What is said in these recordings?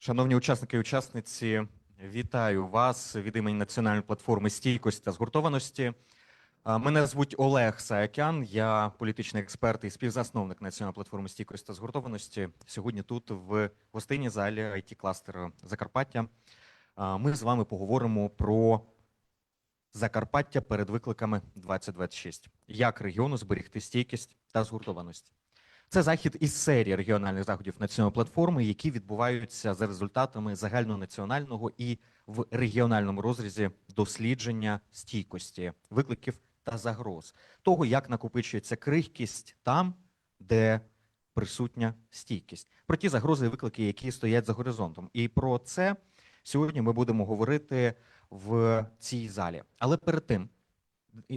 Шановні учасники і учасниці, вітаю вас від імені Національної платформи стійкості та згуртованості. Мене звуть Олег Саакян, я політичний експерт і співзасновник Національної платформи стійкості та згуртованості. Сьогодні тут, в гостинній залі IT-кластеру Закарпаття, ми з вами поговоримо про Закарпаття перед викликами 2026. Як регіону зберегти стійкість та згуртованість. Це захід із серії регіональних заходів Національної платформи, які відбуваються за результатами загальнонаціонального і в регіональному розрізі дослідження стійкості, викликів та загроз. Того, як накопичується крихкість там, де присутня стійкість. Про ті загрози і виклики, які стоять за горизонтом. І про це сьогодні ми будемо говорити в цій залі. Але перед тим,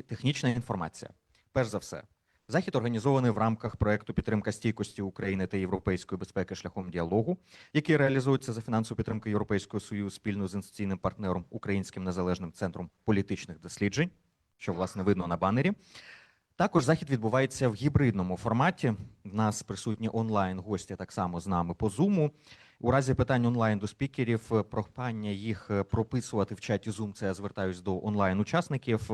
технічна інформація. Перш за все, захід організований в рамках проєкту «Підтримка стійкості України та європейської безпеки шляхом діалогу», який реалізується за фінансову підтримку Європейського Союзу спільно з інституційним партнером Українським незалежним центром політичних досліджень, що, власне, видно на банері. Також захід відбувається в гібридному форматі. В нас присутні онлайн-гості так само з нами по Zoom. У разі питань онлайн до спікерів, прохання їх прописувати в чаті Zoom, це я звертаюсь до онлайн-учасників,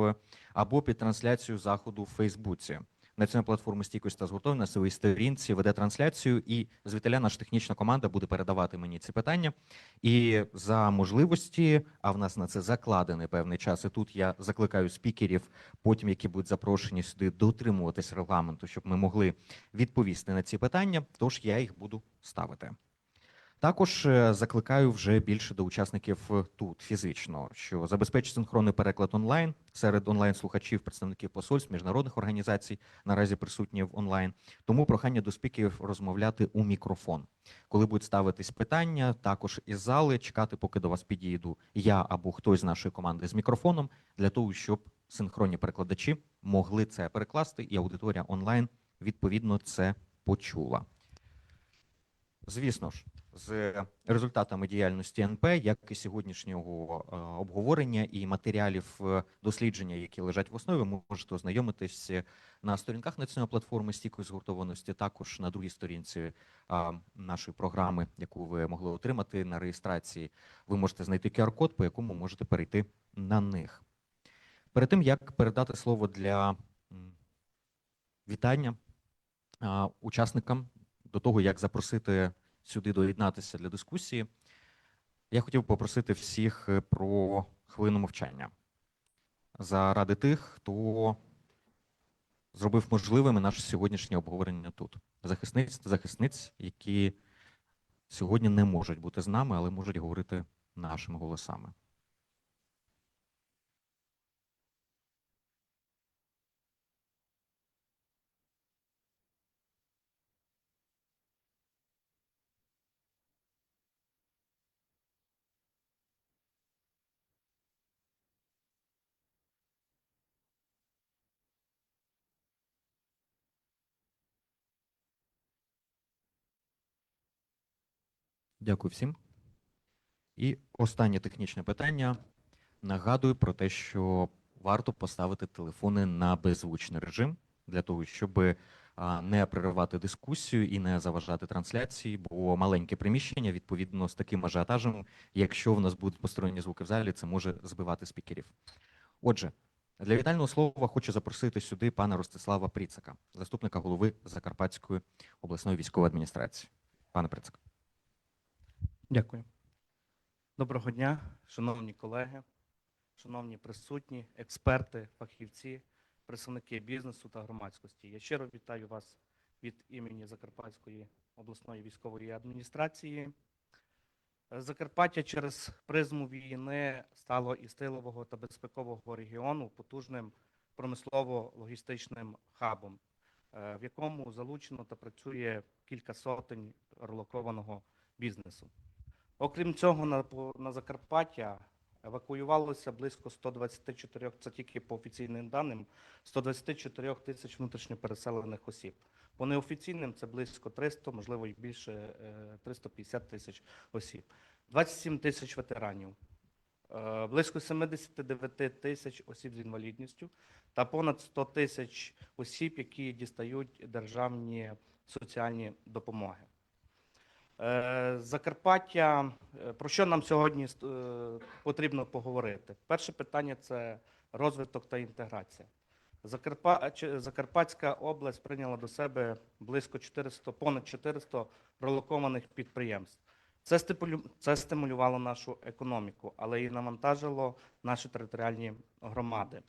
або під трансляцію заходу в Фейсбуці. Національна платформа стійкості та згуртованості на своїй сторінці веде трансляцію, і звідтіля наша технічна команда буде передавати мені ці питання. І за можливості, а в нас на це закладений певний час, і тут я закликаю спікерів, потім, які будуть запрошені сюди, дотримуватись регламенту, щоб ми могли відповісти на ці питання, тож я їх буду ставити. Також закликаю вже більше до учасників тут фізично, що забезпечить синхронний переклад онлайн серед онлайн-слухачів, представників посольств, міжнародних організацій, наразі присутні в онлайн. Тому прохання до спікерів розмовляти у мікрофон. Коли будуть ставитись питання, також із зали, чекати, поки до вас підійду я або хтось з нашої команди з мікрофоном, для того, щоб синхронні перекладачі могли це перекласти, і аудиторія онлайн, відповідно, це почула. Звісно ж, з результатами діяльності НП, як і сьогоднішнього обговорення і матеріалів дослідження, які лежать в основі, ви можете ознайомитись на сторінках Національної платформи стійкої згуртованості, також на другій сторінці нашої програми, яку ви могли отримати на реєстрації. Ви можете знайти QR-код, по якому можете перейти на них. Перед тим, як передати слово для вітання учасникам, до того, як запросити сюди доєднатися для дискусії, я хотів попросити всіх про хвилину мовчання заради тих, хто зробив можливими наше сьогоднішнє обговорення тут. Захисниць, які сьогодні не можуть бути з нами, але можуть говорити нашими голосами. Дякую всім. І останнє технічне питання. Нагадую про те, що варто поставити телефони на беззвучний режим, для того, щоб не переривати дискусію і не заважати трансляції, бо маленьке приміщення, відповідно, з таким ажіотажем, якщо в нас будуть посторонні звуки в залі, це може збивати спікерів. Отже, для вітального слова хочу запросити сюди пана Ростислава Пріцака, заступника голови Закарпатської обласної військової адміністрації. Пане Пріцак. Дякую. Доброго дня, шановні колеги, шановні присутні, експерти, фахівці, представники бізнесу та громадськості. Я щиро вітаю вас від імені Закарпатської обласної військової адміністрації. Закарпаття через призму війни стало із тилового та безпекового регіону потужним промислово-логістичним хабом, в якому залучено та працює кілька сотень релокованого бізнесу. Окрім цього, на Закарпаття евакуювалося близько 124, це тільки по офіційним даним, 124 тисяч внутрішньопереселених осіб. По неофіційним це близько 300, можливо і більше 350 тисяч осіб. 27 тисяч ветеранів, близько 79 тисяч осіб з інвалідністю та понад 100 тисяч осіб, які дістають державні соціальні допомоги. Закарпаття, про що нам сьогодні потрібно поговорити? Перше питання – це розвиток та інтеграція. Закарпатська область прийняла до себе близько понад 400 релокованих підприємств. Це стимулювало нашу економіку, але і навантажило наші територіальні громади.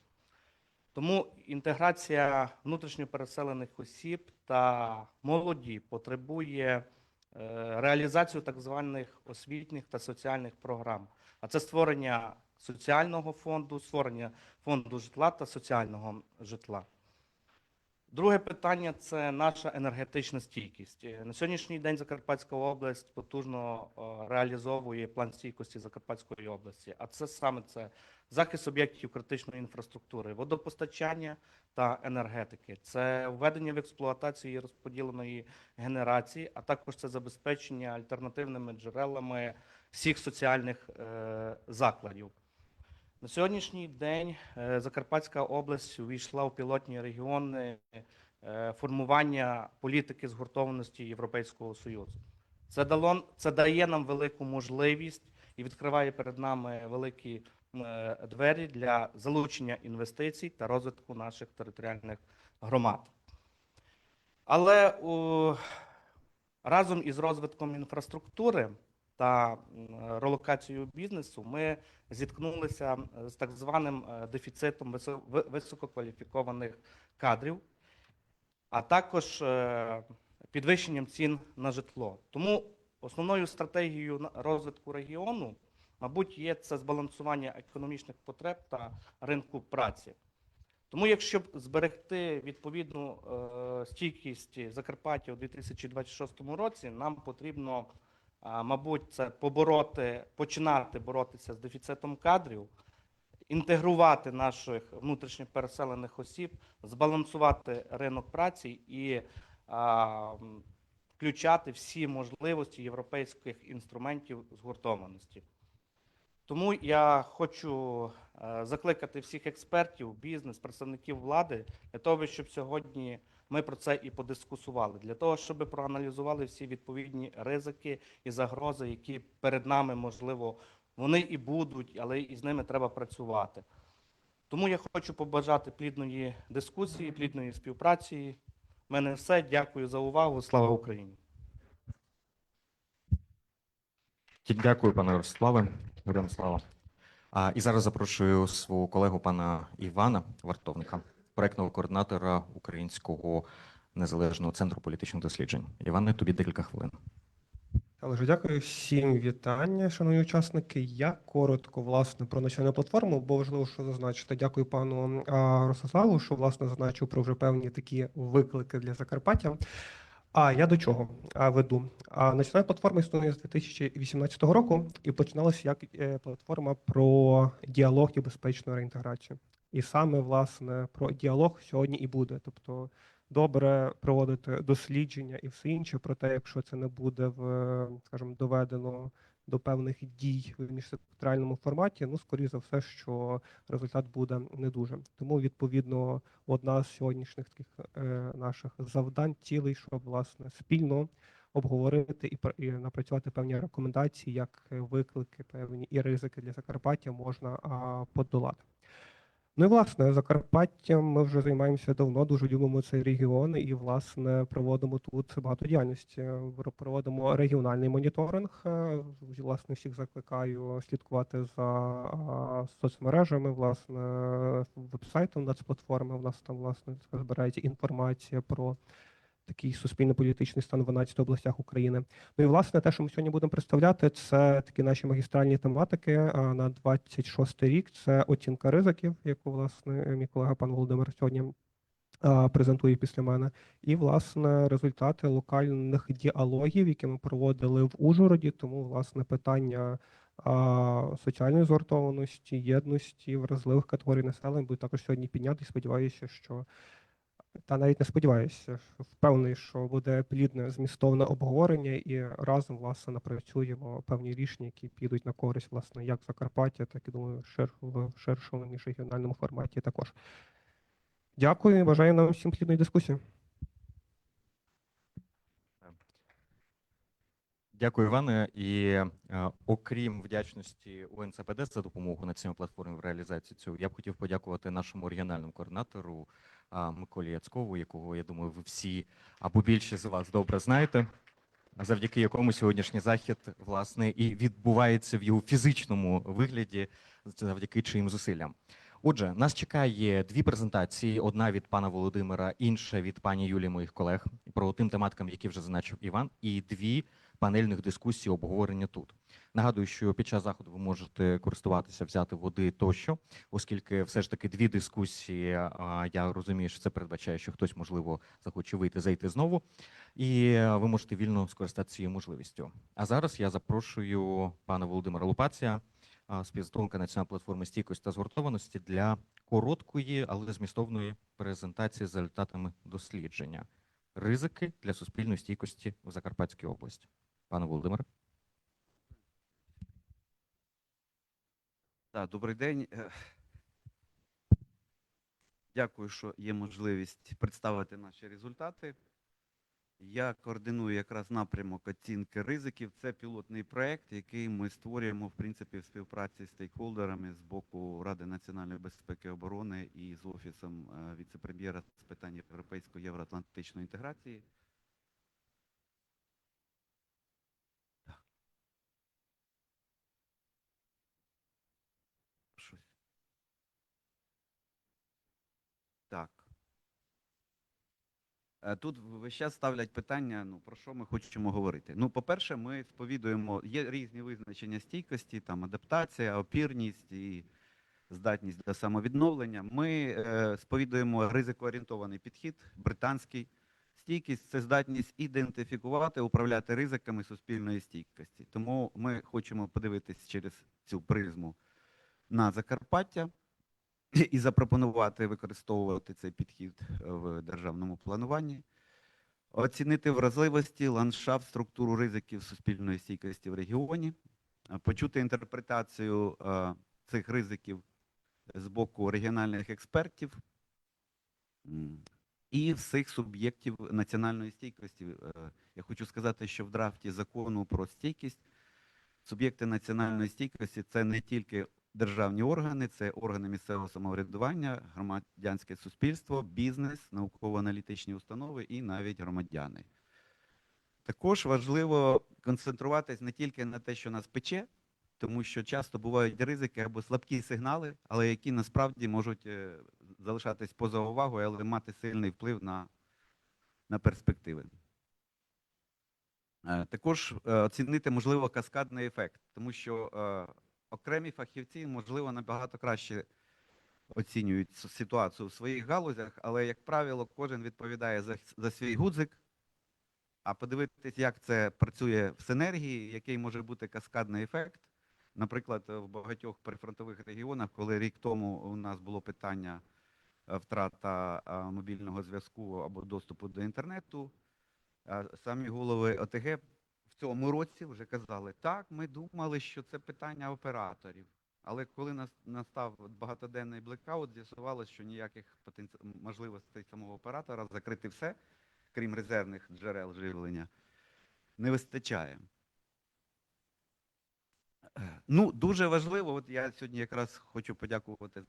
Тому інтеграція внутрішньо переселених осіб та молоді потребує реалізацію так званих освітніх та соціальних програм. А це створення соціального фонду, створення фонду житла та соціального житла. Друге питання – це наша енергетична стійкість. На сьогоднішній день Закарпатська область потужно реалізовує план стійкості Закарпатської області. А це саме захист об'єктів критичної інфраструктури, водопостачання та енергетики. Це введення в експлуатацію розподіленої генерації, а також це забезпечення альтернативними джерелами всіх соціальних закладів. На сьогоднішній день Закарпатська область увійшла у пілотні регіони формування політики згуртованості Європейського Союзу. Це дає нам велику можливість і відкриває перед нами великі двері для залучення інвестицій та розвитку наших територіальних громад. Але разом із розвитком інфраструктури та релокацією бізнесу ми зіткнулися з так званим дефіцитом висококваліфікованих кадрів, а також підвищенням цін на житло. Тому основною стратегією розвитку регіону, мабуть, є це збалансування економічних потреб та ринку праці. Тому, якщо зберегти відповідну стійкість Закарпаття у 2026 році, нам потрібно, мабуть, це починати боротися з дефіцитом кадрів, інтегрувати наших внутрішньо переселених осіб, збалансувати ринок праці і включати всі можливості європейських інструментів згуртованості. Тому я хочу закликати всіх експертів, бізнес, представників влади для того, щоб сьогодні ми про це і подискусували, для того, щоб проаналізували всі відповідні ризики і загрози, які перед нами, можливо, вони і будуть, але і з ними треба працювати. Тому я хочу побажати плідної дискусії, плідної співпраці. У мене все. Дякую за увагу. Слава Україні! Дякую, пане Ростиславе. Героям слава. І зараз запрошую свого колегу пана Івана Вартовника, проектного координатора Українського незалежного центру політичних досліджень. Іване, тобі декілька хвилин. Дуже дякую, всім вітання, шановні учасники. Я коротко, власне, про національну платформу, бо важливо, що зазначити. Дякую пану Ростиславу, що, власне, зазначив про вже певні такі виклики для Закарпаття. Я до чого веду? Національна платформа існує з 2018 року і починалася як платформа про діалог і безпечну реінтеграцію. І саме, власне, про діалог сьогодні і буде. Тобто добре проводити дослідження і все інше, проте, якщо це не буде скажімо, доведено до певних дій в міжсекторальному форматі, скоріше за все, що результат буде не дуже. Тому, відповідно, одна з сьогоднішніх таких наших завдань, цілей, щоб, власне, спільно обговорити і напрацювати певні рекомендації, як виклики, певні і ризики для Закарпаття можна подолати. І, власне, Закарпаттям ми вже займаємося давно, дуже любимо цей регіон і, власне, проводимо тут багато діяльності. Проводимо регіональний моніторинг, власне, всіх закликаю слідкувати за соцмережами, власне, веб-сайтом нацплатформи. У нас там, власне, збирається інформація про такий суспільно-політичний стан в 12 областях України. І, власне, те, що ми сьогодні будемо представляти, це такі наші магістральні тематики на 26 рік. Це оцінка ризиків, яку, власне, мій колега пан Володимир сьогодні презентує після мене. І, власне, результати локальних діалогів, які ми проводили в Ужгороді. Тому, власне, питання соціальної згуртованості, єдності, вразливих категорій населення будуть також сьогодні підняти. Сподіваюся, що навіть не сподіваюся, впевнений, що буде плідне змістовне обговорення і разом, власне, напрацюємо певні рішення, які підуть на користь, власне, як Закарпаття, так і, думаю, в ширшому міжрегіональному форматі також. Дякую і бажаю нам всім плідної дискусії. Дякую, Іване. І окрім вдячності УНЦПД за допомогу національній платформі в реалізації цього, я б хотів подякувати нашому регіональному координатору Миколі Яцькову, якого, я думаю, ви всі або більшість з вас добре знаєте, завдяки якому сьогоднішній захід, власне, і відбувається в його фізичному вигляді, завдяки чиїм зусиллям. Отже, нас чекає дві презентації: одна від пана Володимира, інша від пані Юлії, моїх колег, про тим тематикам, які вже зазначив Іван, і дві панельних дискусії, обговорення тут. Нагадую, що під час заходу ви можете користуватися, взяти води тощо, оскільки все ж таки дві дискусії, я розумію, що це передбачає, що хтось, можливо, захоче вийти, зайти знову, і ви можете вільно скористатися цією можливістю. А зараз я запрошую пана Володимира Лупація, співзасновника національної платформи стійкості та згуртованості, для короткої, але змістовної презентації з результатами дослідження ризики для суспільної стійкості в Закарпатській області. Пане Володимире. Так, добрий день. Дякую, що є можливість представити наші результати. Я координую якраз напрямок оцінки ризиків. Це пілотний проєкт, який ми створюємо, в принципі, в співпраці з стейкхолдерами з боку Ради національної безпеки і оборони і з Офісом віце-прем'єра з питань європейської євроатлантичної інтеграції. Щось. Так. Тут весь час ставлять питання, про що ми хочемо говорити. По-перше, ми сповідуємо, є різні визначення стійкості, там адаптація, опірність і здатність до самовідновлення. Ми сповідуємо ризикоорієнтований підхід, британський. Стійкість – це здатність ідентифікувати, управляти ризиками суспільної стійкості. Тому ми хочемо подивитись через цю призму на Закарпаття і запропонувати використовувати цей підхід в державному плануванні, оцінити вразливості, ландшафт, структуру ризиків суспільної стійкості в регіоні, почути інтерпретацію цих ризиків з боку регіональних експертів і всіх суб'єктів національної стійкості. Я хочу сказати, що в драфті закону про стійкість суб'єкти національної стійкості – це не тільки державні органи, це органи місцевого самоврядування, громадянське суспільство, бізнес, науково-аналітичні установи і навіть громадяни. Також важливо концентруватись не тільки на те, що нас пече, тому що часто бувають ризики або слабкі сигнали, але які насправді можуть залишатись поза увагою, але мати сильний вплив на перспективи. Також оцінити, можливо, каскадний ефект, тому що окремі фахівці, можливо, набагато краще оцінюють ситуацію в своїх галузях, але, як правило, кожен відповідає за свій гудзик, а подивитись, як це працює в синергії, який може бути каскадний ефект. Наприклад, в багатьох прифронтових регіонах, коли рік тому у нас було питання втрата мобільного зв'язку або доступу до інтернету, самі голови ОТГ в цьому році вже казали, так, ми думали, що це питання операторів. Але коли настав багатоденний блекаут, з'ясувалося, що ніяких можливостей самого оператора закрити все, крім резервних джерел живлення, не вистачає. Дуже важливо, от я сьогодні якраз хочу подякувати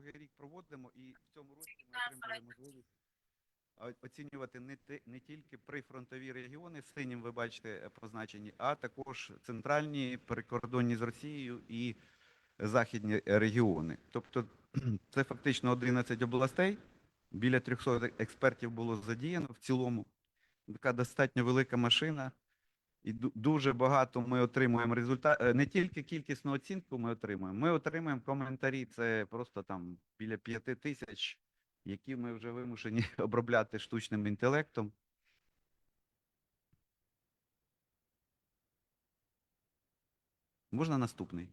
другий рік проводимо, і в цьому році ми отримали можливість оцінювати не тільки прифронтові регіони, синім ви бачите позначені, а також центральні, прикордонні з Росією і західні регіони. Тобто це фактично 11 областей, біля 300 експертів було задіяно в цілому. Така достатньо велика машина. І дуже багато ми отримуємо результат. Не тільки кількісну оцінку ми отримуємо коментарі. Це просто там біля 5000, які ми вже вимушені обробляти штучним інтелектом. Можна наступний?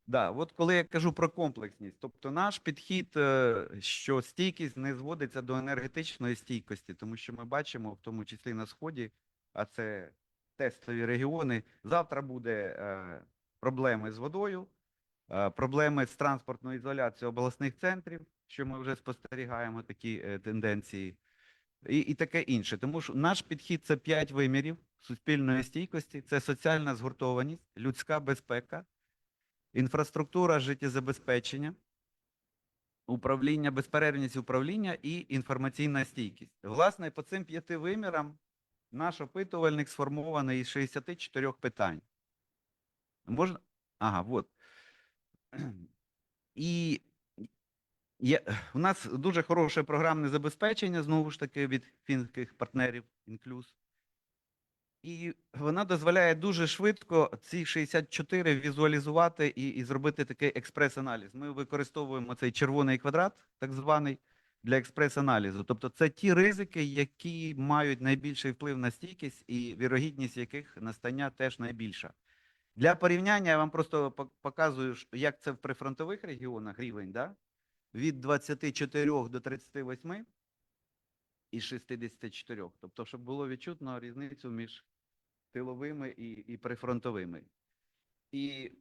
Да, от коли я кажу про комплексність, тобто наш підхід, що стійкість не зводиться до енергетичної стійкості, тому що ми бачимо, в тому числі на Сході, а це тестові регіони, завтра буде проблеми з водою, проблеми з транспортною ізоляцією обласних центрів, що ми вже спостерігаємо такі тенденції, і таке інше. Тому що наш підхід – це 5 вимірів суспільної стійкості, це соціальна згуртованість, людська безпека, інфраструктура життєзабезпечення, управління, безперервність управління і інформаційна стійкість. Власне, по цим 5 вимірам наш опитувальник сформований із 64 питань. Можна? Ага, от. І у нас дуже хороше програмне забезпечення, знову ж таки, від фінських партнерів Inclus. І вона дозволяє дуже швидко ці 64 візуалізувати і зробити такий експрес-аналіз. Ми використовуємо цей червоний квадрат, так званий, для експрес-аналізу. Тобто це ті ризики, які мають найбільший вплив на стійкість і вірогідність яких настання теж найбільша. Для порівняння я вам просто показую, як це в прифронтових регіонах рівень, да? Від 24 до 38 із 64. Тобто, щоб було відчутно різницю між тиловими і прифронтовими. І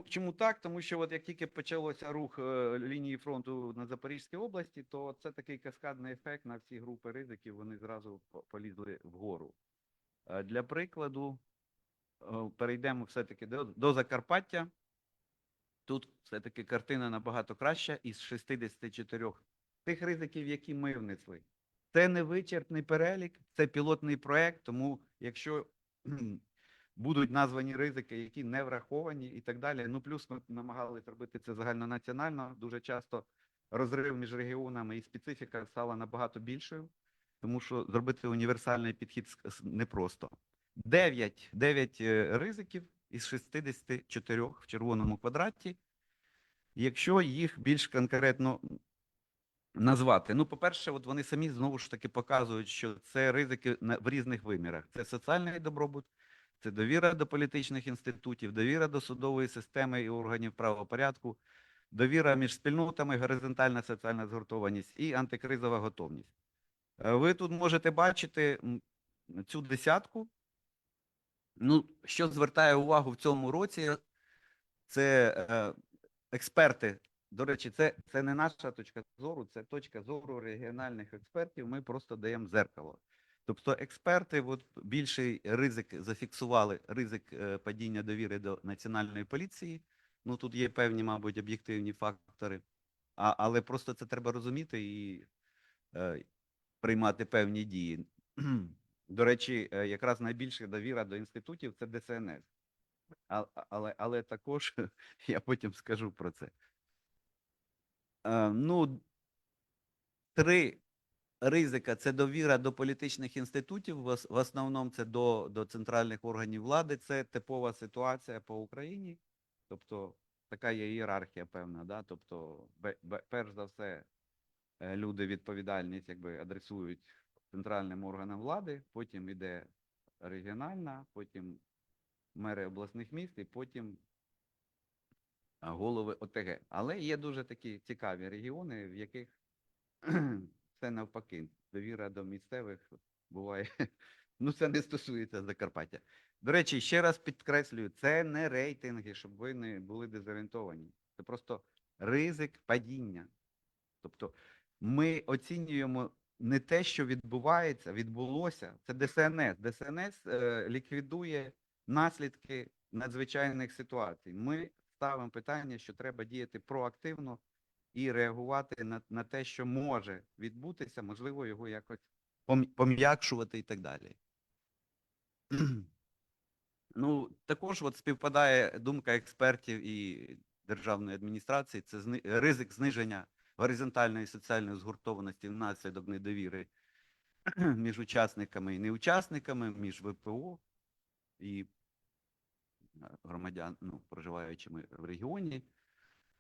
чому так? Тому що от як тільки почався рух лінії фронту на Запорізькій області, то це такий каскадний ефект на всі групи ризиків, вони зразу полізли вгору. Для прикладу, перейдемо все-таки до Закарпаття. Тут все-таки картина набагато краща із 64 тих ризиків, які ми внесли. Це не вичерпний перелік, це пілотний проєкт, тому якщо будуть названі ризики, які не враховані і так далі, ну плюс ми намагалися робити це загальнонаціонально, дуже часто розрив між регіонами і специфіка стала набагато більшою, тому що зробити універсальний підхід непросто. 9 ризиків із 64 в червоному квадраті, якщо їх більш конкретно назвати. Ну, по-перше, от вони самі знову ж таки показують, що це ризики в різних вимірах. Це соціальний добробут, це довіра до політичних інститутів, довіра до судової системи і органів правопорядку, довіра між спільнотами, горизонтальна соціальна згуртованість і антикризова готовність. Ви тут можете бачити цю десятку. Ну, що звертає увагу в цьому році, це експерти. До речі, це не наша точка зору, це точка зору регіональних експертів, ми просто даємо дзеркало. Тобто експерти більший ризик зафіксували, ризик падіння довіри до національної поліції. Ну, тут є певні, мабуть, об'єктивні фактори, але просто це треба розуміти і приймати певні дії. До речі, якраз найбільша довіра до інститутів – це ДСНС. Але також я потім скажу про це. Ну, 3 ризика – це довіра до політичних інститутів, в основному це до центральних органів влади, це типова ситуація по Україні, тобто така є ієрархія певна, да? Тобто перш за все люди відповідальність якби адресують центральним органам влади, потім йде регіональна, потім мери обласних міст і потім голови ОТГ. Але є дуже такі цікаві регіони, в яких це навпаки. Довіра до місцевих буває. Ну, це не стосується Закарпаття. До речі, ще раз підкреслюю, це не рейтинги, щоб ви не були дезорієнтовані. Це просто ризик падіння. Тобто ми оцінюємо не те, що відбулося. Це ДСНС. ДСНС ліквідує наслідки надзвичайних ситуацій. Ми ставимо питання, що треба діяти проактивно і реагувати на те, що може відбутися, можливо, його якось пом'якшувати і так далі. Ну, також от співпадає думка експертів і державної адміністрації, це ризик зниження горизонтальної соціальної згуртованості внаслідок недовіри між учасниками і неучасниками, між ВПО і громадян, ну, проживаючими в регіоні.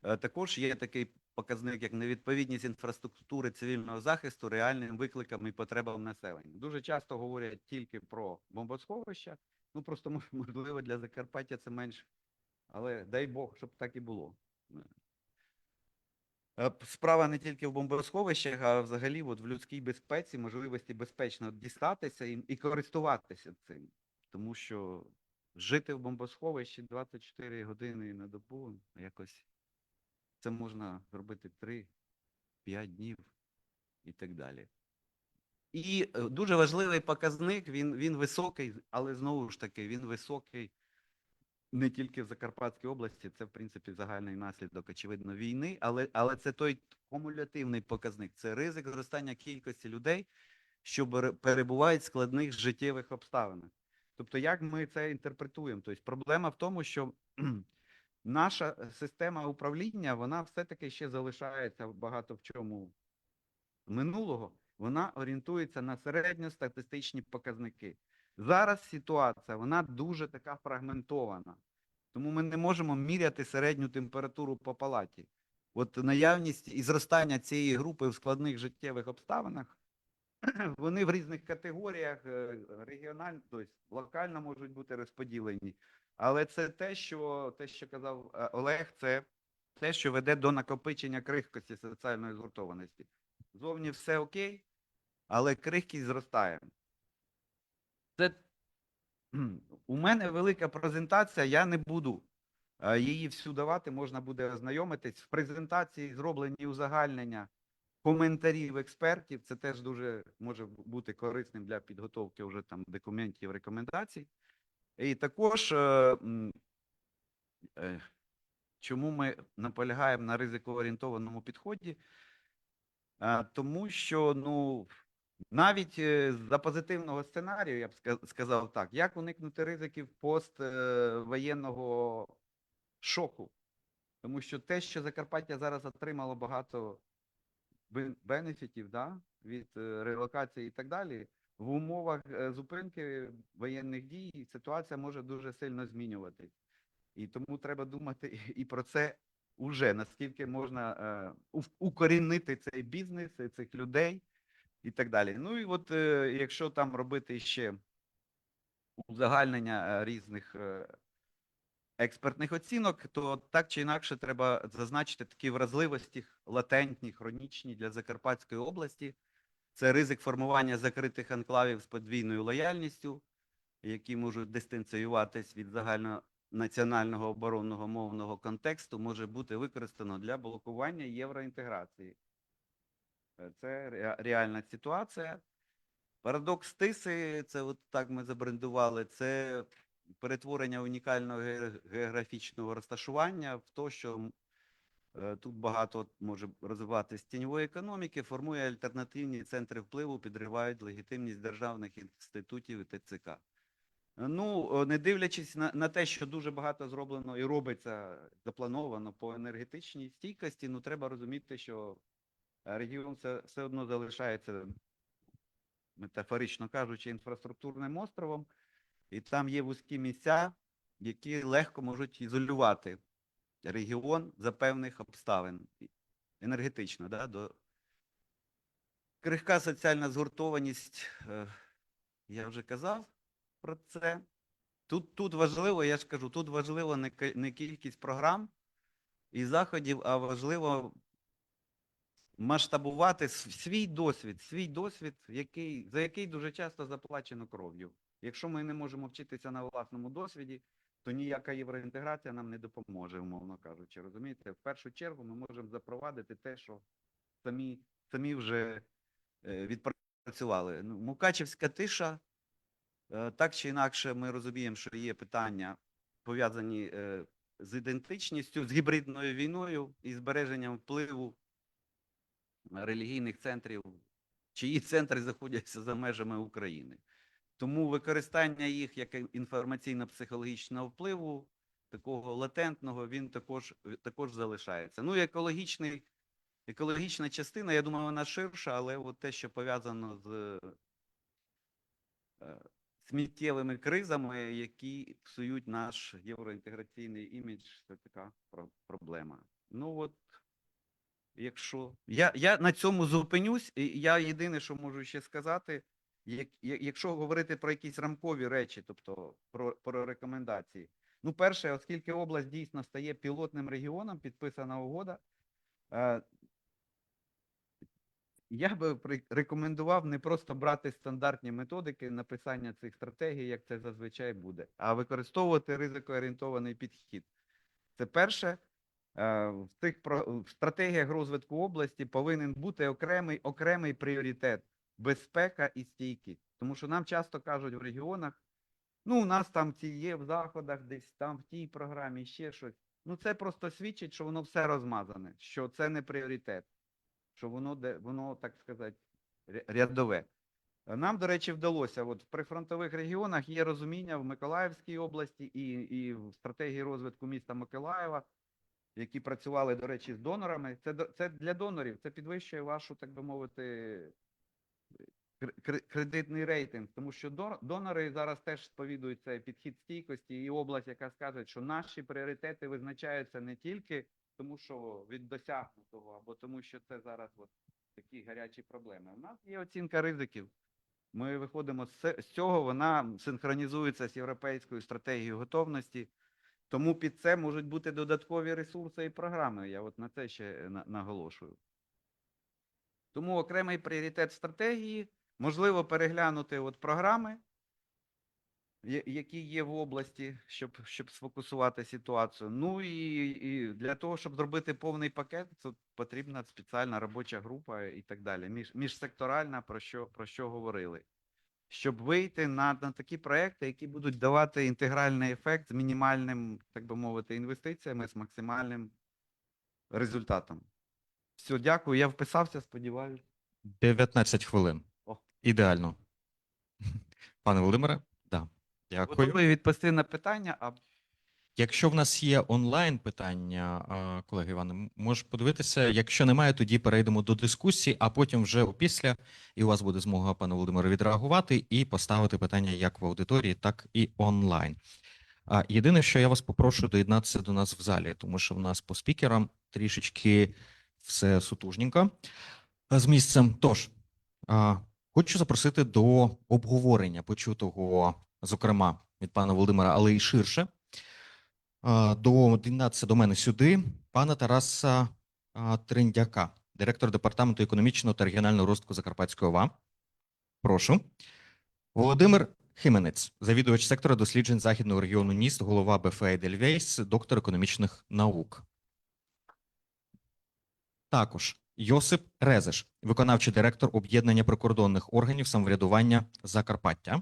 Також є такий показник, як невідповідність інфраструктури цивільного захисту реальним викликам і потребам населення. Дуже часто говорять тільки про бомбосховища, ну просто можливо для Закарпаття це менше, але дай Бог, щоб так і було. Справа не тільки в бомбосховищах, а взагалі от в людській безпеці, можливості безпечно дістатися і користуватися цим. Тому що жити в бомбосховищі 24 години на добу, якось це можна зробити 3-5 днів і так далі. І дуже важливий показник, він високий, але знову ж таки, він високий не тільки в Закарпатській області, це, в принципі, загальний наслідок, очевидно, війни, але це той кумулятивний показник, це ризик зростання кількості людей, що перебувають в складних життєвих обставинах. Тобто, як ми це інтерпретуємо? Тобто, проблема в тому, що наша система управління, вона все-таки ще залишається багато в чому минулого, вона орієнтується на середньостатистичні показники. Зараз ситуація, вона дуже така фрагментована. Тому ми не можемо міряти середню температуру по палаті. От наявність і зростання цієї групи в складних життєвих обставинах, вони в різних категоріях, регіонально, тобто локально можуть бути розподілені. Але це те, що казав Олег, це те, що веде до накопичення крихкості соціальної згуртованості. Зовні все окей, але крихкість зростає. Це у мене велика презентація, я не буду її всю давати, можна буде ознайомитись. В презентації зроблені узагальнення коментарів експертів, це теж дуже може бути корисним для підготовки вже там документів, рекомендацій. І також, чому ми наполягаємо на ризикоорієнтованому підході? Тому що, ну, навіть за позитивного сценарію, я б сказав так, як уникнути ризиків поствоєнного шоку? Тому що те, що Закарпаття зараз отримало багато бенефітів, да, від релокації і так далі, в умовах зупинки воєнних дій ситуація може дуже сильно змінюватись. І тому треба думати і про це уже, наскільки можна укорінити цей бізнес, цих людей і так далі. Ну і от якщо там робити ще узагальнення різних експертних оцінок, то так чи інакше треба зазначити такі вразливості латентні, хронічні для Закарпатської області. Це ризик формування закритих анклавів з подвійною лояльністю, які можуть дистанціюватись від загальнонаціонального оборонного мовного контексту, може бути використано для блокування євроінтеграції. Це реальна ситуація. Парадокс Тиси, це от так ми забрендували, це перетворення унікального географічного розташування в те, що тут багато може розвиватися тіньової економіки, формує альтернативні центри впливу, підривають легітимність державних інститутів і ТЦК. Ну, не дивлячись на те, що дуже багато зроблено і робиться, заплановано по енергетичній стійкості, ну треба розуміти, що регіон все одно залишається, метафорично кажучи, інфраструктурним островом, і там є вузькі місця, які легко можуть ізолювати регіон за певних обставин. Енергетично, да, крихка соціальна згуртованість, я вже казав про це. Тут важливо, я ж кажу, тут важливо не кількість програм і заходів, а важливо масштабувати свій досвід, за який дуже часто заплачено кров'ю. Якщо ми не можемо вчитися на власному досвіді, то ніяка євроінтеграція нам не допоможе, умовно кажучи. Розумієте? В першу чергу ми можемо запровадити те, що самі вже відпрацювали. Ну, Мукачівська тиша, так чи інакше ми розуміємо, що є питання, пов'язані з ідентичністю, з гібридною війною і збереженням впливу релігійних центрів, чиї центри знаходяться за межами України. Тому використання їх як інформаційно-психологічного впливу, такого латентного, він також залишається. Ну і екологічна частина, я думаю, вона ширша, але от те, що пов'язано з сміттєвими кризами, які псують наш євроінтеграційний імідж, це така проблема. Ну от, якщо я на цьому зупинюсь, і я єдине, що можу ще сказати, якщо говорити про якісь рамкові речі, тобто про рекомендації. Ну, перше, оскільки область дійсно стає пілотним регіоном, підписана угода, я би рекомендував не просто брати стандартні методики написання цих стратегій, як це зазвичай буде, а використовувати ризикоорієнтований підхід. Це перше. В стратегіях розвитку області повинен бути окремий пріоритет – безпека і стійкість. Тому що нам часто кажуть в регіонах, ну, у нас там ці є в заходах, десь там в тій програмі, ще щось. Ну, це просто свідчить, що воно все розмазане, що це не пріоритет, що воно, так сказати, рядове. Нам, до речі, вдалося, от в прифронтових регіонах є розуміння в Миколаївській області і в стратегії розвитку міста Миколаєва, які працювали, до речі, з донорами. Це для донорів, це підвищує вашу, так би мовити, кредитний рейтинг, тому що донори зараз теж сповідують цей підхід стійкості і область, яка скаже, що наші пріоритети визначаються не тільки тому, що від досягнутого, або тому, що це зараз от такі гарячі проблеми. У нас є оцінка ризиків. Ми виходимо з цього, вона синхронізується з європейською стратегією готовності. Тому під це можуть бути додаткові ресурси і програми. Я от на це ще наголошую. Тому окремий пріоритет стратегії, можливо переглянути от програми, які є в області, щоб сфокусувати ситуацію. Ну і для того, щоб зробити повний пакет, тут потрібна спеціальна робоча група і так далі. Міжсекторальна, про що говорили. Щоб вийти на такі проекти, які будуть давати інтегральний ефект з мінімальним, так би мовити, інвестиціями, з максимальним результатом. Все, дякую. Я вписався, сподіваюся. 19 хвилин. О. Ідеально. Пане Володимире, да. Дякую. Готовий відповісти на питання, а Якщо в нас є онлайн питання, колеги Іване, можеш подивитися. Якщо немає, тоді перейдемо до дискусії, а потім вже опісля, і у вас буде змога, пане Володимире, відреагувати і поставити питання як в аудиторії, так і онлайн. Єдине, що я вас попрошу доєднатися до нас в залі, тому що в нас по спікерам трішечки все сутужненько з місцем. Тож, хочу запросити до обговорення почутого, зокрема, від пана Володимира, але й ширше. Доєднатися до мене сюди пана Тараса Триндяка, директор департаменту економічного та регіонального розвитку Закарпатської ОВА. Прошу. Володимир Хименець, завідувач сектора досліджень Західного регіону НІСТ, голова БФА Едельвейс, доктор економічних наук. Також Йосип Резеш, виконавчий директор об'єднання прикордонних органів самоврядування Закарпаття.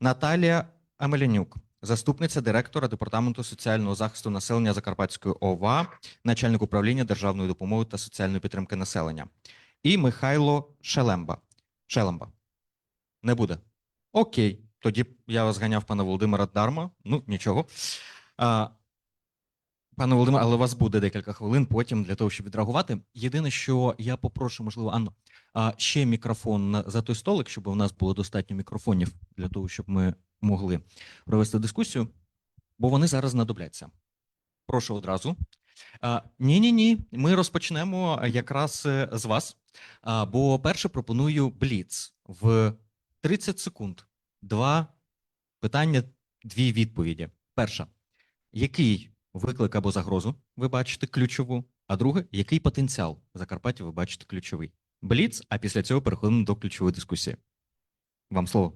Наталія Амелянюк, заступниця директора Департаменту соціального захисту населення Закарпатської ОВА, начальник управління державної допомоги та соціальної підтримки населення. І Михайло Шелемба. Шелемба. Не буде? Окей. Тоді я вас ганяв пана Володимира дарма. Ну, нічого. Пане Володимире, але у вас буде декілька хвилин потім для того, щоб відреагувати. Єдине, що я попрошу, можливо, Анно, ще мікрофон за той столик, щоб у нас було достатньо мікрофонів для того, щоб ми могли провести дискусію, бо вони зараз знадобляться. Прошу одразу. Ні, ми розпочнемо якраз з вас, бо перше пропоную бліц в 30 секунд. 2 питання, 2 відповіді. Перша. Який виклик або загрозу ви бачите ключову? А друге, який потенціал Закарпаття ви бачите ключовий? Бліц, а після цього переходимо до ключової дискусії. Вам слово.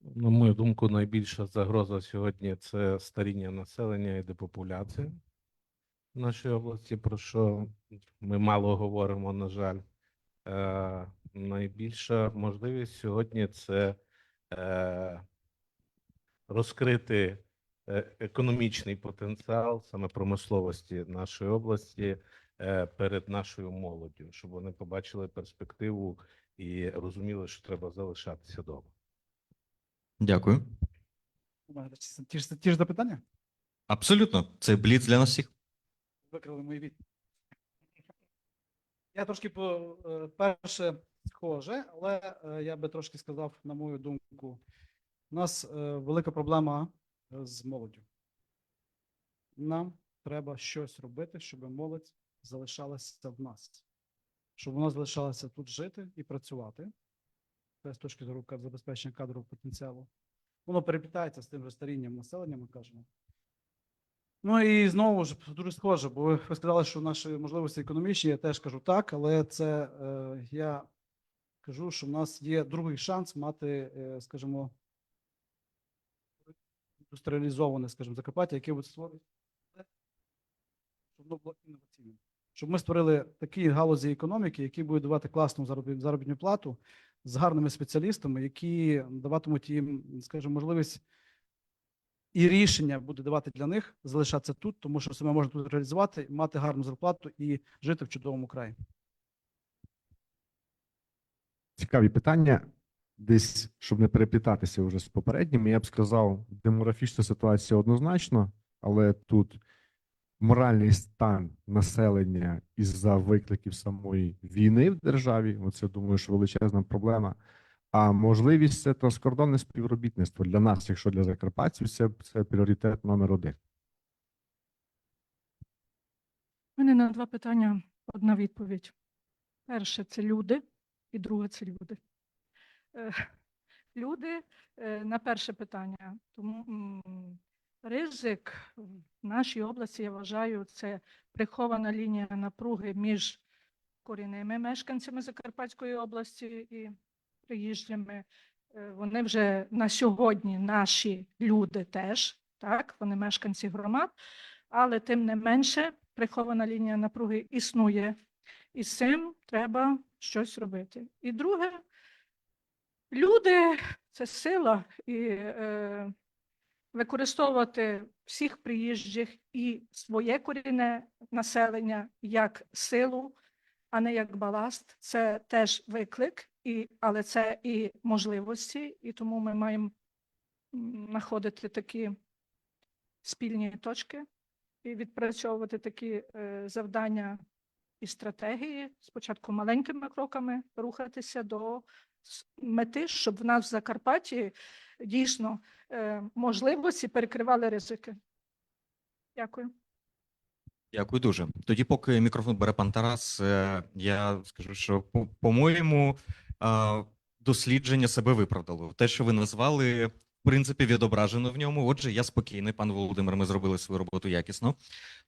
На мою думку, найбільша загроза сьогодні – це старіння населення і депопуляція в нашій області, про що ми мало говоримо, на жаль. Найбільша можливість сьогодні – це розкрити економічний потенціал саме промисловості нашої області, перед нашою молоддю, щоб вони побачили перспективу і розуміли, що треба залишатися вдома. Дякую. Ті ж запитання? Абсолютно, це бліц для нас всіх. Викрили мої відповіді. Я трошки перше схоже, але я би трошки сказав, на мою думку, у нас велика проблема з молоддю. Нам треба щось робити, щоб молодь залишалася в нас, щоб вона залишалася тут жити і працювати. Це з точки зору забезпечення кадрового потенціалу. Воно переплітається з тим же старінням населення, ми кажемо. Ну і знову ж дуже схоже, бо ви сказали, що наші можливості економічні, я теж кажу так, але це я кажу, що в нас є другий шанс мати, скажімо, індустріалізоване, скажімо, Закарпаття, яке буде створювати, щоб воно було інноваційним. Щоб ми створили такі галузі економіки, які будуть давати класну заробітну плату з гарними спеціалістами, які даватимуть їм, скажімо, можливість і рішення буде давати для них залишатися тут, тому що себе можна тут реалізувати, мати гарну зарплату і жити в чудовому краї. Цікаві питання. Десь, щоб не переплітатися вже з попередніми, я б сказав, демографічна ситуація однозначно, але тут моральний стан населення із-за викликів самої війни в державі, оце, думаю, що величезна проблема. А можливість – це транскордонне співробітництво для нас, якщо для закарпатців, це пріоритет номер один. У мене на два питання одна відповідь. Перше – це люди, і друге – це люди. Люди на перше питання. Тому ризик в нашій області, я вважаю, це прихована лінія напруги між корінними мешканцями Закарпатської області і приїжджими. Вони вже на сьогодні наші люди теж, так, вони мешканці громад, але тим не менше прихована лінія напруги існує. І з цим треба щось робити. І друге, люди – це сила, і використовувати всіх приїжджих і своє корінне населення як силу, а не як баласт. Це теж виклик, але це і можливості, і тому ми маємо знаходити такі спільні точки і відпрацьовувати такі завдання і стратегії, спочатку маленькими кроками рухатися до мети, щоб в нас в Закарпатті дійсно можливості перекривали ризики. Дякую. Дякую дуже. Тоді, поки мікрофон бере пан Тарас, я скажу, що, по-моєму, дослідження себе виправдало. Те, що ви назвали, в принципі, відображено в ньому. Отже, я спокійний, пан Володимир, ми зробили свою роботу якісно.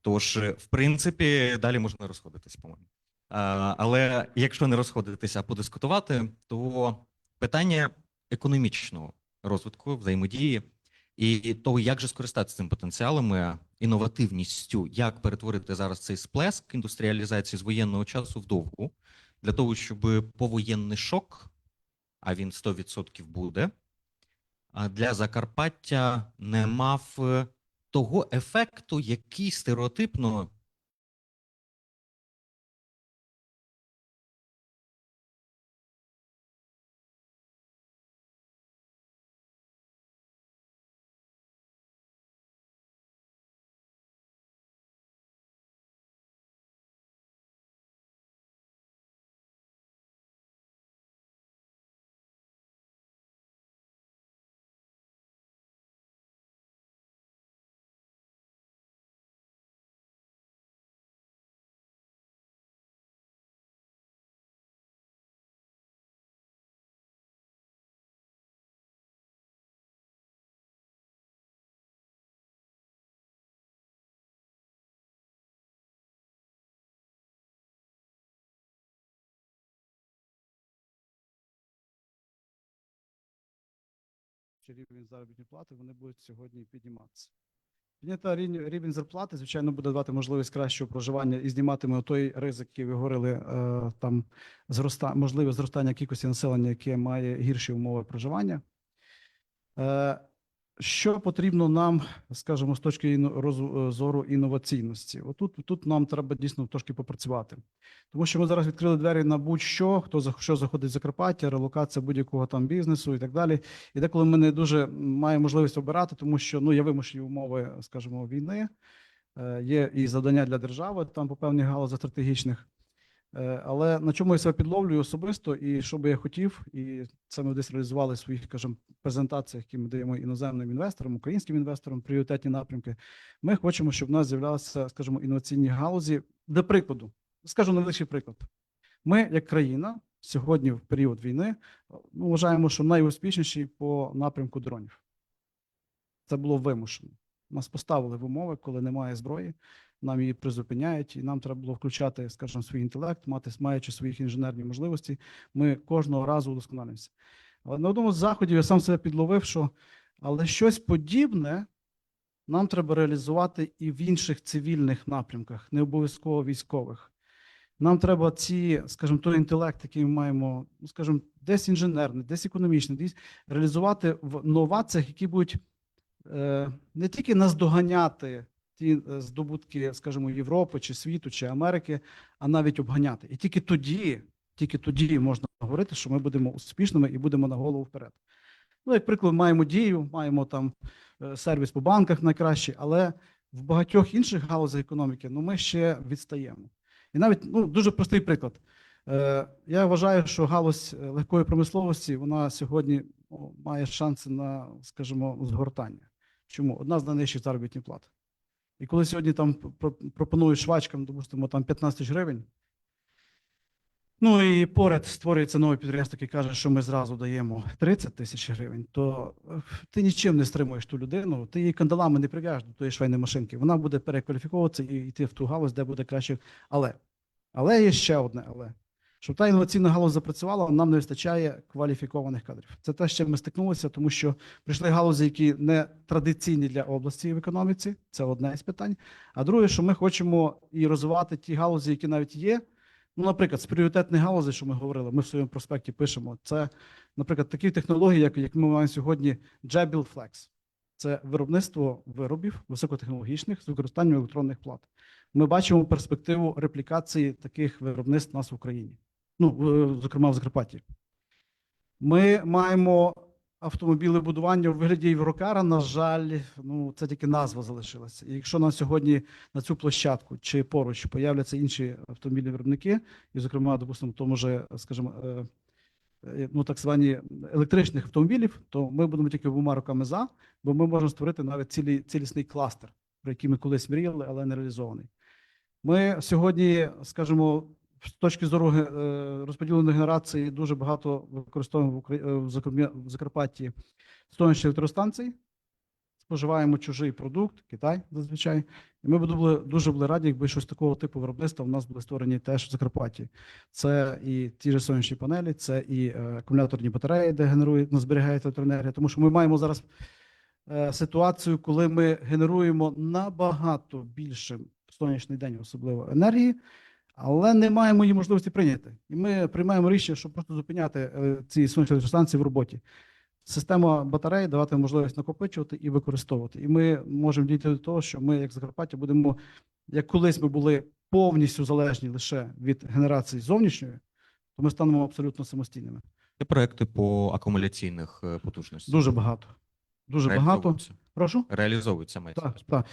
Тож, в принципі, далі можна розходитись, по-моєму. Але якщо не розходитися, а подискутувати, то питання економічного розвитку, взаємодії і того, як же скористатися цим потенціалом, інновативністю, як перетворити зараз цей сплеск індустріалізації з воєнного часу в довгу, для того, щоб повоєнний шок, а він 100% буде, для Закарпаття не мав того ефекту, який стереотипно Рівень заробітної плати, вони будуть сьогодні підніматися. Підняття рівень зарплати, звичайно, буде давати можливість кращого проживання і зніматиме той ризик, який ви говорили, там можливе зростання кількості населення, яке має гірші умови проживання. Що потрібно нам, скажімо, з точки зору інноваційності? Тут нам треба дійсно трошки попрацювати. Тому що ми зараз відкрили двері на будь-що, що заходить в Закарпаття, релокація будь-якого там бізнесу і так далі. І деколи ми не дуже маємо можливість обирати, тому що є вимушені умови, скажімо, війни, є і завдання для держави там по певних галузях стратегічних. Але на чому я себе підловлюю особисто, і що би я хотів, і це ми десь реалізували в своїх, скажімо, презентаціях, які ми даємо іноземним інвесторам, українським інвесторам, пріоритетні напрямки. Ми хочемо, щоб в нас з'являлися, скажімо, інноваційні галузі. Для прикладу, скажу найближчий приклад. Ми, як країна, сьогодні в період війни, вважаємо, що найуспішніші по напрямку дронів. Це було вимушено. Нас поставили в умови, коли немає зброї, нам її призупиняють, і нам треба було включати, скажімо, свій інтелект, маючи свої інженерні можливості, ми кожного разу удосконалюємося. Але на одному з заходів я сам себе підловив, що але щось подібне нам треба реалізувати і в інших цивільних напрямках, не обов'язково військових. Нам треба скажімо, той інтелект, який ми маємо, скажімо, десь інженерний, десь економічний, десь реалізувати в новаціях, які будуть не тільки наздоганяти ті здобутки, скажімо, Європи, чи світу, чи Америки, а навіть обганяти. І тільки тоді можна говорити, що ми будемо успішними і будемо на голову вперед. Як приклад, маємо Дію, маємо там сервіс по банках найкращий, але в багатьох інших галузях економіки ми ще відстаємо. І навіть дуже простий приклад. Я вважаю, що галузь легкої промисловості, вона сьогодні має шанси на, скажімо, згортання. Чому? Одна з найнижчих заробітних плат. І коли сьогодні там пропонують швачкам, допустимо, там 15 тисяч гривень, і поряд створюється нове підприємство, яке каже, що ми зразу даємо 30 тисяч гривень, то ти нічим не стримуєш ту людину, ти її кандалами не прив'яжеш до тої швейної машинки. Вона буде перекваліфіковуватися і йти в ту галузь, де буде краще. Але є ще одне але. Щоб та інноваційна галузь запрацювала, нам не вистачає кваліфікованих кадрів. Це те, з чим ми стикнулися, тому що прийшли галузі, які не традиційні для області в економіці, це одне із питань. А друге, що ми хочемо і розвивати ті галузі, які навіть є. Наприклад, з пріоритетних галузей, що ми говорили, ми в своєму проспекті пишемо, це, наприклад, такі технології, як ми маємо сьогодні Jabil Flex. Це виробництво виробів високотехнологічних з використанням електронних плат. Ми бачимо перспективу реплікації таких виробництв у нас в Україні. Зокрема, в Закарпатті. Ми маємо автомобілебудування у вигляді Єврокара, на жаль, це тільки назва залишилася. І якщо на сьогодні на цю площадку чи поруч появляться інші автомобільні виробники, і, зокрема, допустимо, тому же, скажімо, так звані електричних автомобілів, то ми будемо тільки двома руками за, бо ми можемо створити навіть цілісний кластер, про який ми колись мріяли, але не реалізований. Ми сьогодні, скажімо, з точки зору розподіленої генерації дуже багато використовуємо в Закарпатті сонячних електростанцій, споживаємо чужий продукт, Китай зазвичай. І ми дуже були раді, якби щось такого типу виробництва в нас були створені теж в Закарпатті. Це і ті ж сонячні панелі, це і акумуляторні батареї, де зберігається електроенергія. Тому що ми маємо зараз ситуацію, коли ми генеруємо набагато більше в сонячний день, особливо енергії, але не маємо її можливості прийняти. І ми приймаємо рішення, щоб просто зупиняти ці сонячні електростанції в роботі. Система батарей давати можливість накопичувати і використовувати. І ми можемо дійти до того, що ми, як Закарпаття, будемо, як колись ми були повністю залежні лише від генерації зовнішньої, то ми станемо абсолютно самостійними. Є проекти по акумуляційних потужностях? Дуже багато. Дуже багато. Прошу? Реалізовуються ми. Так.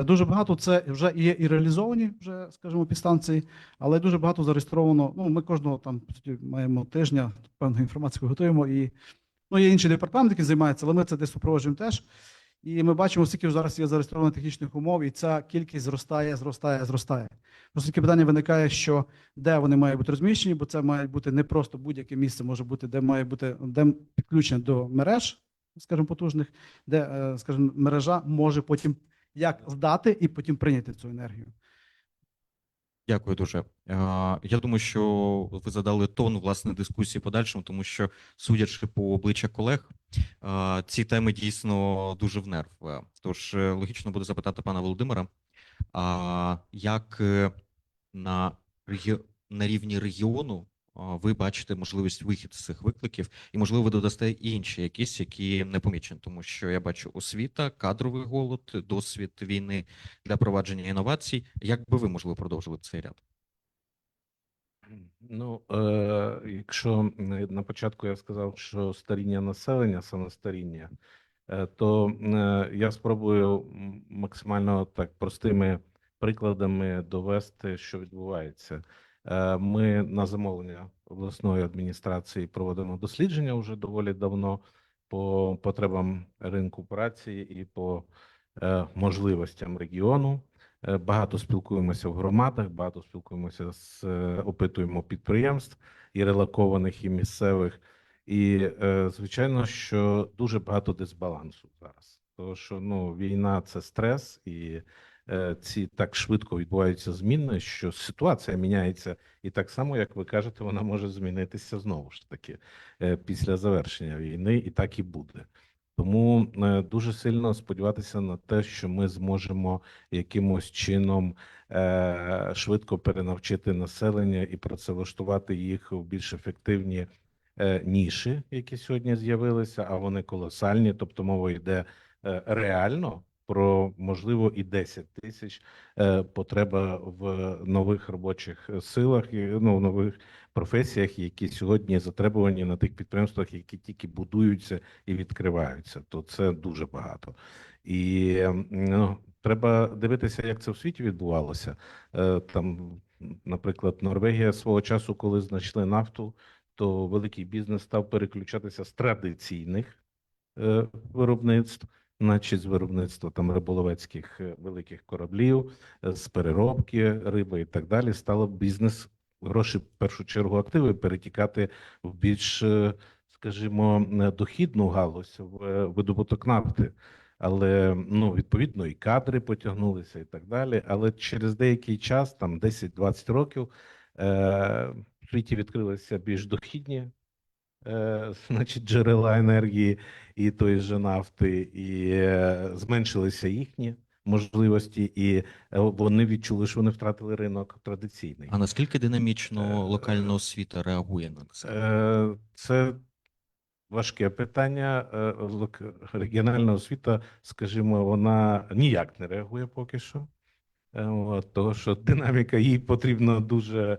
Дуже багато це вже є і реалізовані, вже, скажімо, підстанції, але дуже багато зареєстровано. Ми кожного там маємо тижня певну інформацію готуємо, і є інший департамент, який займається, але ми це десь супроводжуємо теж. І ми бачимо, скільки зараз є зареєстровано технічних умов, і ця кількість зростає. Просто таке питання виникає, що де вони мають бути розміщені, бо це має бути не просто будь-яке місце, може бути, де має бути підключення до мереж, скажімо, потужних, де, скажімо, мережа може потім як здати і потім прийняти цю енергію. Дякую дуже. Я думаю, що ви задали тон, власне, дискусії подальшому, тому що, судячи по обличчях колег, ці теми дійсно дуже в нерв. Тож логічно буде запитати пана Володимира, як на рівні регіону ви бачите можливість вихід з цих викликів, і можливо ви додасте інші якісь, які не помічені, тому що я бачу освіта, кадровий голод, досвід війни для провадження інновацій. Як би ви можливо продовжили цей ряд? Ну, якщо на початку я сказав, що старіння населення, саме старіння, то я спробую максимально так простими прикладами довести, що відбувається. Ми на замовлення обласної адміністрації проводимо дослідження вже доволі давно по потребам ринку праці і по можливостям регіону. Багато спілкуємося в громадах, багато спілкуємося опитуємо підприємств і релокованих, і місцевих. І звичайно, що дуже багато дисбалансу зараз. Тому що війна це стрес, і ці так швидко відбуваються зміни, що ситуація міняється, і так само, як ви кажете, вона може змінитися знову ж таки після завершення війни, і так і буде. Тому дуже сильно сподіватися на те, що ми зможемо якимось чином швидко перенавчити населення і працевлаштувати їх в більш ефективні ніші, які сьогодні з'явилися, а вони колосальні. Тобто мова йде реально про, можливо, і 10 тисяч потреба в нових робочих силах, в нових професіях, які сьогодні затребувані на тих підприємствах, які тільки будуються і відкриваються. То це дуже багато. І треба дивитися, як це в світі відбувалося. Там, наприклад, Норвегія свого часу, коли знайшли нафту, то великий бізнес став переключатися з традиційних виробництв, значить з виробництва там риболовецьких великих кораблів, з переробки риби і так далі, стало бізнес, гроші в першу чергу активи перетікати в більш, скажімо, дохідну галузь, в видобуток нафти. Але відповідно і кадри потягнулися і так далі. Але через деякий час, там 10-20 років, в світі відкрилися більш дохідні значить, джерела енергії і тої ж нафти, і зменшилися їхні можливості, і вони відчули, що вони втратили ринок традиційний. А наскільки динамічно локальна освіта реагує на це? Це важке питання. Регіональна освіта, скажімо, вона ніяк не реагує поки що. Того, що динаміка їй потрібно дуже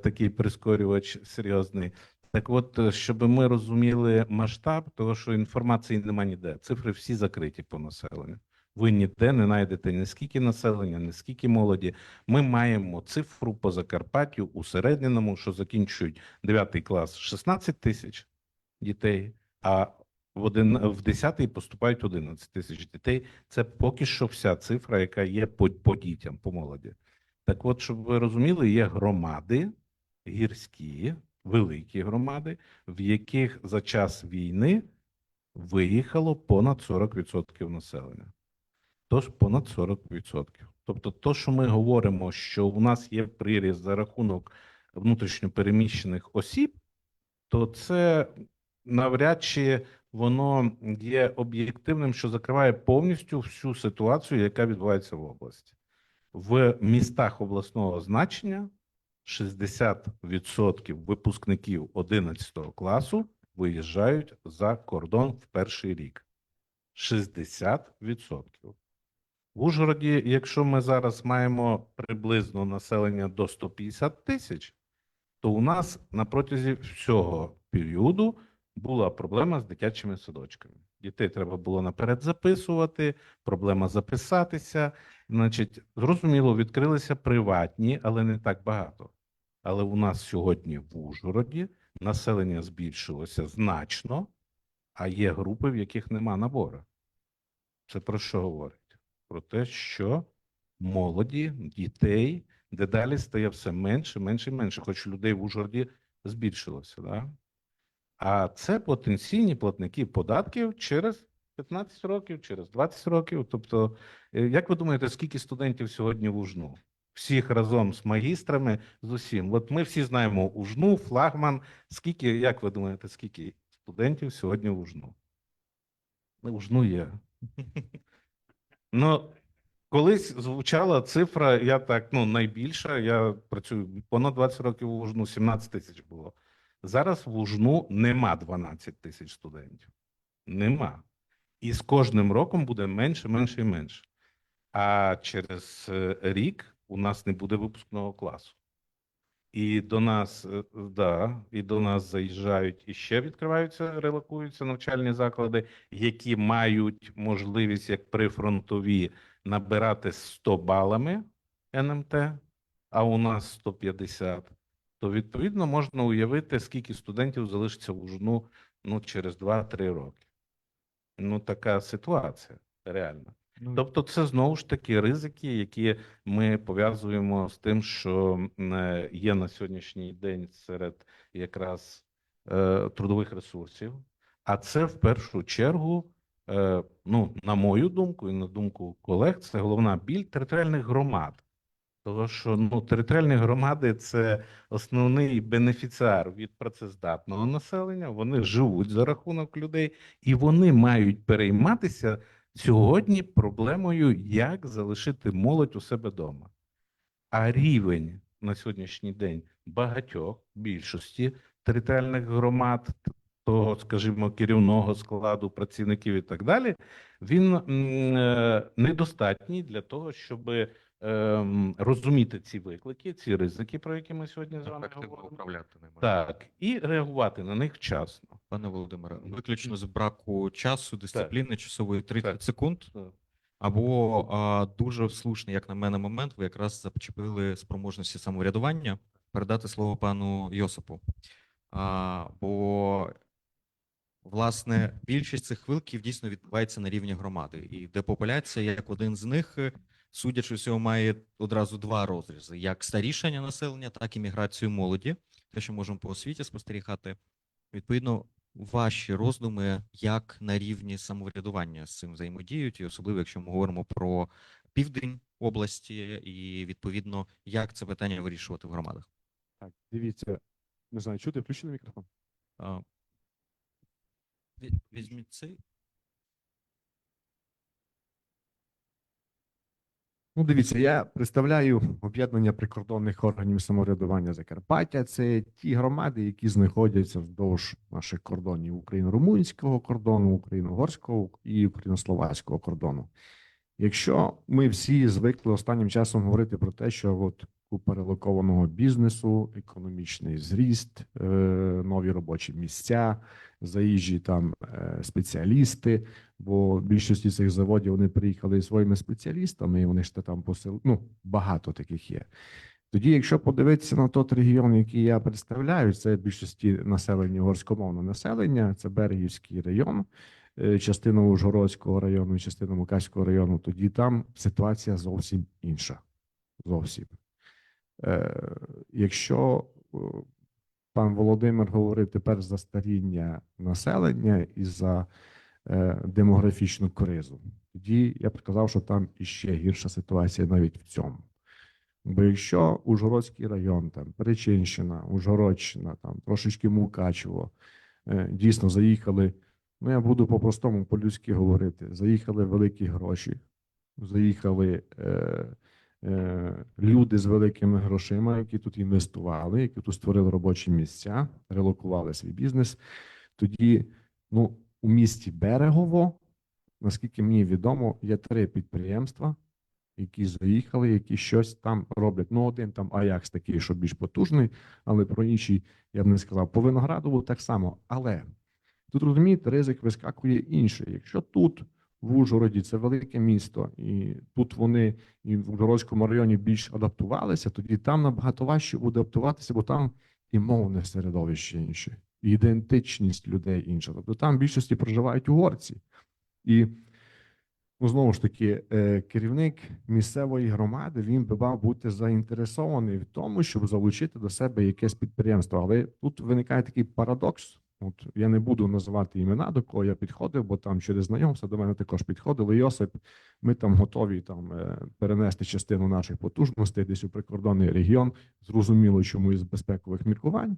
такий прискорювач серйозний. Так от, щоб ми розуміли масштаб, того, що інформації нема ніде. Цифри всі закриті по населенню. Ви ніде не знайдете ні скільки населення, ні скільки молоді. Ми маємо цифру по Закарпаттю усередненому, що закінчують 9 клас 16 тисяч дітей, а в 10-й поступають 11 тисяч дітей. Це поки що вся цифра, яка є по дітям, по молоді. Так от, щоб ви розуміли, є громади гірські, великі громади, в яких за час війни виїхало понад 40% населення. Тож понад 40%. Тобто то, що ми говоримо, що у нас є приріст за рахунок внутрішньопереміщених осіб, то це навряд чи воно є об'єктивним, що закриває повністю всю ситуацію, яка відбувається в області. В містах обласного значення 60% випускників 11 класу виїжджають за кордон в перший рік. 60%. В Ужгороді, якщо ми зараз маємо приблизно населення до 150 тисяч, то у нас на протязі всього періоду була проблема з дитячими садочками. Дітей треба було наперед записувати, проблема записатися. Значить, зрозуміло, відкрилися приватні, але не так багато. Але у нас сьогодні в Ужгороді населення збільшилося значно, а є групи, в яких нема набору. Це про що говорить? Про те, що молоді, дітей, дедалі стає все менше, менше і менше, хоч людей в Ужгороді збільшилося. Да? А це потенційні платники податків через 15 років, через 20 років. Тобто, як ви думаєте, скільки студентів сьогодні в Ужну? Всіх разом з магістрами, з усім. От ми всі знаємо Ужну, флагман. Скільки, як ви думаєте, скільки студентів сьогодні в Ужну? Ужну є. Ну, Колись звучала цифра, я так, ну, найбільша, я працюю понад 20 років у Лужну, 17 тисяч було. Зараз в Лужну нема 12 тисяч студентів. Нема. І з кожним роком буде менше, менше і менше. А через рік у нас не буде випускного класу. І до нас, і до нас заїжджають і ще відкриваються, релокуються навчальні заклади, які мають можливість, як прифронтові, набирати 100 балами НМТ, а у нас 150. То відповідно можна уявити, скільки студентів залишиться в Лужну, ну, через 2-3 роки. Ну, така ситуація реальна. Ну, Тобто це знову ж таки ризики, які ми пов'язуємо з тим, що є на сьогоднішній день серед якраз трудових ресурсів. А це в першу чергу, ну, на мою думку і на думку колег, це головна біль територіальних громад. Тому що, ну, територіальні громади – це основний бенефіціар від працездатного населення, вони живуть за рахунок людей, і вони мають перейматися сьогодні проблемою, як залишити молодь у себе вдома. А рівень на сьогоднішній день багатьох, більшості територіальних громад, того, скажімо, керівного складу, працівників і так далі, він недостатній для того, щоб розуміти ці виклики, ці ризики, про які ми сьогодні з вами ефективно говоримо. управляти ними. Так, і реагувати на них вчасно. Пане Володимире, виключно з браку часу, дисципліни часової 30 Так. секунд. Так. Або дуже слушний, як на мене, момент, ви якраз зачепили спроможності самоврядування, передати слово пану Йосипу. Бо, власне, більшість цих викликів дійсно відбувається на рівні громади. І депопуляція, як один з них, судячи всього, має одразу два розрізи: як старішання населення, так і міграцію молоді. Те, що можемо по освіті спостерігати. Відповідно, ваші роздуми, як на рівні самоврядування з цим взаємодіють, і особливо, якщо ми говоримо про південь області, і відповідно, як це питання вирішувати в громадах. Так, дивіться, не знаю, чути, включений мікрофон. А, Візьміть цей. Ну, дивіться, я представляю об'єднання прикордонних органів самоврядування Закарпаття. Це ті громади, які знаходяться вздовж наших кордонів: україно-румунського кордону, україно-угорського і україно-словацького кордону. Якщо ми всі звикли останнім часом говорити про те, що от купа релокованого бізнесу, економічний зріст, нові робочі місця, заїжджі там спеціалісти, бо в більшості цих заводів вони приїхали зі своїми спеціалістами, і вони ж там посил... ну, багато таких є. Тоді, якщо подивитися на той регіон, який я представляю, це в більшості населення, угорськомовне населення, це Берегівський район, частина Ужгородського району, частина Мукачського району, тоді там ситуація зовсім інша. Зовсім. Якщо пан Володимир говорив тепер за старіння населення і за демографічну кризу, тоді я б сказав, що там іще гірша ситуація навіть в цьому. Бо якщо Ужгородський район, там Перечинщина, Ужгородщина, там трошечки Мукачево, дійсно заїхали, ну я буду по-простому, по-людськи говорити, заїхали великі гроші, заїхали люди з великими грошима, які тут інвестували, які тут створили робочі місця, релокували свій бізнес, тоді, ну, у місті Берегово, наскільки мені відомо, є 3 підприємства, які заїхали, які щось там роблять. Ну, один там Аякс такий, що більш потужний, але про інший я б не сказав. По Виноградову так само. Але тут, розумієте, ризик вискакує інший. Якщо тут, в Ужгороді, це велике місто, і тут вони і в Ужгородському районі більш адаптувалися, тоді там набагато важче буде адаптуватися, бо там і мовне середовище інше, і ідентичність людей інша. Тобто там в більшості проживають угорці. І, ну, знову ж таки, керівник місцевої громади, він би мав бути заінтересований в тому, щоб залучити до себе якесь підприємство. Але тут виникає такий парадокс. От я не буду називати імена, до кого я підходив, бо там через знайомство до мене також підходили. Йосип, ми там готові там перенести частину наших потужностей десь у прикордонний регіон, зрозуміло, чому із безпекових міркувань.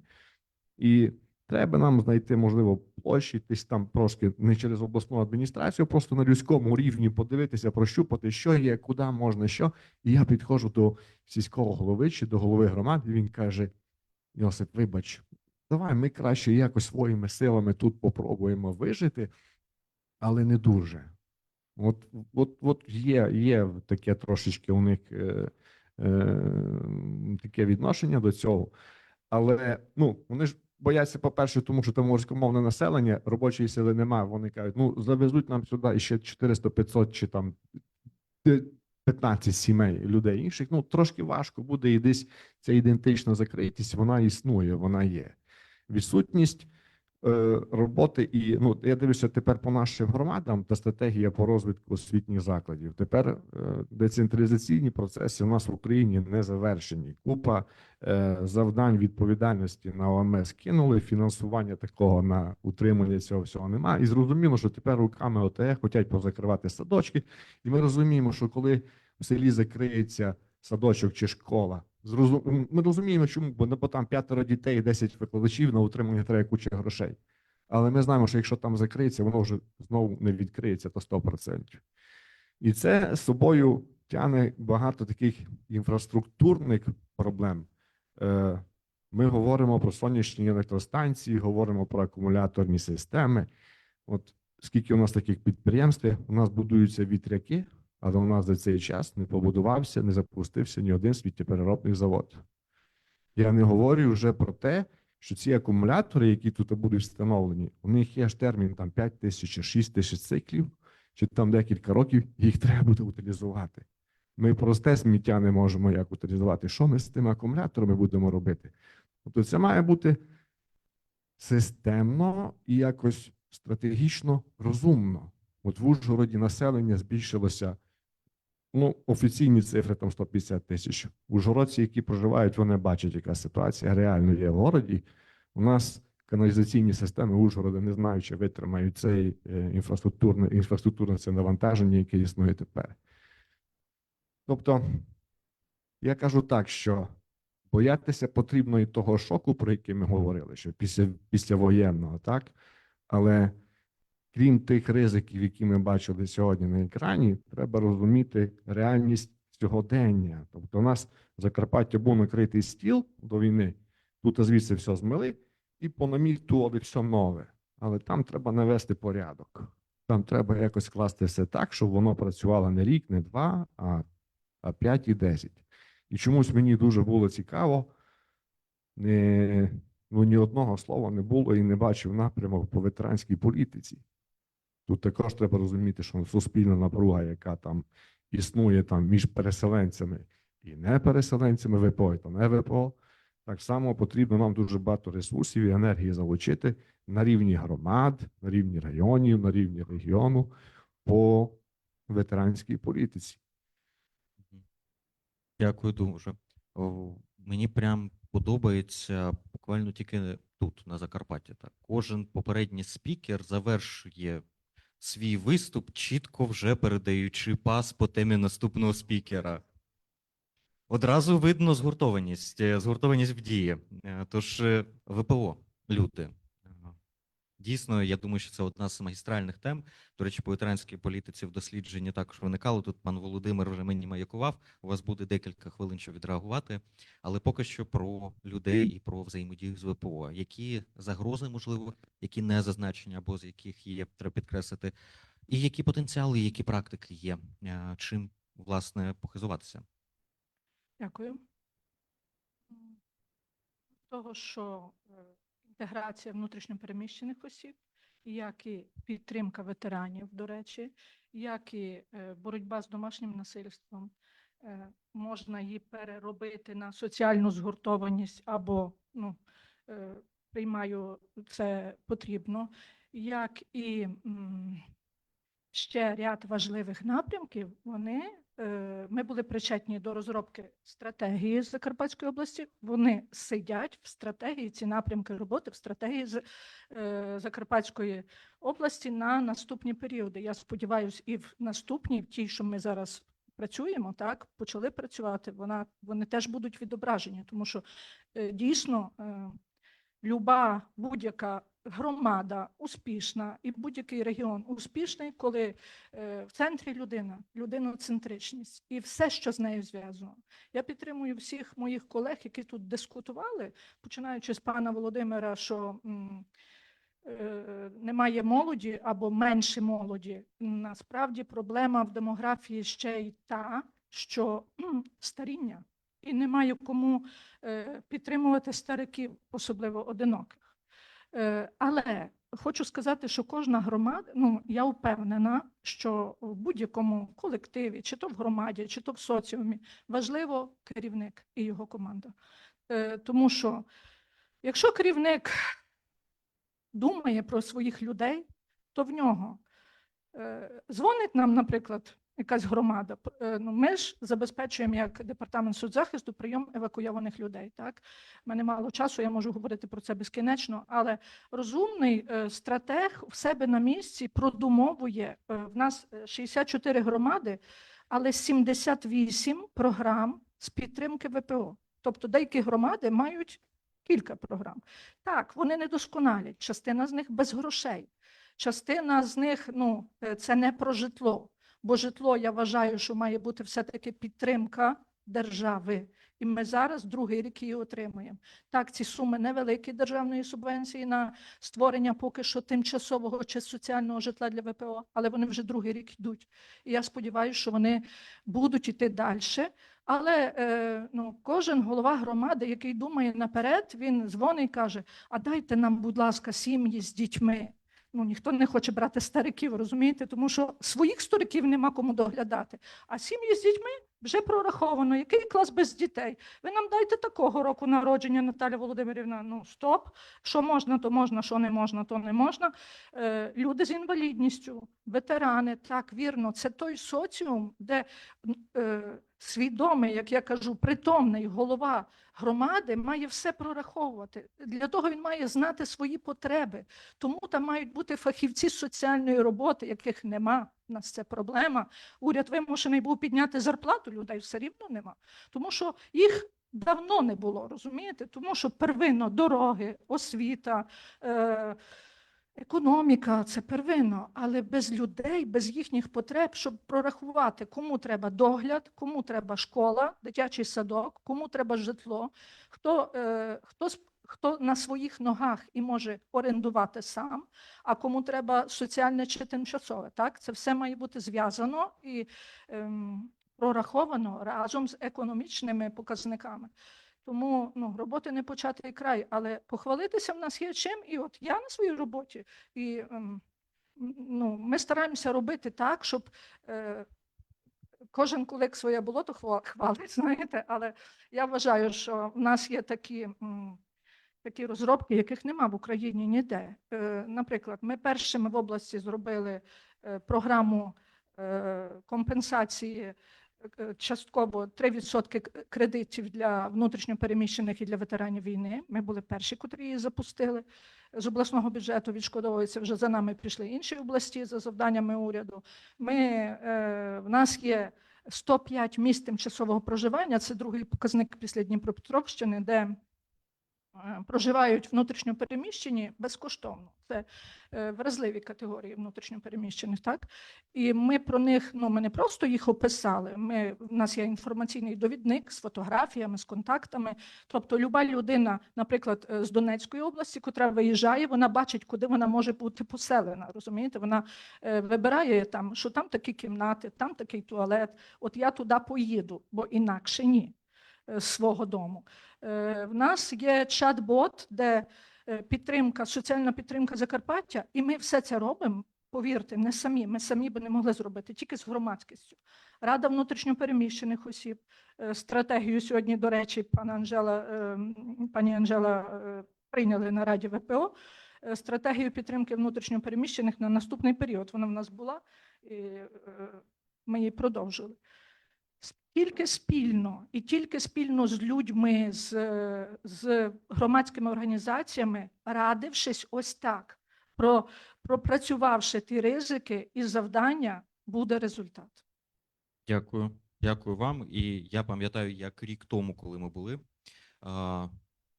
І Треба нам знайти, можливо, площі, десь там трошки не через обласну адміністрацію, просто на людському рівні подивитися, прощупати, що є, куди можна, що. І я підходжу до сільського голови чи до голови громади, і він каже: Йосип, вибач, давай ми краще якось своїми силами тут попробуємо вижити, але не дуже. От є таке трошечки у них таке відношення до цього. Але ну, вони ж бояться, по-перше, тому що там морськомовне населення, робочої сили немає. Вони кажуть, ну завезуть нам сюди ще 400-500 чи там 15 сімей людей інших. Ну трошки важко буде, і десь ця ідентична закритість, вона існує, вона є. Відсутність роботи і, ну, я дивлюся тепер по нашим громадам та стратегія по розвитку освітніх закладів. Тепер децентралізаційні процеси у нас в Україні не завершені. Купа завдань відповідальності на ОМС кинули, фінансування такого на утримання цього всього немає. І зрозуміло, що тепер руками ОТГ хочуть позакривати садочки. І ми розуміємо, що коли в селі закриється садочок чи школа, ми розуміємо, чому, бо там 5 дітей, 10 викладачів, на утримання треба куча грошей. Але ми знаємо, що якщо там закриється, воно вже знову не відкриється, то 100%. І це з собою тягне багато таких інфраструктурних проблем. Ми говоримо про сонячні електростанції, говоримо про акумуляторні системи. От скільки у нас таких підприємств, у нас будуються вітряки, але у нас за цей час не побудувався, не запустився ні один сміттєпереробний завод. Я не говорю вже про те, що ці акумулятори, які тут будуть встановлені, у них є ж термін там 5 тисяч чи 6 тисяч циклів, чи там декілька років, їх треба буде утилізувати. Ми просте сміття не можемо як утилізувати. Що ми з тими акумуляторами будемо робити? Тобто це має бути системно і якось стратегічно розумно. От в Ужгороді населення збільшилося, ну, офіційні цифри там 150 тисяч. Ужгородці, які проживають, вони бачать, яка ситуація реально є в городі. У нас каналізаційні системи Ужгорода, не знаю, чи витримають це інфраструктурне це навантаження, яке існує тепер. Тобто, я кажу так, що боятися потрібно і того шоку, про який ми говорили, що післявоєнного, так? Але крім тих ризиків, які ми бачили сьогодні на екрані, треба розуміти реальність сьогодення. Тобто у нас в Закарпатті був накритий стіл до війни, тут звідси все змили, і понамітували все нове. Але там треба навести порядок. Там треба якось скласти все так, щоб воно працювало не рік, не 2, а 5 і 10. І чомусь мені дуже було цікаво, ні одного слова не було і не бачив напрямок по ветеранській політиці. Тут також треба розуміти, що суспільна напруга, яка там існує там між переселенцями і непереселенцями, ВПО та не ВПО, так само потрібно нам дуже багато ресурсів і енергії залучити на рівні громад, на рівні районів, на рівні регіону по ветеранській політиці. Дякую дуже. Мені прям подобається буквально тільки тут, на Закарпатті. Так. Кожен попередній спікер завершує свій виступ, чітко вже передаючи пас по темі наступного спікера. Одразу видно згуртованість в дії. Тож ВПО, люди. Дійсно, я думаю, що це одна з магістральних тем. До речі, по ветеранській політиці в дослідженні також виникало. Тут пан Володимир вже мені маякував. У вас буде декілька хвилин, щоб відреагувати. Але поки що про людей і про взаємодію з ВПО. Які загрози, можливо, які не зазначені, або з яких є, треба підкреслити, і які потенціали, які практики є, чим, власне, похизуватися? Дякую. Того, що інтеграція внутрішньопереміщених осіб, як і підтримка ветеранів, до речі, як і боротьба з домашнім насильством, можна її переробити на соціальну згуртованість або, приймаю, це потрібно, як і ще ряд важливих напрямків, ми були причетні до розробки стратегії з Закарпатської області. Вони сидять в стратегії, ці напрямки роботи в стратегії з Закарпатської області на наступні періоди. Я сподіваюся, і в наступній, в тій, що ми зараз працюємо, так, почали працювати, вони теж будуть відображені, тому що дійсно люба будь-яка громада успішна і будь-який регіон успішний, коли в центрі людина, людиноцентричність і все, що з нею зв'язано. Я підтримую всіх моїх колег, які тут дискутували, починаючи з пана Володимира, що немає молоді або менше молоді. Насправді проблема в демографії ще й та, що старіння. І немає кому підтримувати стариків, особливо одиноких. Але хочу сказати, що кожна громада, я впевнена, що в будь-якому колективі, чи то в громаді, чи то в соціумі, важливо керівник і його команда. Тому що, якщо керівник думає про своїх людей, то в нього дзвонить нам, наприклад, якась громада. Ми ж забезпечуємо як департамент соцзахисту прийом евакуйованих людей. Так? У мене мало часу, я можу говорити про це безкінечно, але розумний стратег в себе на місці продумовує. В нас 64 громади, але 78 програм з підтримки ВПО. Тобто деякі громади мають кілька програм. Так, вони недосконалі, частина з них без грошей. Частина з них, це не про житло. Бо житло, я вважаю, що має бути все-таки підтримка держави. І ми зараз другий рік її отримуємо. Так, ці суми невеликі державної субвенції на створення поки що тимчасового чи соціального житла для ВПО, але вони вже другий рік йдуть. І я сподіваюся, що вони будуть йти далі. Але кожен голова громади, який думає наперед, він дзвонить і каже, а дайте нам, будь ласка, сім'ї з дітьми. Ніхто не хоче брати стариків, розумієте? Тому що своїх стариків нема кому доглядати. А сім'ї з дітьми вже прораховано. Який клас без дітей? Ви нам дайте такого року народження, Наталя Володимирівна. Стоп. Що можна, то можна, що не можна, то не можна. Люди з інвалідністю, ветерани, так, вірно. Це той соціум, де свідомий, як я кажу, притомний голова громади має все прораховувати. Для того він має знати свої потреби. Тому там мають бути фахівці соціальної роботи, яких нема. У нас це проблема. Уряд вимушений був підняти зарплату, людей все рівно нема. Тому що їх давно не було, розумієте? Тому що первинно дороги, освіта, економіка – це первинно, але без людей, без їхніх потреб, щоб прорахувати, кому треба догляд, кому треба школа, дитячий садок, кому треба житло, хто на своїх ногах і може орендувати сам, а кому треба соціальне чи тимчасове. Так? Це все має бути зв'язано і прораховано разом з економічними показниками. Тому роботи не початий край, але похвалитися в нас є чим. І от я на своїй роботі, і ми стараємося робити так, щоб кожен кулик своє болото хвалить, знаєте, але я вважаю, що в нас є такі розробки, яких нема в Україні ніде. Наприклад, ми першими в області зробили програму компенсації частково 3% кредитів для внутрішньопереміщених і для ветеранів війни. Ми були перші, котрі її запустили. З обласного бюджету відшкодовується, вже за нами пішли інші області за завданнями уряду. В нас є 105 місць тимчасового проживання, це другий показник після Дніпропетровщини, де проживають внутрішньопереміщені безкоштовно. Це вразливі категорії внутрішньопереміщених, так? І ми про них, ми не просто їх описали, в нас є інформаційний довідник з фотографіями, з контактами. Тобто люба людина, наприклад, з Донецької області, котра виїжджає, вона бачить, куди вона може бути поселена, розумієте? Вона вибирає там, що там такі кімнати, там такий туалет, от я туди поїду, бо інакше ні, з свого дому. В нас є чат-бот, де соціальна підтримка Закарпаття, і ми все це робимо, повірте, не самі, ми самі би не могли зробити, тільки з громадськістю. Рада внутрішньопереміщених осіб, стратегію сьогодні, до речі, пані Анжела прийняли на Раді ВПО, стратегію підтримки внутрішньопереміщених на наступний період. Вона в нас була, і ми її продовжили. Тільки спільно з людьми, з громадськими організаціями, радившись ось так, пропрацювавши ті ризики і завдання, буде результат. Дякую вам. І я пам'ятаю, як рік тому, коли ми були,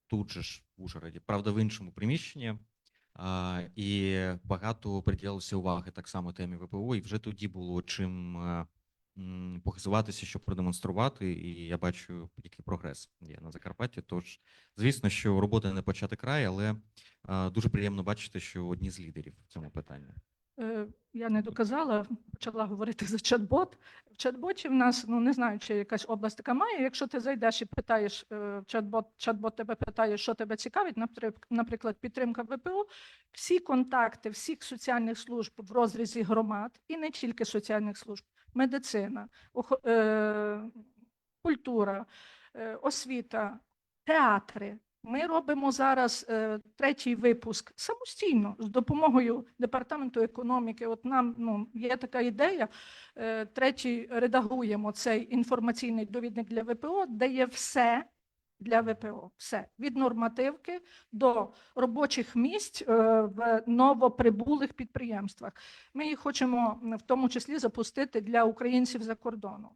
тут же ж в Ужгороді, правда, в іншому приміщенні. І багато приділилося уваги так само темі ВПО, і вже тоді було чим похизуватися, щоб продемонструвати. І я бачу, який прогрес є на Закарпатті. Тож, звісно, що робота не почати край, але дуже приємно бачити, що одні з лідерів в цьому питанні. Я не доказала, почала говорити за чат-бот. В чат-боті в нас, ну не знаю, чи якась область така має. Якщо ти зайдеш і питаєш чат-бот тебе питає, що тебе цікавить, наприклад, підтримка ВПО, всі контакти всіх соціальних служб в розрізі громад, і не тільки соціальних служб, медицина, культура, освіта, театри. Ми робимо зараз третій випуск самостійно з допомогою департаменту економіки. От нам є така ідея. Третій редагуємо цей інформаційний довідник для ВПО, де є все для ВПО. Все від нормативки до робочих місць в новоприбулих підприємствах. Ми їх хочемо в тому числі запустити для українців за кордоном.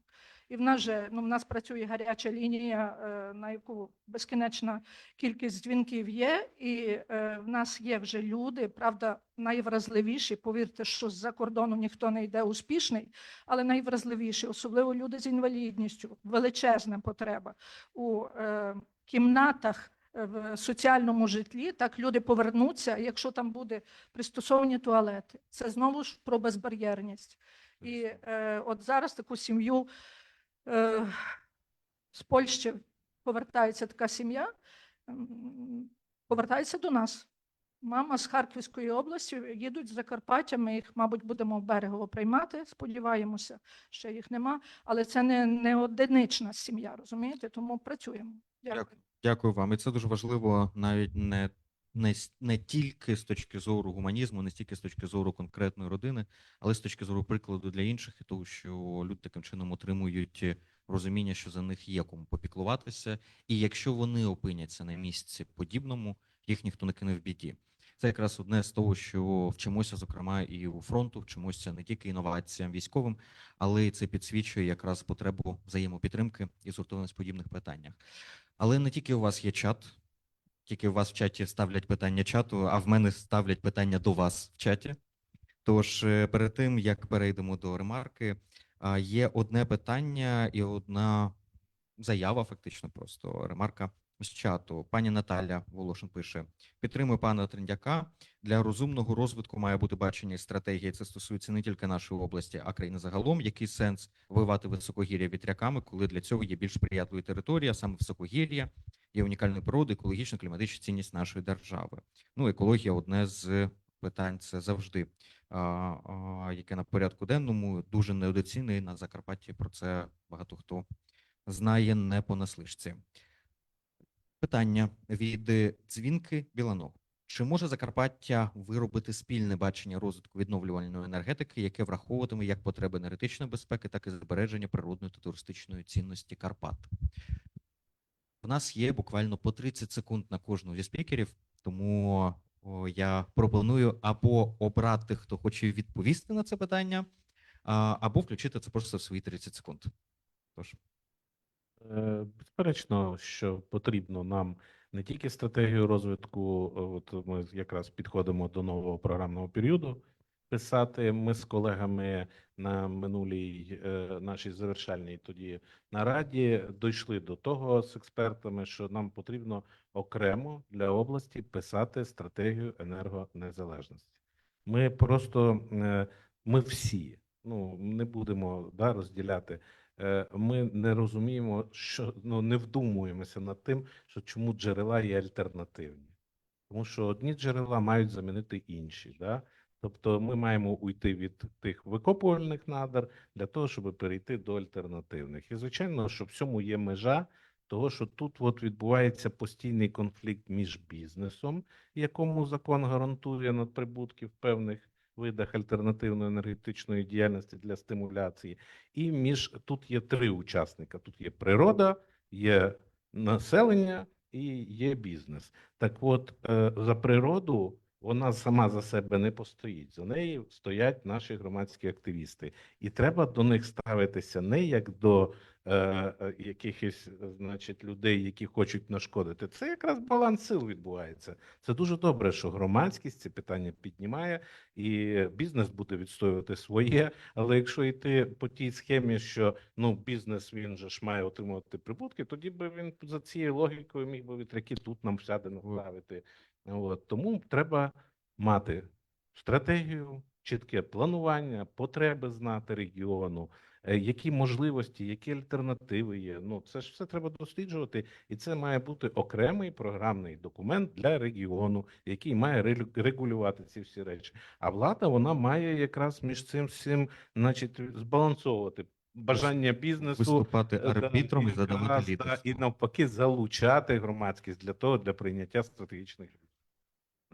І в нас же, в нас працює гаряча лінія, на яку безкінечна кількість дзвінків є, і в нас є вже люди, правда, найвразливіші, повірте, що з-за кордону ніхто не йде успішний, але найвразливіші, особливо люди з інвалідністю, величезна потреба у кімнатах в соціальному житлі, так люди повернуться, якщо там буде пристосовані туалети. Це знову ж про безбар'єрність. І от зараз таку сім'ю з Польщі повертається така сім'я, повертається до нас. Мама з Харківської області, їдуть з Закарпаття, ми їх, мабуть, будемо в Берегово приймати, сподіваємося, ще їх нема, але це не одинична сім'я, розумієте, тому працюємо. Дякую. Дякую вам. І це дуже важливо навіть не тільки з точки зору гуманізму, не тільки з точки зору конкретної родини, але з точки зору прикладу для інших, і того, що люди таким чином отримують розуміння, що за них є кому попіклуватися, і якщо вони опиняться на місці подібному, їх ніхто не кине в біді. Це якраз одне з того, що вчимося, зокрема, і у фронту, вчимося не тільки інноваціям військовим, але й це підсвічує якраз потребу взаємопідтримки і згуртованості в подібних питаннях. Але не тільки у вас є чат, тільки у вас в чаті ставлять питання чату, а в мене ставлять питання до вас в чаті. Тож перед тим, як перейдемо до ремарки, є одне питання і одна заява, фактично просто ремарка з чату. Пані Наталя Волошин пише: підтримую пана Триндяка. Для розумного розвитку має бути бачення і стратегії. Це стосується не тільки нашої області, а країни загалом. Який сенс вивати високогір'я вітряками, коли для цього є більш сприятливі території, а саме високогір'я є унікальною природою, екологічна, кліматична цінність нашої держави. Ну, екологія одне з питань, це завжди, яке на порядку денному, дуже недооцінений на Закарпатті. Про це багато хто знає не понаслишці. Питання від Дзвінки Біланов. Чи може Закарпаття виробити спільне бачення розвитку відновлювальної енергетики, яке враховуватиме як потреби енергетичної безпеки, так і збереження природної та туристичної цінності Карпат? В нас є буквально по 30 секунд на кожного зі спікерів, тому я пропоную або обрати, хто хоче відповісти на це питання, або включити це просто в свої 30 секунд. Тож. Безперечно, що потрібно нам не тільки стратегію розвитку, от ми якраз підходимо до нового програмного періоду писати. Ми з колегами на минулій нашій завершальній тоді нараді дійшли до того з експертами, що нам потрібно окремо для області писати стратегію енергонезалежності. Ми просто, ми всі, не будемо розділяти. Ми не розуміємо, що не вдумуємося над тим, що чому джерела є альтернативні. Тому що одні джерела мають замінити інші. Тобто ми маємо уйти від тих викопувальних надр для того, щоб перейти до альтернативних. І, звичайно, що в цьому є межа того, що тут відбувається постійний конфлікт між бізнесом, якому закон гарантує надприбутки в певних видах альтернативної енергетичної діяльності для стимуляції, і тут є три учасника. Тут є природа, є населення і є бізнес. Так от, за природу вона сама за себе не постоїть. За нею стоять наші громадські активісти. І треба до них ставитися не як до якихось, значить, людей, які хочуть нашкодити. Це якраз баланс сил відбувається. Це дуже добре, що громадськість ці питання піднімає, і бізнес буде відстоювати своє. Але якщо йти по тій схемі, що ну бізнес він же ж має отримувати прибутки, тоді би він за цією логікою міг би вітряки тут нам сяде наставити. От тому треба мати стратегію, чітке планування, потреби знати регіону, які можливості, які альтернативи є. Ну це ж все треба досліджувати, і це має бути окремий програмний документ для регіону, який має регулювати ці всі речі. А влада вона має якраз між цим всім, значить, збалансовувати бажання бізнесу Виступати арбітром і якраз, задавати да, лідерство. і навпаки залучати громадськість для прийняття стратегічних рішень.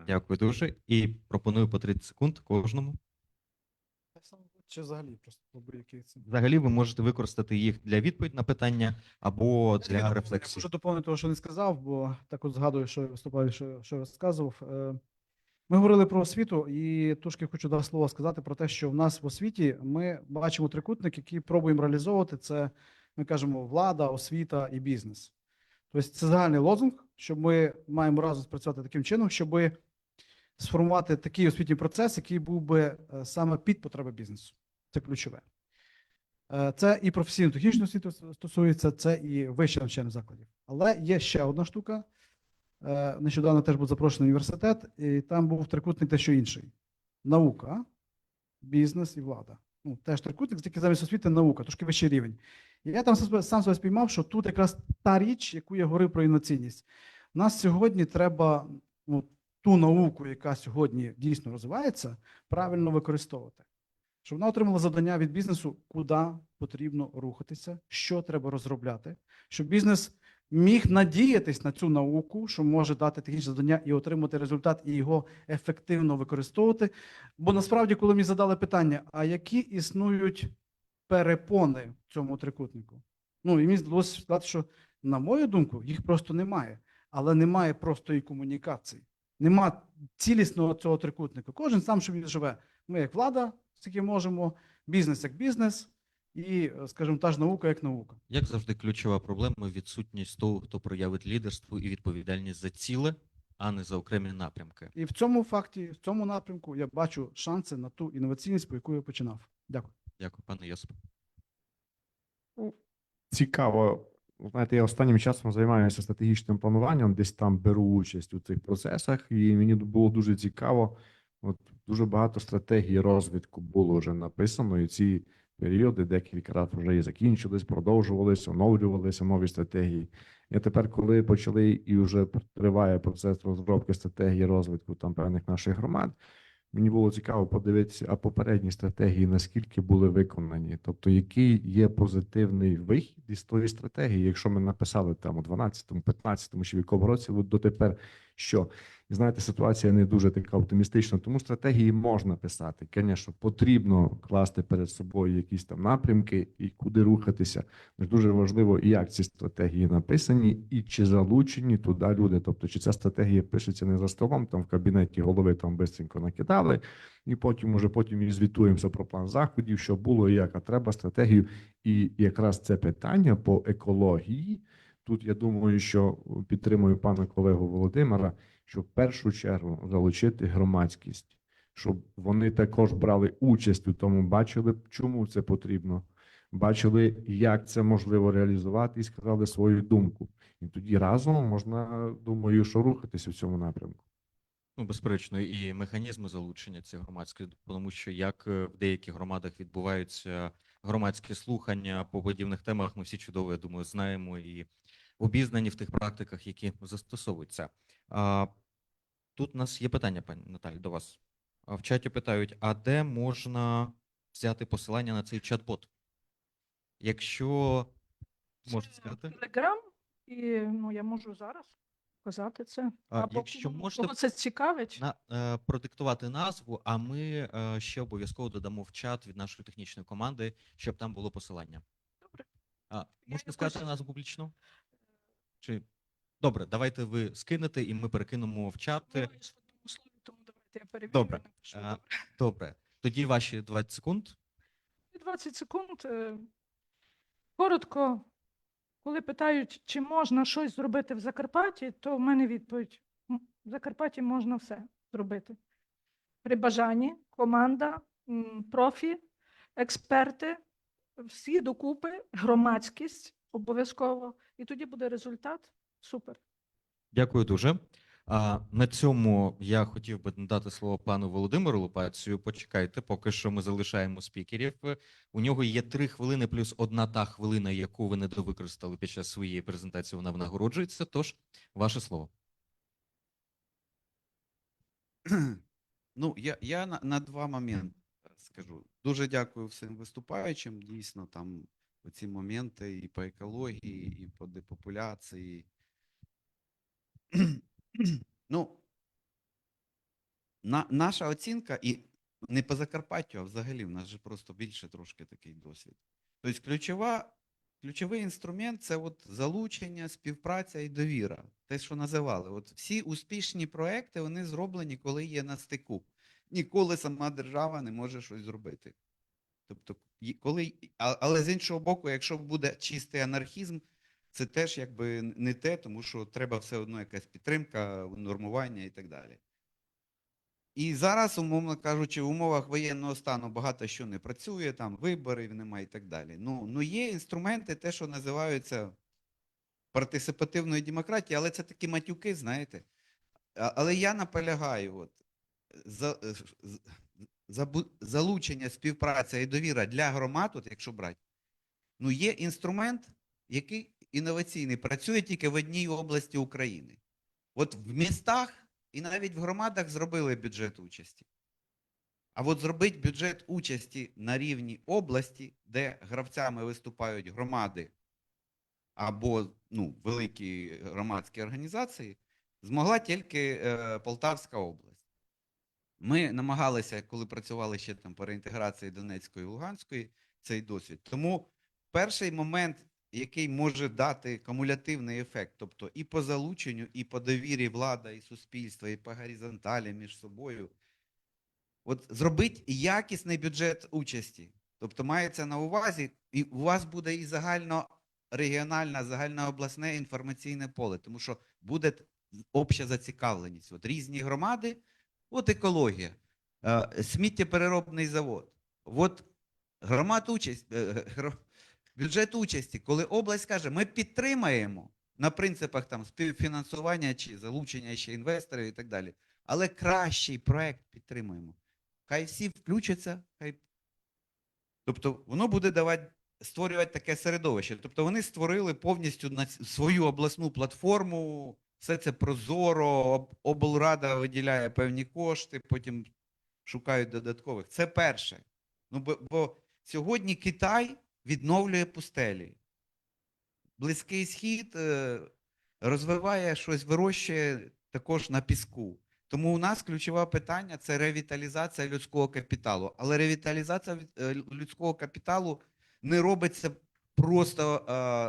Дякую дуже. І пропоную по 30 секунд кожному. Так само, чи взагалі просто які це. Взагалі, ви можете використати їх для відповідь на питання або для Я рефлексії. можу доповнити того, що не сказав, бо так от згадую, що я виступав, що розказував. Ми говорили про освіту, і трошки хочу два слова сказати про те, що в нас в освіті ми бачимо трикутник, який пробуємо реалізовувати. Це, ми кажемо, влада, освіта і бізнес. Тобто це загальний лозунг, що ми маємо разом спрацювати таким чином, щоб сформувати такий освітній процес, який був би саме під потреби бізнесу. Це ключове. Це і професійно-технічну освіту стосується, це і вищих навчальних закладів. Але є ще одна штука. Нещодавно теж був запрошений університет, і там був трикутник дещо інший. Наука, бізнес і влада. Ну, теж трикутник, тільки замість освіти наука, трошки вищий рівень. І я там сам себе спіймав, що тут якраз та річ, яку я говорив про інноваційність. У нас сьогодні треба ту науку, яка сьогодні дійсно розвивається, правильно використовувати. Щоб вона отримала завдання від бізнесу, куди потрібно рухатися, що треба розробляти, щоб бізнес міг надіятись на цю науку, що може дати технічне завдання і отримати результат, і його ефективно використовувати. Бо насправді, коли мені задали питання, а які існують перепони в цьому трикутнику? Ну, і мені здалося сказати, що, на мою думку, їх просто немає. Але немає простої комунікації. Нема цілісного цього трикутника. Кожен сам, що він живе. Ми як влада, скільки можемо, бізнес як бізнес, і, скажімо, та ж наука як наука. Як завжди, ключова проблема – відсутність того, хто проявить лідерство і відповідальність за ціле, а не за окремі напрямки. І в цьому факті, в цьому напрямку я бачу шанси на ту інноваційність, по яку я починав. Дякую. Дякую, пане Йосип. Цікаво. Знаєте, я останнім часом займаюся стратегічним плануванням, десь там беру участь у цих процесах, і мені було дуже цікаво. От дуже багато стратегій розвитку було вже написано, і ці періоди декілька разів вже і закінчились, продовжувалися, оновлювалися нові стратегії. І тепер, коли почали і вже триває процес розробки стратегії розвитку там певних наших громад, мені було цікаво подивитися, а попередні стратегії наскільки були виконані, тобто який є позитивний вихід із тої стратегії, якщо ми написали там у 12-му, 15-му чи в якому році, от дотепер що? І знаєте, ситуація не дуже така оптимістична, тому стратегії можна писати. Звісно, потрібно класти перед собою якісь там напрямки і куди рухатися. Дуже важливо, як ці стратегії написані і чи залучені туди люди. Тобто, чи ця стратегія пишеться не за столом, там в кабінеті голови там бистренько накидали, і потім і звітуємося про план заходів, що було і як, а треба стратегію. І якраз це питання по екології. Тут я думаю, що підтримую пана колегу Володимира, що в першу чергу залучити громадськість, щоб вони також брали участь у тому, бачили, чому це потрібно, бачили, як це можливо реалізувати, і сказали свою думку. І тоді разом можна, думаю, що рухатися в цьому напрямку. Ну, безперечно, і механізми залучення цих громадських, тому що як в деяких громадах відбуваються громадські слухання по подібних темах, ми всі чудово, я думаю, знаємо і обізнані в тих практиках, які застосовуються. Тут у нас є питання, пані Наталі, до вас. В чаті питають, а де можна взяти посилання на цей чат-бот? Якщо можете сказати. Телеграм, і я можу зараз показати це. Якщо можете кого це цікавить, продиктувати назву, а ми ще обов'язково додамо в чат від нашої технічної команди, щоб там було посилання. Добре. Можете сказати назву публічно? Чи добре, давайте ви скинете, і ми перекинемо в чат. я ж в одному слові, тому давайте я перевірю. Добре. Напишу. Добре. Добре. Тоді ваші 20 секунд. І 20 секунд. Коротко, коли питають, чи можна щось зробити в Закарпатті, то в мене відповідь: в Закарпатті можна все зробити. При бажанні, команда, профі, експерти, всі докупи, громадськість обов'язково. І тоді буде результат супер. Дякую дуже. На цьому я хотів би надати слово пану Володимиру Лопацію. Почекайте, поки що ми залишаємо спікерів. У нього є 3 хвилини плюс 1 та хвилина, яку ви недовикористали під час своєї презентації, вона нагороджується. Тож, ваше слово. Ну, я на 2 моменти скажу. Дуже дякую всім виступаючим. Дійсно, там оці моменти і по екології, і по депопуляції. Ну, наша оцінка, і не по Закарпаттю, а взагалі, в нас же просто більше трошки такий досвід. Тобто ключовий інструмент – це от залучення, співпраця і довіра. Те, що називали. От всі успішні проекти, вони зроблені, коли є на стику. Ніколи сама держава не може щось зробити. Тобто, але з іншого боку, якщо буде чистий анархізм, це теж якби не те, тому що треба все одно якась підтримка, нормування і так далі. І зараз, умовно кажучи, в умовах воєнного стану багато що не працює, там виборів немає і так далі. Ну є інструменти, те, що називаються партисипативною демократією, але це такі матюки, знаєте. Але я наполягаю, от, залучення, співпраця і довіра для громад, от якщо брати, ну є інструмент, який інноваційний, працює тільки в одній області України. От в містах і навіть в громадах зробили бюджет участі. А от зробити бюджет участі на рівні області, де гравцями виступають громади або великі громадські організації, змогла тільки Полтавська область. Ми намагалися, коли працювали ще там по реінтеграції Донецької і Луганської, цей досвід. Тому перший момент, який може дати кумулятивний ефект, тобто і по залученню, і по довірі влада, і суспільства, і по горизонталі між собою, от зробити якісний бюджет участі. Тобто мається на увазі, і у вас буде і загальнорегіональне, загальнообласне інформаційне поле, тому що буде обща зацікавленість. От різні громади, от екологія, сміттєпереробний завод, от бюджет участі, коли область каже, ми підтримаємо на принципах там співфінансування чи залучення ще інвесторів і так далі, але кращий проект підтримуємо. Хай всі включаться, тобто воно буде створювати таке середовище. Тобто вони створили повністю свою обласну платформу, все це прозоро, облрада виділяє певні кошти, потім шукають додаткових. Це перше. Бо сьогодні Китай відновлює пустелі. Близький Схід розвиває щось, вирощує також на піску. Тому у нас ключове питання – це ревіталізація людського капіталу. Але ревіталізація людського капіталу не робиться просто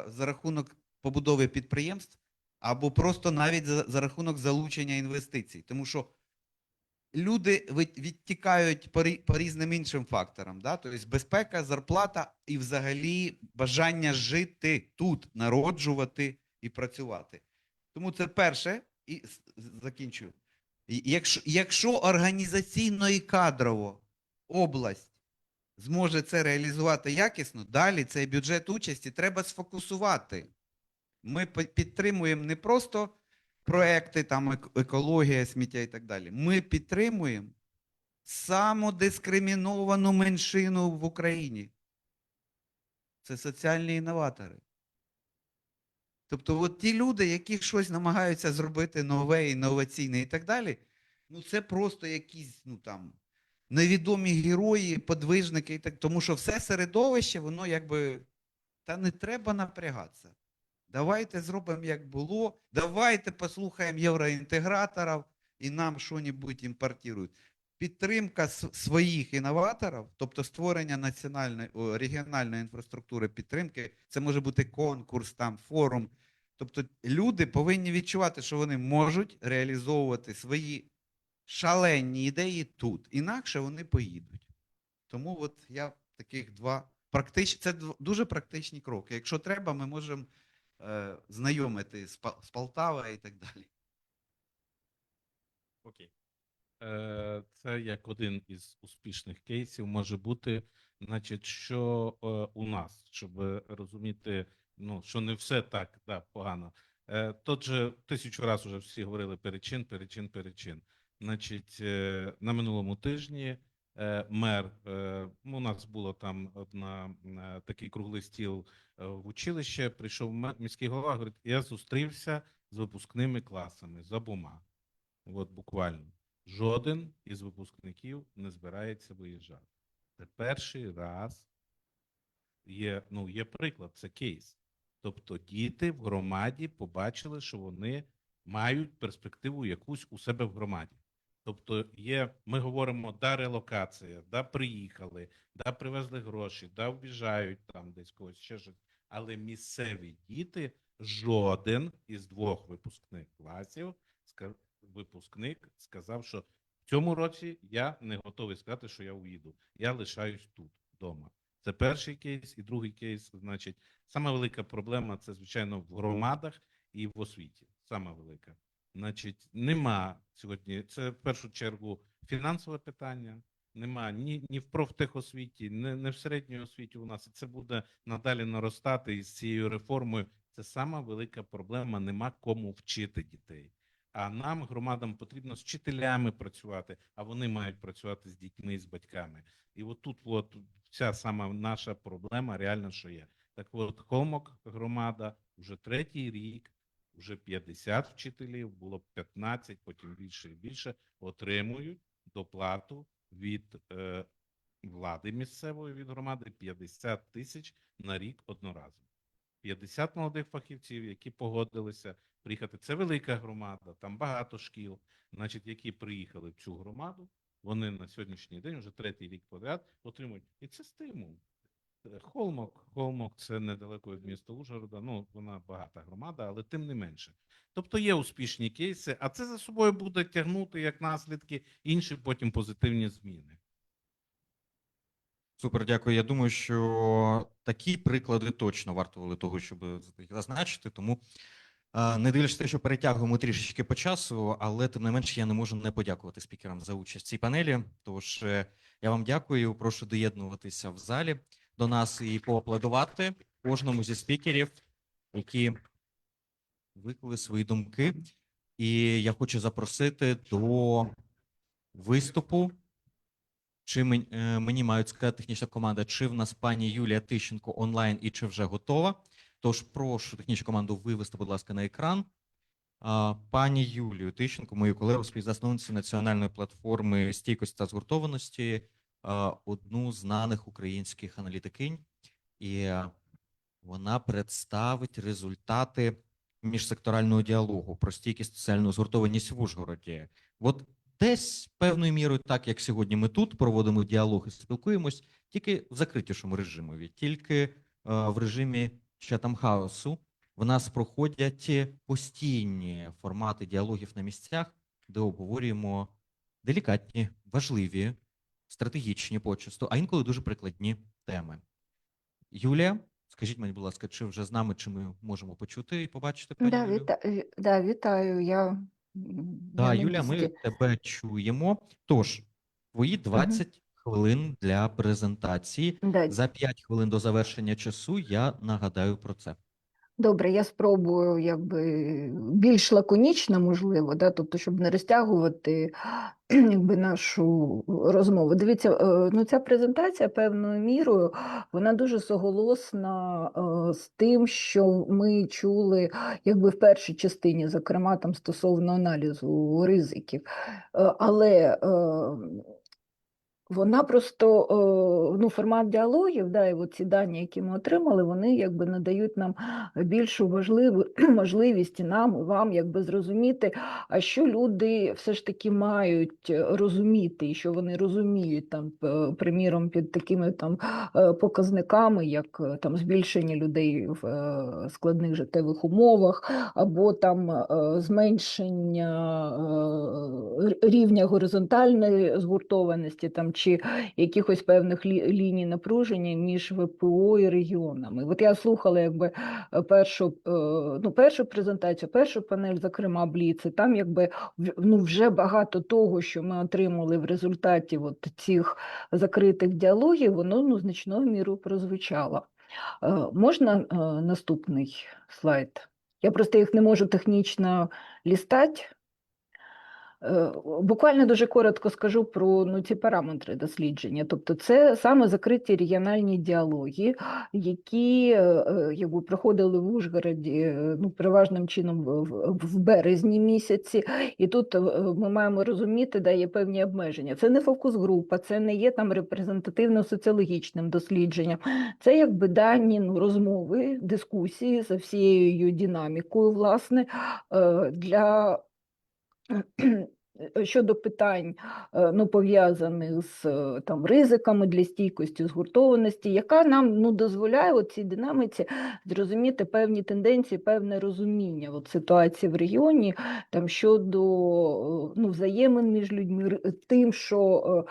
за рахунок побудови підприємств, або просто навіть за рахунок залучення інвестицій. Тому що люди відтікають по різним іншим факторам. Да? Тобто безпека, зарплата і взагалі бажання жити тут, народжувати і працювати. Тому це перше, і закінчую. Якщо організаційно і кадрово область зможе це реалізувати якісно, далі цей бюджет участі треба сфокусувати. Ми підтримуємо не просто проекти, там екологія, сміття і так далі. Ми підтримуємо самодискриміновану меншину в Україні. Це соціальні інноватори. Тобто от ті люди, які щось намагаються зробити нове, інноваційне і так далі, це просто якісь невідомі герої, подвижники і так. Тому що все середовище, воно якби, не треба напрягатися. Давайте зробимо, як було, давайте послухаємо євроінтеграторів і нам що-небудь імпортують. Підтримка своїх інноваторів, тобто створення національної, регіональної інфраструктури підтримки, це може бути конкурс, форум. Тобто люди повинні відчувати, що вони можуть реалізовувати свої шалені ідеї тут, інакше вони поїдуть. Тому от я таких 2 Це дуже практичні кроки. Якщо треба, ми можемо знайомити з Полтави і так далі. Окей. Це як один із успішних кейсів може бути, значить, що у нас, щоб розуміти, ну, що не все так погано. Тут же 1000 разів вже всі говорили перечин. Значить, на минулому тижні мер, у нас було там такий круглий стіл в училище, прийшов міський голова, говорить, я зустрівся з випускними класами з обома. От буквально. Жоден із випускників не збирається виїжджати. Це перший раз є приклад, це кейс. Тобто діти в громаді побачили, що вони мають перспективу якусь у себе в громаді. Тобто ми говоримо, релокація, приїхали, привезли гроші, в'їжджають там десь когось, ще щось. Але місцеві діти, жоден із 2 випускних класів, випускник сказав, що в цьому році я не готовий сказати, що я уїду. Я лишаюсь тут, вдома. Це перший кейс. І другий кейс, значить, сама велика проблема – це, звичайно, в громадах і в освіті. Сама велика. Значить, нема сьогодні, це в першу чергу фінансове питання, нема ні в профтехосвіті, ні в середньої освіті у нас. І це буде надалі наростати із цією реформою. Це сама велика проблема, нема кому вчити дітей. А нам, громадам, потрібно з вчителями працювати, а вони мають працювати з дітьми і з батьками. І отут вся сама наша проблема реально, що є. Так от, Холмок громада вже 3-й рік, вже 50 вчителів, було 15, потім більше і більше, отримують доплату від влади місцевої, від громади 50 тисяч на рік одноразово. 50 молодих фахівців, які погодилися приїхати. Це велика громада, там багато шкіл, значить, які приїхали в цю громаду, вони на сьогоднішній день, вже 3-й рік подряд, отримують. І це стимул. Холмок – це недалеко від міста Ужгорода, вона багата громада, але тим не менше. Тобто є успішні кейси, а це за собою буде тягнути, як наслідки, інші потім позитивні зміни. Супер, дякую. Я думаю, що такі приклади точно вартували того, щоб їх зазначити. Тому, не дивлячись те, що перетягуємо трішечки по часу, але тим не менше я не можу не подякувати спікерам за участь в цій панелі. Тож я вам дякую, прошу доєднуватися в залі до нас і поаплодувати кожному зі спікерів, які виклали свої думки. І я хочу запросити до виступу. Чи мені мають сказати технічна команда, чи в нас пані Юлія Тищенко онлайн і чи вже готова. Тож прошу технічну команду вивести, будь ласка, на екран. Пані Юлію Тищенко, мою колегу, співзасновницю національної платформи стійкості та згуртованості, одну з знаних українських аналітикинь. І вона представить результати міжсекторального діалогу про стійкість та соціальну згуртованість в Ужгороді. От десь певною мірою, так як сьогодні ми тут проводимо діалог і спілкуємось, тільки в закритішому режимі, тільки в режимі Chatham-хаусу. В нас проходять постійні формати діалогів на місцях, де обговорюємо делікатні, важливі, стратегічні почасту, а інколи дуже прикладні теми. Юлія, скажіть мені, будь ласка, чи вже з нами, чи ми можемо почути і побачити пані Юлію? Вітаю. Я Так, на Юля, ми місці. тебе чуємо. Тож, твої 20 хвилин для презентації. Да, За 5 хвилин до завершення часу я нагадаю про це. добре, я спробую більш лаконічно, можливо, тобто, щоб не розтягувати нашу розмову. Дивіться, ця презентація певною мірою, вона дуже суголосна з тим, що ми чули в першій частині, зокрема, там стосовно аналізу ризиків. Але вона просто, формат діалогів, і ці дані, які ми отримали, вони надають нам більшу можливість нам, і вам зрозуміти, а що люди все ж таки мають розуміти, і що вони розуміють, приміром, під такими показниками, як збільшення людей в складних життєвих умовах, або зменшення рівня горизонтальної згуртованості, чи якихось певних ліній напруження між ВПО і регіонами. От я слухала якби першу презентацію, першу панель, зокрема Бліц, і там якби вже багато того, що ми отримали в результаті от цих закритих діалогів, воно значною мірою прозвучало. Можна наступний слайд? Я просто їх не можу технічно лістати. Буквально дуже коротко скажу про ці параметри дослідження. Тобто це саме закриті регіональні діалоги, які якби проходили в Ужгороді переважним чином в березні місяці. І тут ми маємо розуміти, да, є певні обмеження. Це не фокус-група, це не є там репрезентативно-соціологічним дослідженням. Це якби дані розмови, дискусії за всією динамікою, власне, для щодо питань, пов'язаних з там ризиками для стійкості, згуртованості, яка нам дозволяє у цій динаміці зрозуміти певні тенденції, певне розуміння ситуації в регіоні, там щодо взаємин між людьми, тим, що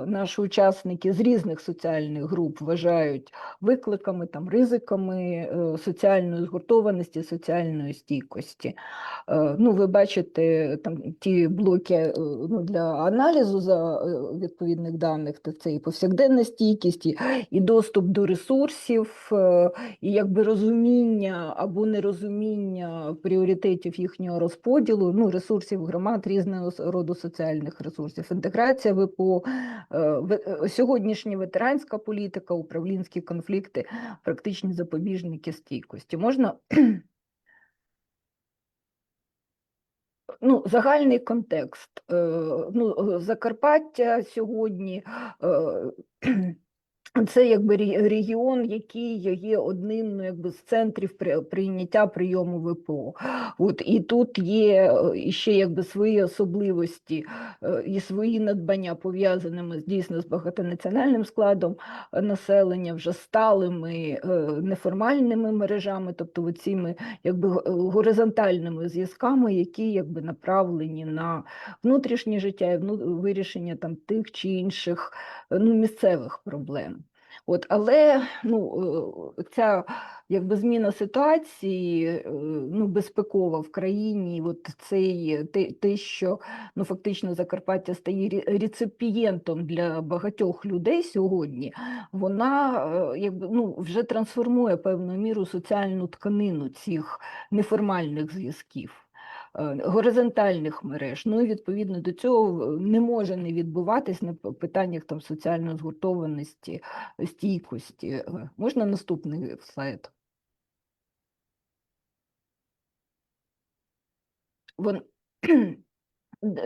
наші учасники з різних соціальних груп вважають викликами, там ризиками соціальної згуртованості, соціальної стійкості. Ви бачите там ті блоки для аналізу за відповідних даних, то це і повсякденна стійкість, і доступ до ресурсів, і якби розуміння або нерозуміння пріоритетів їхнього розподілу, ресурсів громад, різного роду соціальних ресурсів, інтеграція ВПО, сьогоднішня ветеранська політика, управлінські конфлікти, практичні запобіжники стійкості. Можна? Загальний контекст. Закарпаття сьогодні це якби регіон, який є одним якби з центрів прийняття прийому ВПО. І тут є ще якби свої особливості і свої надбання, пов'язаними дійсно з багатонаціональним складом населення, вже сталими неформальними мережами, тобто цими якби горизонтальними зв'язками, які якби направлені на внутрішнє життя і вирішення там тих чи інших місцевих проблем. Але ця якби зміна ситуації безпекова в країні, те, що фактично Закарпаття стає реципієнтом для багатьох людей сьогодні, вона якби вже трансформує певною мірою соціальну тканину цих неформальних зв'язків, горизонтальних мереж. І відповідно до цього не може не відбуватись на питаннях там соціальної згуртованості, стійкості. Можна наступний слайд?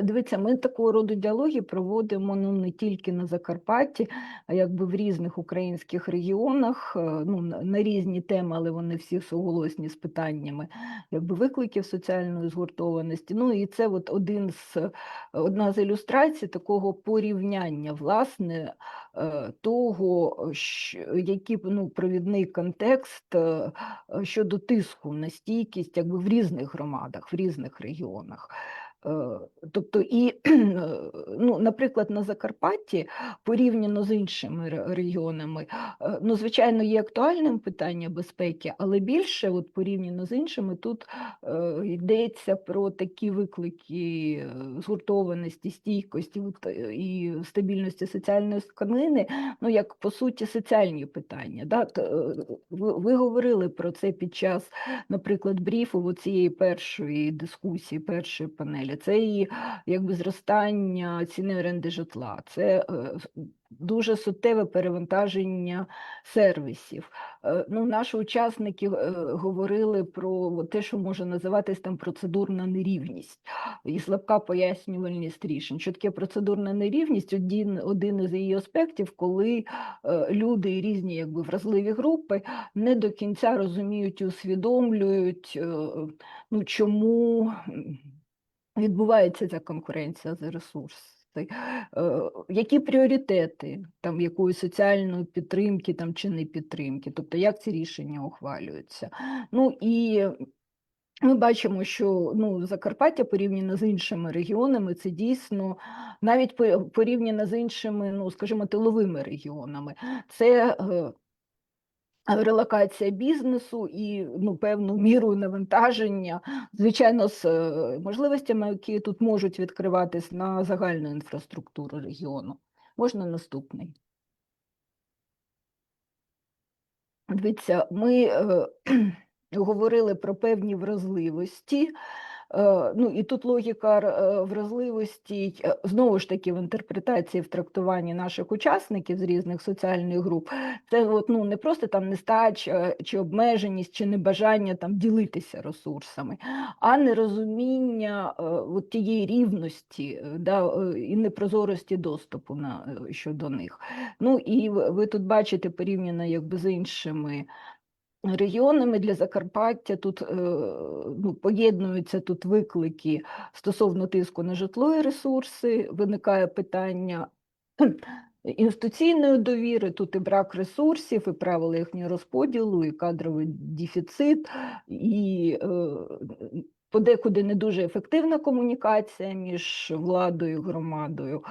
Дивіться, ми такого роду діалоги проводимо не тільки на Закарпатті, а якби в різних українських регіонах, на різні теми, але вони всі суголосні з питаннями якби викликів соціальної згуртованості. І це одна з ілюстрацій такого порівняння, власне, того, який провідний контекст щодо тиску на стійкість якби в різних громадах, в різних регіонах. Тобто, наприклад, на Закарпатті, порівняно з іншими регіонами, звичайно, є актуальним питання безпеки, але більше, порівняно з іншими, тут йдеться про такі виклики згуртованості, стійкості і стабільності соціальної тканини, як, по суті, соціальні питання. Да? Ви говорили про це під час, наприклад, брифу цієї першої дискусії, першої панелі. Це і якби зростання ціни оренди житла, це дуже суттєве перевантаження сервісів. Наші учасники говорили про те, що може називатись там процедурна нерівність і слабка пояснювальність рішень. Що таке процедурна нерівність? Один із її аспектів, коли люди і різні якби вразливі групи не до кінця розуміють і усвідомлюють, чому відбувається ця конкуренція за ресурси. Які пріоритети там якоїсь соціальної підтримки там чи не підтримки, тобто як ці рішення ухвалюються. І Ми бачимо, що Закарпаття порівняно з іншими регіонами, це дійсно навіть порівняно з іншими, скажімо, тиловими регіонами. Це релокація бізнесу і певну міру навантаження, звичайно, з можливостями, які тут можуть відкриватись на загальну інфраструктуру регіону. Можна наступний. Дивіться, ми говорили про певні вразливості. І тут логіка вразливості, знову ж таки, в інтерпретації, в трактуванні наших учасників з різних соціальних груп, це не просто там нестача, чи обмеженість, чи небажання там ділитися ресурсами, а нерозуміння тієї рівності, і непрозорості доступу щодо них. І ви тут бачите порівняно з іншими регіонами. Для Закарпаття тут поєднуються тут виклики стосовно тиску на житло і ресурси, виникає питання інституційної довіри, тут і брак ресурсів, і правила їхнього розподілу, і кадровий дефіцит, і подекуди не дуже ефективна комунікація між владою і громадою.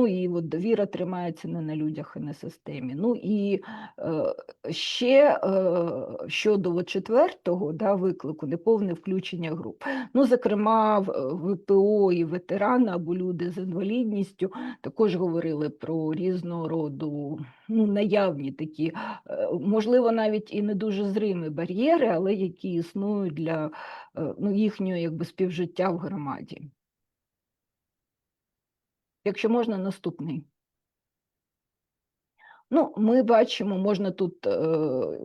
І довіра тримається не на людях і на системі. І ще щодо четвертого виклику, неповне включення груп. Зокрема, ВПО і ветерани або люди з інвалідністю також говорили про різного роду наявні такі, можливо, навіть і не дуже зримі бар'єри, але які існують для їхнього співжиття в громаді. Якщо можна, наступний. Ми бачимо, можна тут,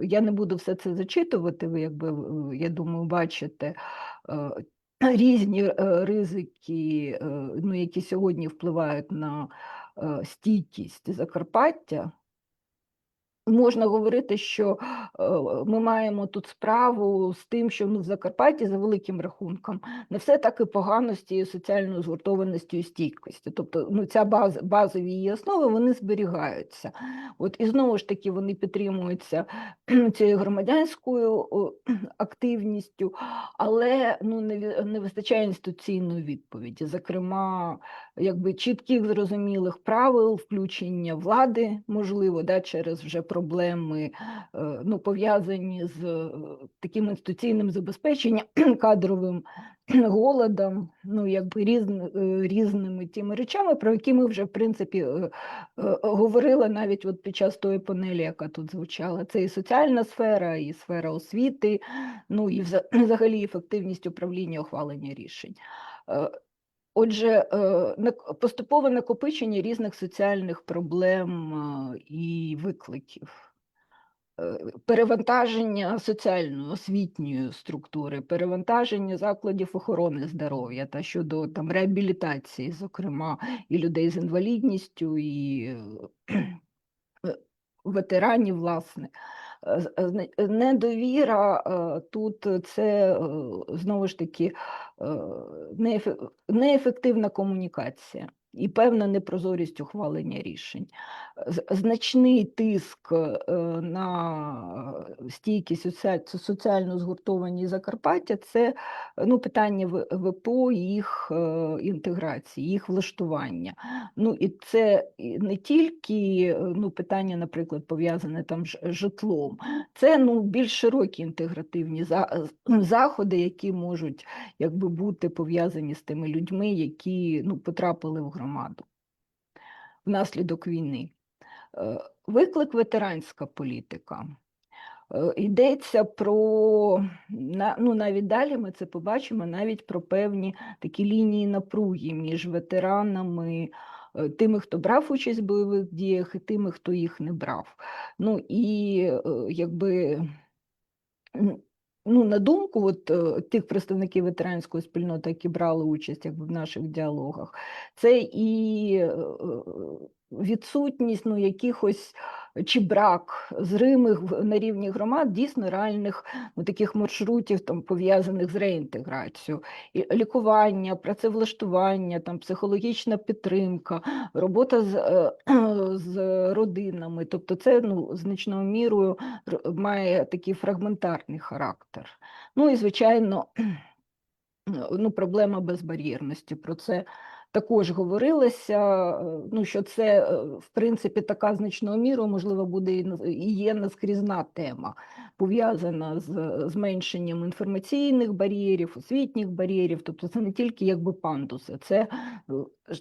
я не буду все це зачитувати, ви, я думаю, бачите різні ризики, які сьогодні впливають на стійкість Закарпаття. Можна говорити, що ми маємо тут справу з тим, що в Закарпатті, за великим рахунком, не все так і погано з цією соціальною згуртованістю і стійкістю. Тобто ця базові її основи, вони зберігаються. І знову ж таки вони підтримуються цією громадянською активністю, але не вистачає інституційної відповіді. Зокрема, чітких, зрозумілих правил включення влади, можливо, через вже проблеми, пов'язані з таким інституційним забезпеченням, кадровим голодом, різними тими речами, про які ми вже, в принципі, говорили навіть під час тої панелі, яка тут звучала. Це і соціальна сфера, і сфера освіти, і взагалі ефективність управління, ухвалення рішень. Отже, поступове накопичення різних соціальних проблем і викликів. Перевантаження соціальної, освітньої структури, перевантаження закладів охорони здоров'я та щодо реабілітації, зокрема, і людей з інвалідністю, і ветеранів, власне. Недовіра тут це, знову ж таки, неефективна комунікація і певна непрозорість ухвалення рішень. Значний тиск на стійкість соціально згуртовані Закарпаття – це питання ВПО, їх інтеграції, їх влаштування. І це не тільки питання, наприклад, пов'язане з житлом, це більш широкі інтегративні заходи, які можуть бути пов'язані з тими людьми, які потрапили в громаду внаслідок війни. Виклик ветеранська політика. Йдеться про, навіть далі ми це побачимо, навіть про певні такі лінії напруги між ветеранами, тими, хто брав участь в бойових діях, і тими, хто їх не брав. На думку тих представників ветеранської спільноти, які брали участь в наших діалогах, це і відсутність якихось чи брак зримих на рівні громад дійсно реальних таких маршрутів, там, пов'язаних з реінтеграцією. І лікування, працевлаштування, там, психологічна підтримка, робота з родинами. Тобто це значною мірою має такий фрагментарний характер. Ну і, звичайно, проблема безбар'єрності. Про це також говорилося, що це, в принципі, така значною мірою, можливо, буде і є наскрізна тема, пов'язана з зменшенням інформаційних бар'єрів, освітніх бар'єрів. Тобто це не тільки якби пандуси, це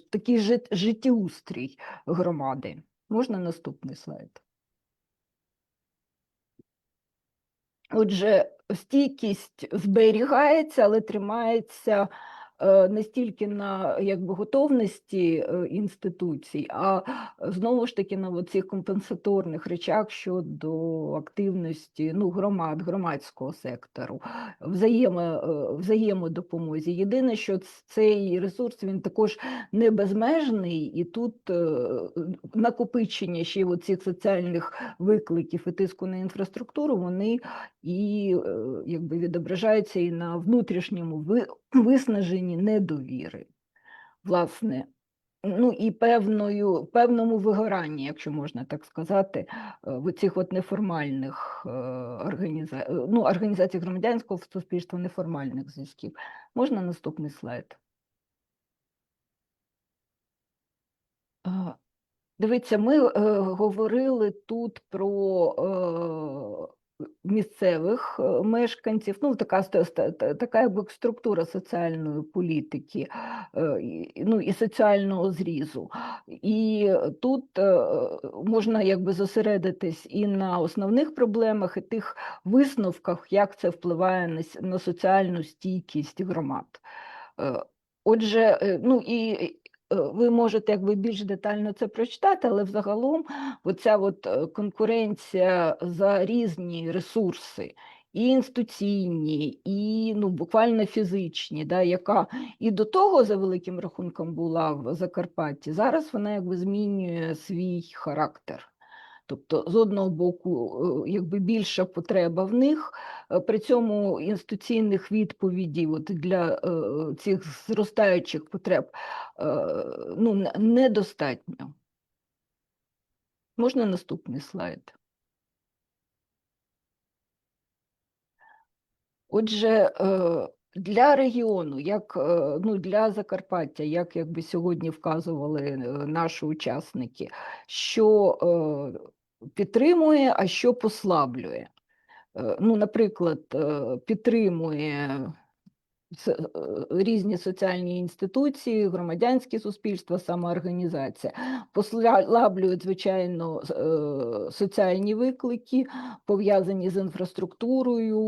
такий життєустрій громади. Можна наступний слайд? Отже, стійкість зберігається, але тримається не стільки на готовності інституцій, а знову ж таки на цих компенсаторних речах щодо активності громад, громадського сектору, взаємодопомозі. Єдине, що цей ресурс, він також не безмежний, і тут накопичення ще цих соціальних викликів і тиску на інфраструктуру, вони і відображаються і на внутрішньому виснаженні недовіри, власне, і певному вигоранні, якщо можна так сказати, в цих неформальних організацій громадянського суспільства, неформальних зв'язків. Можна наступний слайд? Дивіться, ми говорили тут про місцевих мешканців, така структура соціальної політики, і соціального зрізу. І тут можна зосередитись і на основних проблемах, і тих висновках, як це впливає на соціальну стійкість громад. Отже, ви можете більш детально це прочитати, але взагалом оця конкуренція за різні ресурси, і інституційні, і буквально фізичні, яка і до того, за великим рахунком, була в Закарпатті, зараз вона змінює свій характер. Тобто, з одного боку, більша потреба в них, при цьому інституційних відповідей для цих зростаючих потреб недостатньо. Можна наступний слайд? Отже, для регіону, для Закарпаття, як сьогодні вказували наші учасники, що підтримує, а що послаблює. Наприклад, підтримує різні соціальні інституції, громадянське суспільство, самоорганізація. Послаблюють, звичайно, соціальні виклики, пов'язані з інфраструктурою,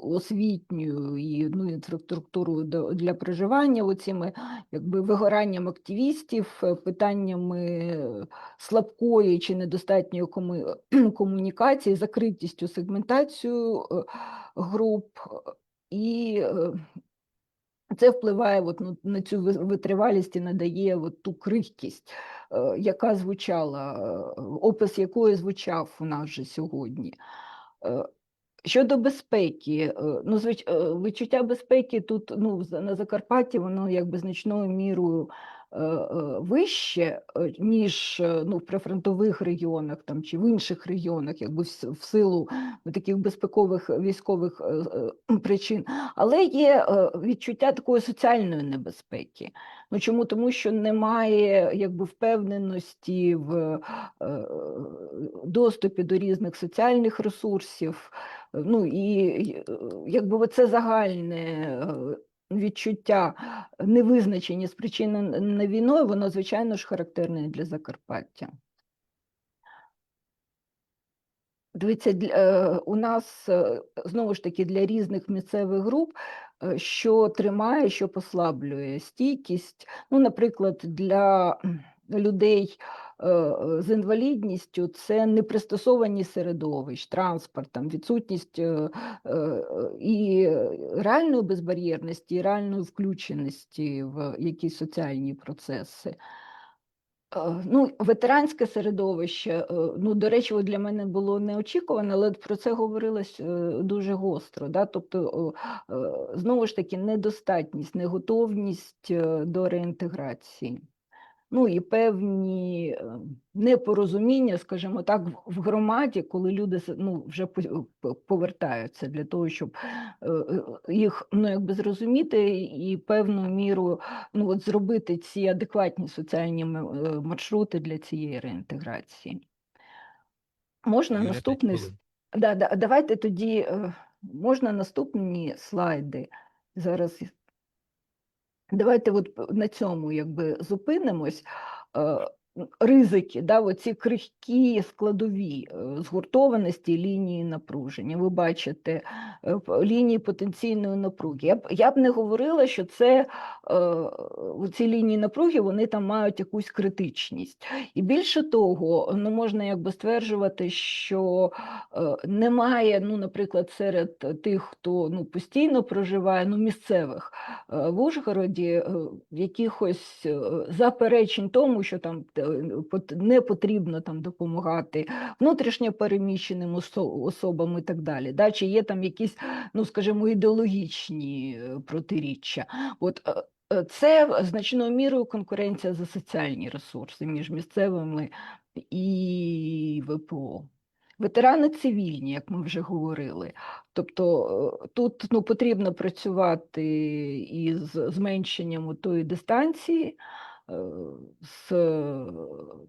освітньою і інфраструктурою для проживання, оціми вигоранням активістів, питаннями слабкої чи недостатньої комунікації, закритістю, сегментацією груп. І це впливає на цю витривалість і надає ту крихкість, яка звучала, опис якої звучав у нас же сьогодні. Щодо безпеки, відчуття безпеки тут на Закарпатті, воно значною мірою вище, ніж в прифронтових регіонах чи в інших регіонах, в силу таких безпекових військових причин. Але є відчуття такої соціальної небезпеки. Чому? Тому що немає впевненості в доступі до різних соціальних ресурсів. Це загальне відчуття невизначення, спричинене війною, воно, звичайно ж, характерне для Закарпаття. Дивіться, у нас, знову ж таки, для різних місцевих груп, що тримає, що послаблює стійкість. Наприклад, для людей з інвалідністю це непристосованість середовищ, транспорт, відсутність і реальної безбар'єрності, і реальної включеності в якісь соціальні процеси. Ну, ветеранське середовище, ну, до речі, от для мене було неочікувано, але про це говорилось дуже гостро. Да? Тобто, знову ж таки, недостатність, неготовність до реінтеграції. Ну і певні непорозуміння, скажімо так, в громаді, коли люди ну, вже повертаються для того, щоб їх ну, якби зрозуміти і певною мірою ну, от зробити ці адекватні соціальні маршрути для цієї реінтеграції. Можна Юлія, 5 наступний хвилин. давайте тоді можна наступні слайди зараз. Давайте от на цьому якби зупинимось. Ризики, да, оці крихкі складові згуртованості лінії напруження. Ви бачите лінії потенційної напруги. Я б не говорила, що це ці лінії напруги, вони там мають якусь критичність. І більше того, ну, можна якби стверджувати, що немає, ну, наприклад, серед тих, хто ну, постійно проживає, ну, місцевих в Ужгороді, якихось заперечень тому, що там не потрібно там допомагати внутрішньо переміщеним особам і так далі. Да? Чи є там якісь, ну, скажімо, ідеологічні протиріччя. От це значною мірою конкуренція за соціальні ресурси між місцевими і ВПО. Ветерани цивільні, як ми вже говорили. Тобто тут ну, потрібно працювати із зменшенням тої дистанції, з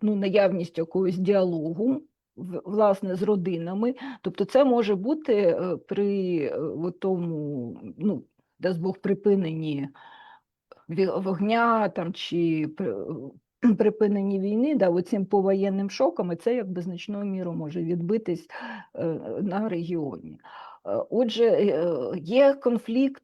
ну, наявністю якогось діалогу, власне, з родинами. Тобто це може бути при тому, ну, дасть Бог, припиненні вогня там, чи припиненні війни, да, оцим повоєнним шоком, і це якби значною мірою може відбитись на регіоні. Отже, є конфлікт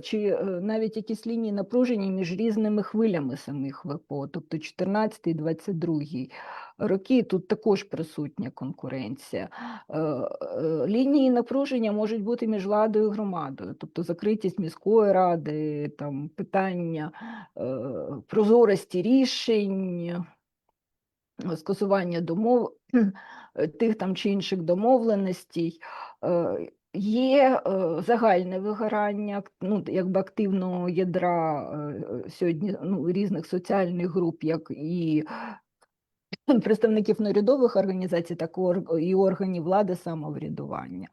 чи навіть якісь лінії напруження між різними хвилями самих ВПО, тобто 14-22 роки, тут також присутня конкуренція. Лінії напруження можуть бути між владою і громадою, тобто закритість міської ради, там, питання прозорості рішень, скасування тих там чи інших домовленостей. Є загальне вигорання, ну, якби активного ядра сьогодні ну, різних соціальних груп, як і представників неурядових організацій, так і органів влади самоврядування.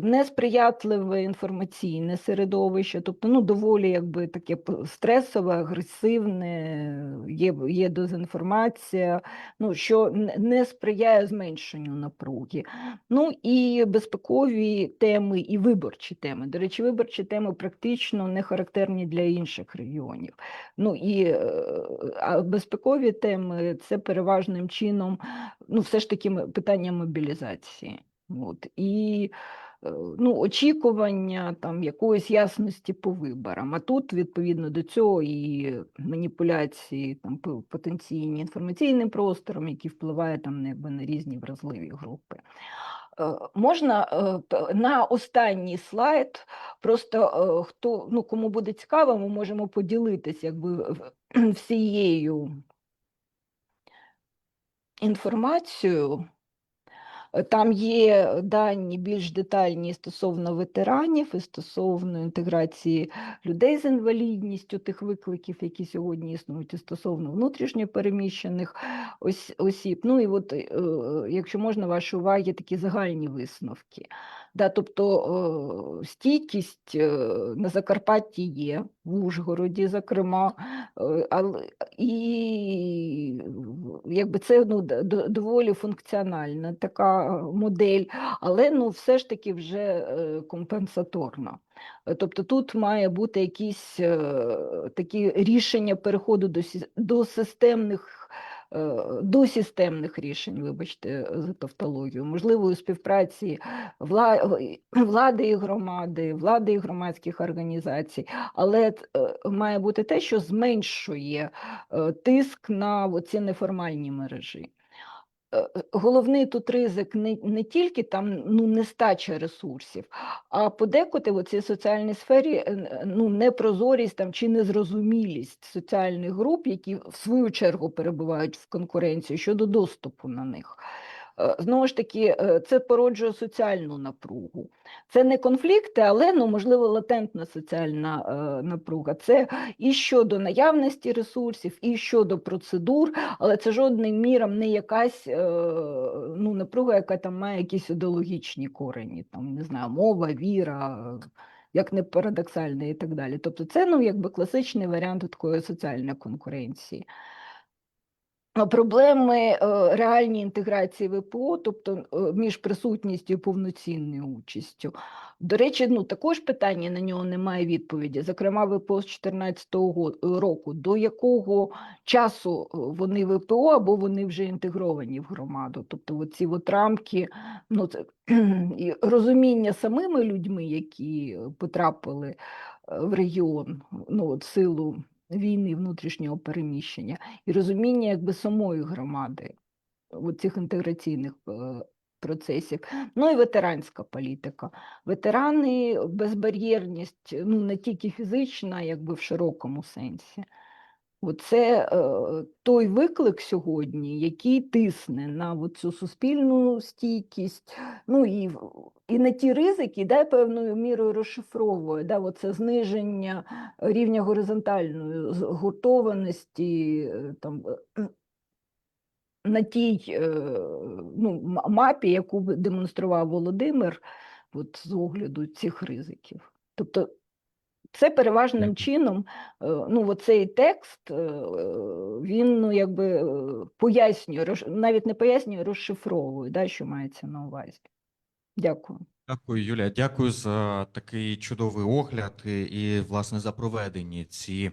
Несприятливе інформаційне середовище, тобто ну, доволі якби таке стресове, агресивне, є дезінформація, ну, що не сприяє зменшенню напруги. Ну і безпекові теми, і виборчі теми. До речі, виборчі теми практично не характерні для інших регіонів. Ну і безпекові теми – це переважним чином, ну, все ж таки питання мобілізації. От. І ну, очікування там, якоїсь ясності по виборам. А тут, відповідно до цього, і маніпуляції там, потенційні інформаційним простором, які впливають там, якби, на різні вразливі групи. Можна на останній слайд, просто хто, ну, кому буде цікаво, ми можемо поділитися якби, всією інформацією. Там є дані більш детальні стосовно ветеранів і стосовно інтеграції людей з інвалідністю, тих викликів, які сьогодні існують, і стосовно внутрішньо переміщених осіб. Ну і от, якщо можна, ваші уваги такі загальні висновки. Да, тобто стійкість на Закарпатті є, в Ужгороді, зокрема, і якби це ну, доволі функціональна така модель, але ну, все ж таки вже компенсаторна. Тобто тут має бути якісь такі рішення переходу до системних рішень, вибачте, за тавтологію, можливої співпраці влади і громади, влади і громадських організацій, але має бути те, що зменшує тиск на ці неформальні мережі. головний тут ризик не тільки там нестача ресурсів, а подекуди в цій соціальній сфері непрозорість там, чи незрозумілість соціальних груп, які в свою чергу перебувають в конкуренції щодо доступу на них. Знову ж таки, це породжує соціальну напругу. Це не конфлікти, але, можливо, латентна соціальна напруга. Це і щодо наявності ресурсів, і щодо процедур, але це жодним міром не якась напруга, яка там має якісь ідеологічні корені, там, не знаю, мова, віра, як не парадоксально і так далі. Тобто це, якби класичний варіант такої соціальної конкуренції. Проблеми реальній інтеграції ВПО, тобто між присутністю і повноцінною участю. До речі, також питання на нього немає відповіді. Зокрема, ВПО з 2014 року. До якого часу вони ВПО або вони вже інтегровані в громаду? Тобто оці рамки, і розуміння самими людьми, які потрапили в регіон, в силу війни, внутрішнього переміщення, і розуміння якби самої громади цих інтеграційних процесів. І ветеранська політика. Ветерани, безбар'єрність, не тільки фізична, якби в широкому сенсі. Оце той виклик сьогодні, який тисне на цю суспільну стійкість, і на ті ризики, певною мірою розшифровує, оце зниження рівня горизонтальної згуртованості там, на тій мапі, яку демонстрував Володимир, з огляду цих ризиків. Тобто це переважним чином, оцей текст, він, якби пояснює, навіть не пояснює, розшифровує, що мається на увазі. Дякую. Дякую, Юлія. Дякую за такий чудовий огляд і власне, за проведені ці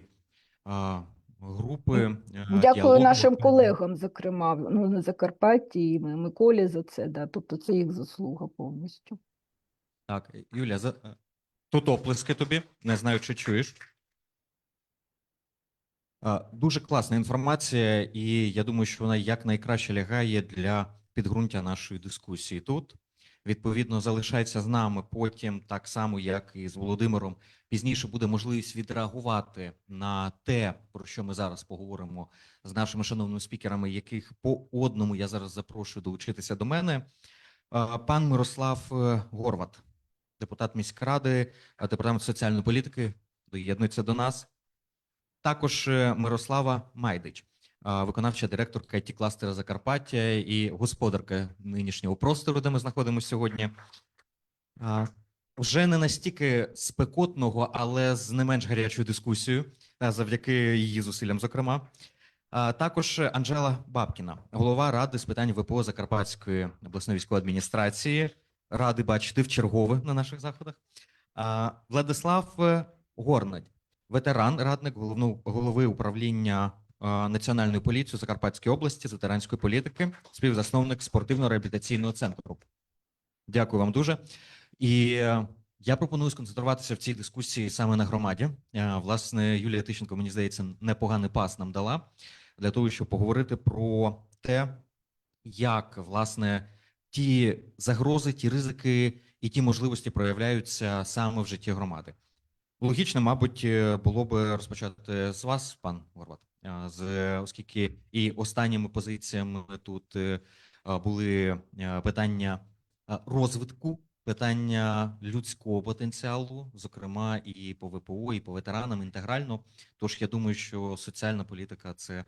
групи. Дякую діалогу. нашим колегам, зокрема, на Закарпатті, і Миколі за це, тобто це їх заслуга повністю. Так, Юлія, тут оплески тобі, не знаю, чи чуєш. Дуже класна інформація, і я думаю, що вона якнайкраще лягає для підґрунтя нашої дискусії тут. Відповідно, залишається з нами потім, так само, як і з Володимиром, пізніше буде можливість відреагувати на те, про що ми зараз поговоримо з нашими шановними спікерами, яких по одному я зараз запрошую долучитися до мене. Пан Мирослав Горват, депутат міськради, департамент соціальної політики, доєднується до нас. Також Мирослава Майдич, виконавча директорка IT-кластера Закарпаття і господарка нинішнього простору, де ми знаходимося сьогодні. Вже не настільки спекотного, але з не менш гарячою дискусією, завдяки її зусиллям, зокрема. Також Анжела Бабкіна, голова Ради з питань ВПО Закарпатської обласної військової адміністрації. Ради бачити вчергове на наших заходах. Владислав Горнадь, ветеран, радник голови управління Національної поліції Закарпатської області з ветеранської політики, співзасновник спортивно-реабілітаційного центру. Дякую вам дуже. І я пропоную сконцентруватися в цій дискусії саме на громаді. Власне, Юлія Тищенко, мені здається, непоганий пас нам дала для того, щоб поговорити про те, як, власне, ті загрози, ті ризики і ті можливості проявляються саме в житті громади. Логічно, мабуть, було би розпочати з вас, пан Горват, оскільки і останніми позиціями тут були питання розвитку, питання людського потенціалу, зокрема і по ВПО, і по ветеранам інтегрально. Тож я думаю, що соціальна політика – це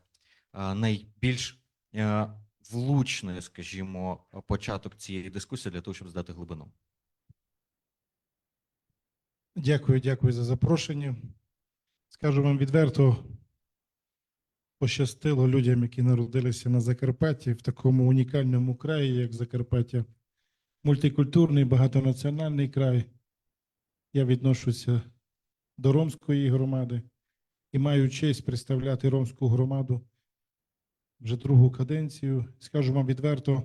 найбільш влучний, скажімо, початок цієї дискусії для того, щоб здати глибину. Дякую за запрошення. Скажу вам відверто, пощастило людям, які народилися на Закарпатті, в такому унікальному краї, як Закарпаття. Мультикультурний, багатонаціональний край. Я відношуся до ромської громади і маю честь представляти ромську громаду вже другу каденцію. Скажу вам відверто,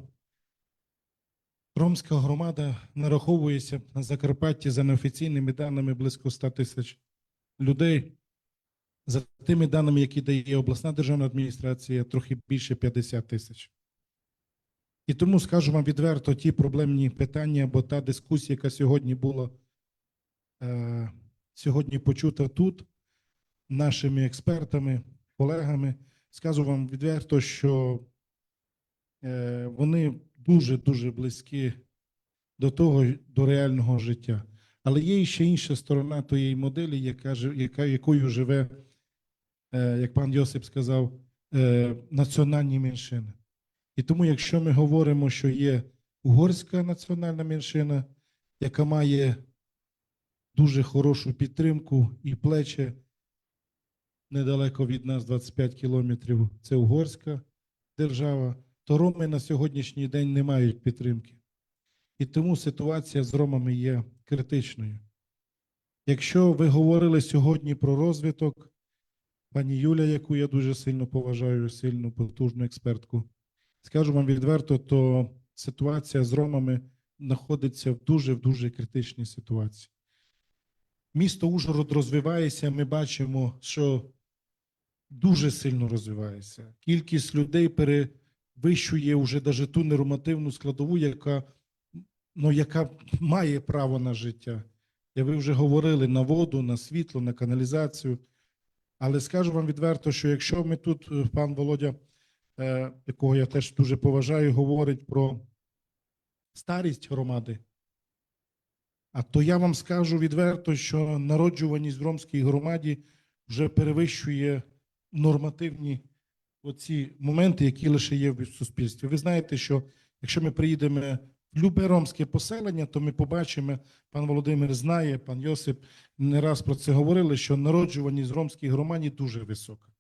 ромська громада нараховується на Закарпатті за неофіційними даними близько 100 тисяч людей. За тими даними, які дає обласна державна адміністрація, трохи більше 50 тисяч. І тому скажу вам відверто, ті проблемні питання, бо та дискусія, яка сьогодні була сьогодні почута тут, нашими експертами, колегами, скажу вам відверто, що вони дуже-дуже близькі до того, до реального життя. Але є ще інша сторона тієї моделі, якою живе, як пан Йосип сказав, національні меншини. І тому, якщо ми говоримо, що є угорська національна меншина, яка має дуже хорошу підтримку і плечі недалеко від нас, 25 кілометрів, це угорська держава, то роми на сьогоднішній день не мають підтримки. І тому ситуація з ромами є критичною. Якщо ви говорили сьогодні про розвиток, пані Юля, яку я дуже сильно поважаю, сильну, потужну експертку, скажу вам відверто, то ситуація з ромами знаходиться в дуже критичній ситуації. Місто Ужгород розвивається, ми бачимо, що дуже сильно розвивається. Кількість людей перевищує вже навіть ту нормативну складову, яка має право на життя. І ви вже говорили на воду, на світло, на каналізацію. Але скажу вам відверто, що якщо ми тут, пан Володя, якого я теж дуже поважаю, говорить про старість громади, а то я вам скажу відверто, що народжуваність в ромській громаді вже перевищує нормативні оці моменти, які лише є в суспільстві. Ви знаєте, що якщо ми приїдемо в любе ромське поселення, то ми побачимо, пан Володимир знає, пан Йосип не раз про це говорили, що народжуваність в ромській громаді дуже висока.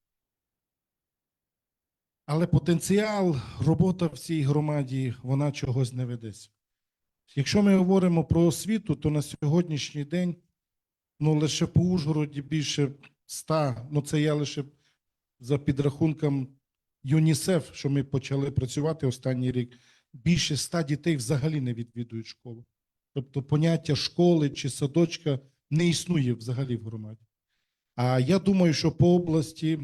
Але потенціал, робота в цій громаді, вона чогось не ведеться. Якщо ми говоримо про освіту, то на сьогоднішній день лише по Ужгороді більше 100, це я лише за підрахунком ЮНІСЕФ, що ми почали працювати останній рік, більше 100 дітей взагалі не відвідують школу. Тобто поняття школи чи садочка не існує взагалі в громаді. А я думаю, що по області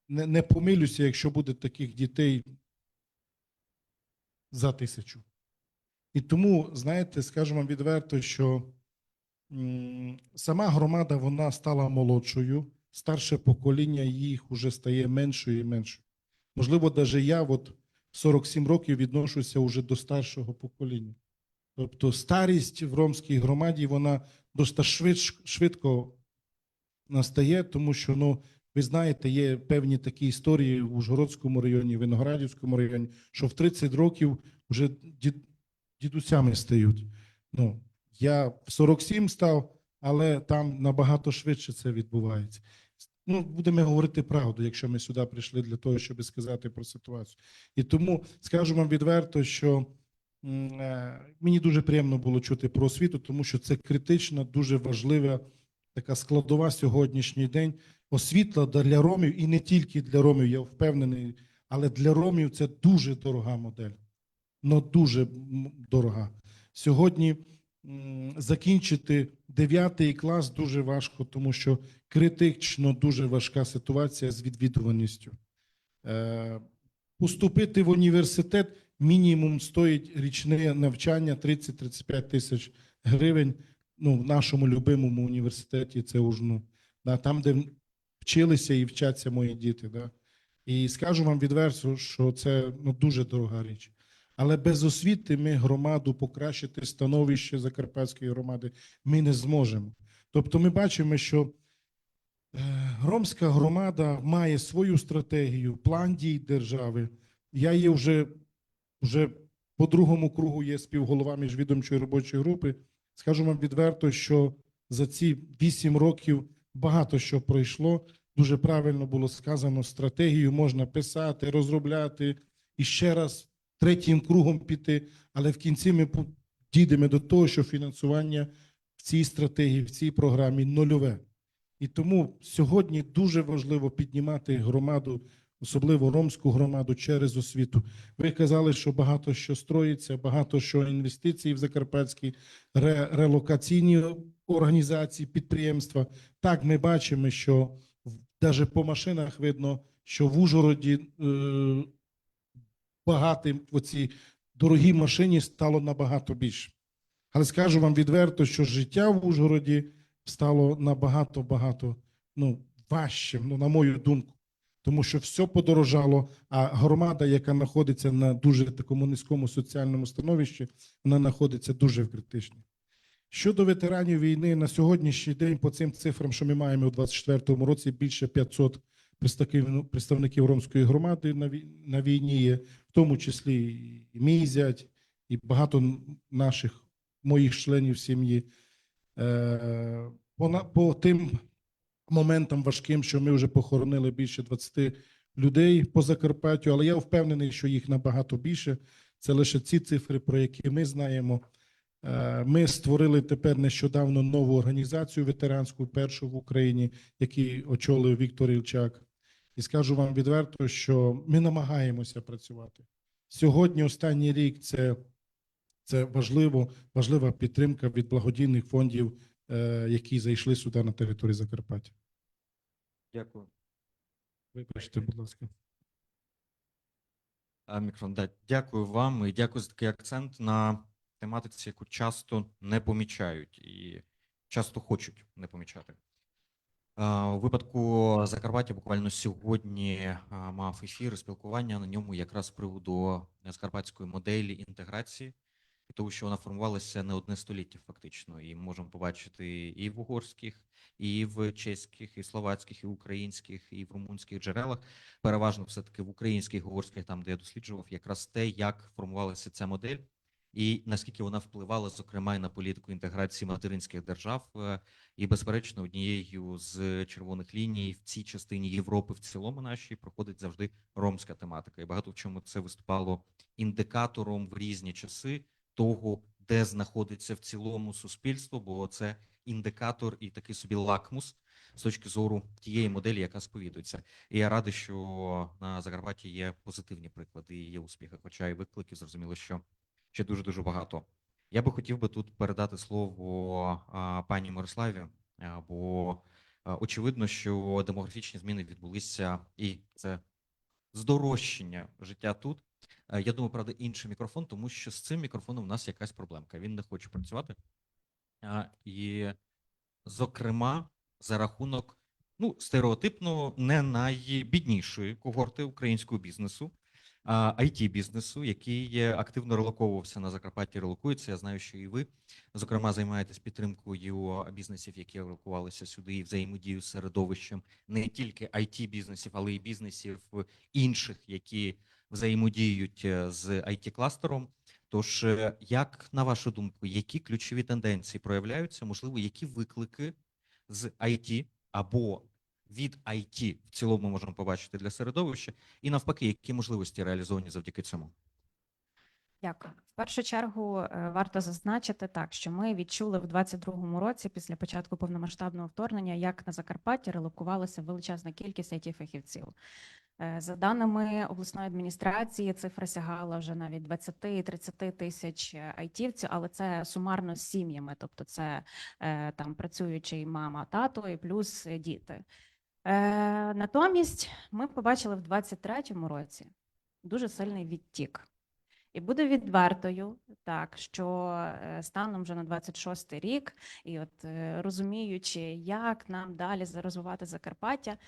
не помилюся, якщо буде таких дітей за 1000. І тому, знаєте, скажу вам відверто, що сама громада, вона стала молодшою, старше покоління їх вже стає меншою і меншою. Можливо, навіть я в 47 років відношуся вже до старшого покоління. Тобто старість в ромській громаді, вона досить швидко настає, тому що, ви знаєте, є певні такі історії в Ужгородському районі, в Виноградівському районі, що в 30 років вже дідусями стають. Я в 47 став, але там набагато швидше це відбувається. Будемо говорити правду, якщо ми сюди прийшли для того, щоб сказати про ситуацію. І тому скажу вам відверто, що мені дуже приємно було чути про освіту, тому що це критична, дуже важлива така складова сьогоднішній день. Освіта для ромів, і не тільки для ромів, я впевнений, але для ромів це дуже дорога модель. Дуже дорога. Сьогодні закінчити 9 клас дуже важко, тому що критично дуже важка ситуація з відвідуваністю. Поступити в університет мінімум стоїть річне навчання 30-35 тисяч гривень. В нашому любимому університеті це Ужну. Там, де вчилися і вчаться мої діти. І скажу вам відверто, що це дуже дорога річ. Але без освіти ми громаду покращити становище Закарпатської громади ми не зможемо. Тобто ми бачимо, що ромська громада має свою стратегію, план дій держави. Я є вже по другому кругу є співголова міжвідомчої робочої групи. Скажу вам відверто, що за ці 8 років багато що пройшло. Дуже правильно було сказано, стратегію можна писати, розробляти і ще раз третім кругом піти, але в кінці ми дійдемо до того, що фінансування в цій стратегії, в цій програмі нульове. І тому сьогодні дуже важливо піднімати громаду, особливо ромську громаду, через освіту. Ви казали, що багато що строїться, багато що інвестицій в закарпатські релокаційні організації, підприємства. Так, ми бачимо, що навіть по машинах видно, що в Ужгороді багатим в цій дорогій машині стало набагато більше. Але скажу вам відверто, що життя в Ужгороді стало набагато важчим, на мою думку. Тому що все подорожало, а громада, яка знаходиться на дуже такому низькому соціальному становищі, вона знаходиться дуже в критичній. Щодо ветеранів війни, на сьогоднішній день по цим цифрам, що ми маємо у 2024 році, більше 500 представників ромської громади на війні є, в тому числі і мій зять, і багато моїх членів сім'ї. По тим моментам важким, що ми вже похоронили більше 20 людей по Закарпаттю, але я впевнений, що їх набагато більше. Це лише ці цифри, про які ми знаємо. Ми створили тепер нещодавно нову організацію ветеранську, першу в Україні, яку очолив Віктор Ільчак. І скажу вам відверто, що ми намагаємося працювати. Сьогодні, останній рік, це важлива підтримка від благодійних фондів, які зайшли сюди на територію Закарпаття. Дякую. Вибачте, будь ласка. Мікрон, да, дякую вам і дякую за такий акцент на тематиці, яку часто не помічають і часто хочуть не помічати. У випадку Закарпаття буквально сьогодні мав ефір, спілкування на ньому якраз з приводу закарпатської моделі інтеграції, і того, що вона формувалася не одне століття фактично, і можемо побачити і в угорських, і в чеських, і словацьких, і українських, і в румунських джерелах, переважно все-таки в українських, угорських, там, де я досліджував, якраз те, як формувалася ця модель, і наскільки вона впливала, зокрема, і на політику інтеграції материнських держав. І, безперечно, однією з червоних ліній в цій частині Європи в цілому нашій проходить завжди ромська тематика. І багато в чому це виступало індикатором в різні часи того, де знаходиться в цілому суспільство, бо це індикатор і такий собі лакмус з точки зору тієї моделі, яка сповідується. І я радий, що на Закарпатті є позитивні приклади і є успіхи, хоча і викликів, зрозуміло, що ще дуже-дуже багато. Я би хотів би тут передати слово пані Мирославі, бо очевидно, що демографічні зміни відбулися, і це здорожчання життя тут. Я думаю, правда, інший мікрофон, тому що з цим мікрофоном у нас якась проблемка. Він не хоче працювати. І, зокрема, за рахунок, стереотипно не найбіднішої когорти українського бізнесу, IT-бізнесу, який активно релоковувався на Закарпатті, релокується. Я знаю, що і ви, зокрема, займаєтесь підтримкою бізнесів, які релокувалися сюди, і взаємодію з середовищем не тільки IT-бізнесів, але й бізнесів інших, які взаємодіють з IT-кластером. Тож, як, на вашу думку, які ключові тенденції проявляються, можливо, які виклики з IT або від IT в цілому можемо побачити для середовища, і навпаки, які можливості реалізовані завдяки цьому? Дякую. В першу чергу варто зазначити так, що ми відчули в 2022 році, після початку повномасштабного вторгнення, як на Закарпатті релокувалася величезна кількість IT-фахівців. За даними обласної адміністрації, цифра сягала вже навіть 20-30 тисяч айтівців, але це сумарно з сім'ями, тобто це там працюючий мама, тато і плюс діти. Натомість ми побачили в 2023 році дуже сильний відтік. І буду відвертою, так, що станом вже на 26 рік, і от розуміючи, як нам далі розвивати Закарпаття,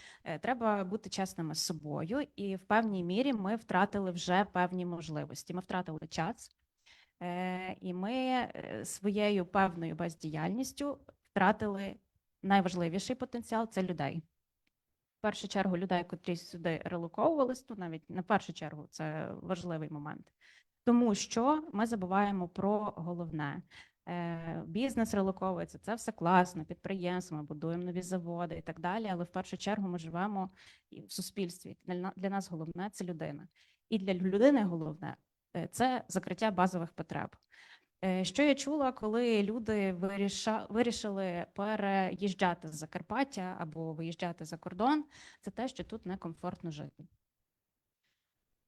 треба бути чесними з собою, і в певній мірі ми втратили вже певні можливості. Ми втратили час, і ми своєю певною бездіяльністю втратили найважливіший потенціал – це людей. В першу чергу людей, котрі сюди релоковувались, то навіть не в першу чергу, це важливий момент. Тому що ми забуваємо про головне. Бізнес релоковується, це все класно, підприємство, ми будуємо нові заводи і так далі, але в першу чергу ми живемо в суспільстві. Для нас головне – це людина. І для людини головне – це закриття базових потреб. Що я чула, коли люди вирішили переїжджати з Закарпаття або виїжджати за кордон, це те, що тут некомфортно жити.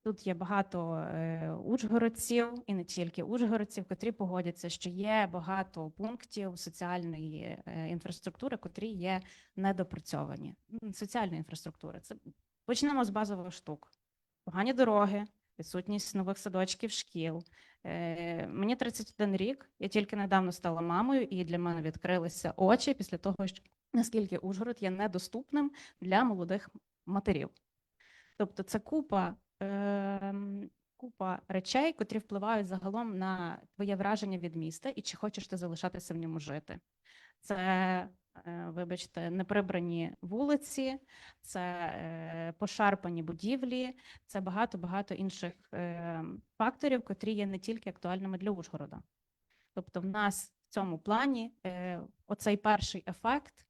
Тут є багато ужгородців, і не тільки ужгородців, котрі погодяться, що є багато пунктів соціальної інфраструктури, котрі є недопрацьовані. Соціальної інфраструктури. Почнемо з базових штук. Погані дороги, відсутність нових садочків, шкіл. Мені 31 рік, я тільки недавно стала мамою, і для мене відкрилися очі після того, що наскільки Ужгород є недоступним для молодих матерів. Тобто це купа речей, котрі впливають загалом на твоє враження від міста і чи хочеш ти залишатися в ньому жити. Це, вибачте, неприбрані вулиці, це пошарпані будівлі, це багато інших факторів, котрі є не тільки актуальними для Ужгорода. Тобто в нас в цьому плані оцей перший ефект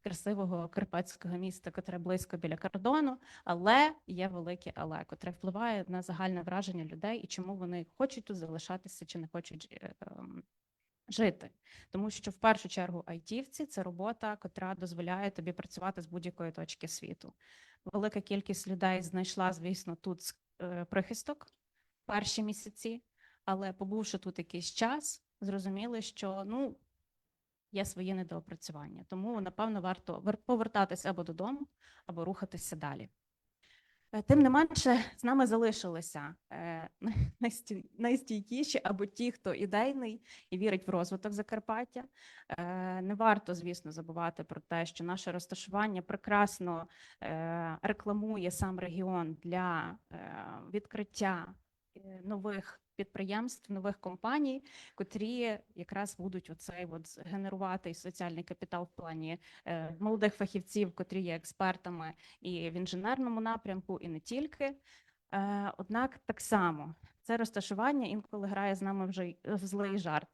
красивого карпатського міста, котре близько біля кордону, але є велике але, котре впливає на загальне враження людей і чому вони хочуть тут залишатися чи не хочуть жити. Тому що в першу чергу айтівці – це робота, котра дозволяє тобі працювати з будь-якої точки світу. Велика кількість людей знайшла, звісно, тут прихисток в перші місяці, але побувши тут якийсь час, зрозуміли, що є свої недоопрацювання. Тому, напевно, варто повертатися або додому, або рухатися далі. Тим не менше, з нами залишилися найстійкіші або ті, хто ідейний і вірить в розвиток Закарпаття. Не варто, звісно, забувати про те, що наше розташування прекрасно рекламує сам регіон для відкриття нових підприємств, нових компаній, котрі якраз будуть генерувати і соціальний капітал в плані молодих фахівців, котрі є експертами і в інженерному напрямку, і не тільки. Однак так само це розташування інколи грає з нами вже в злий жарт.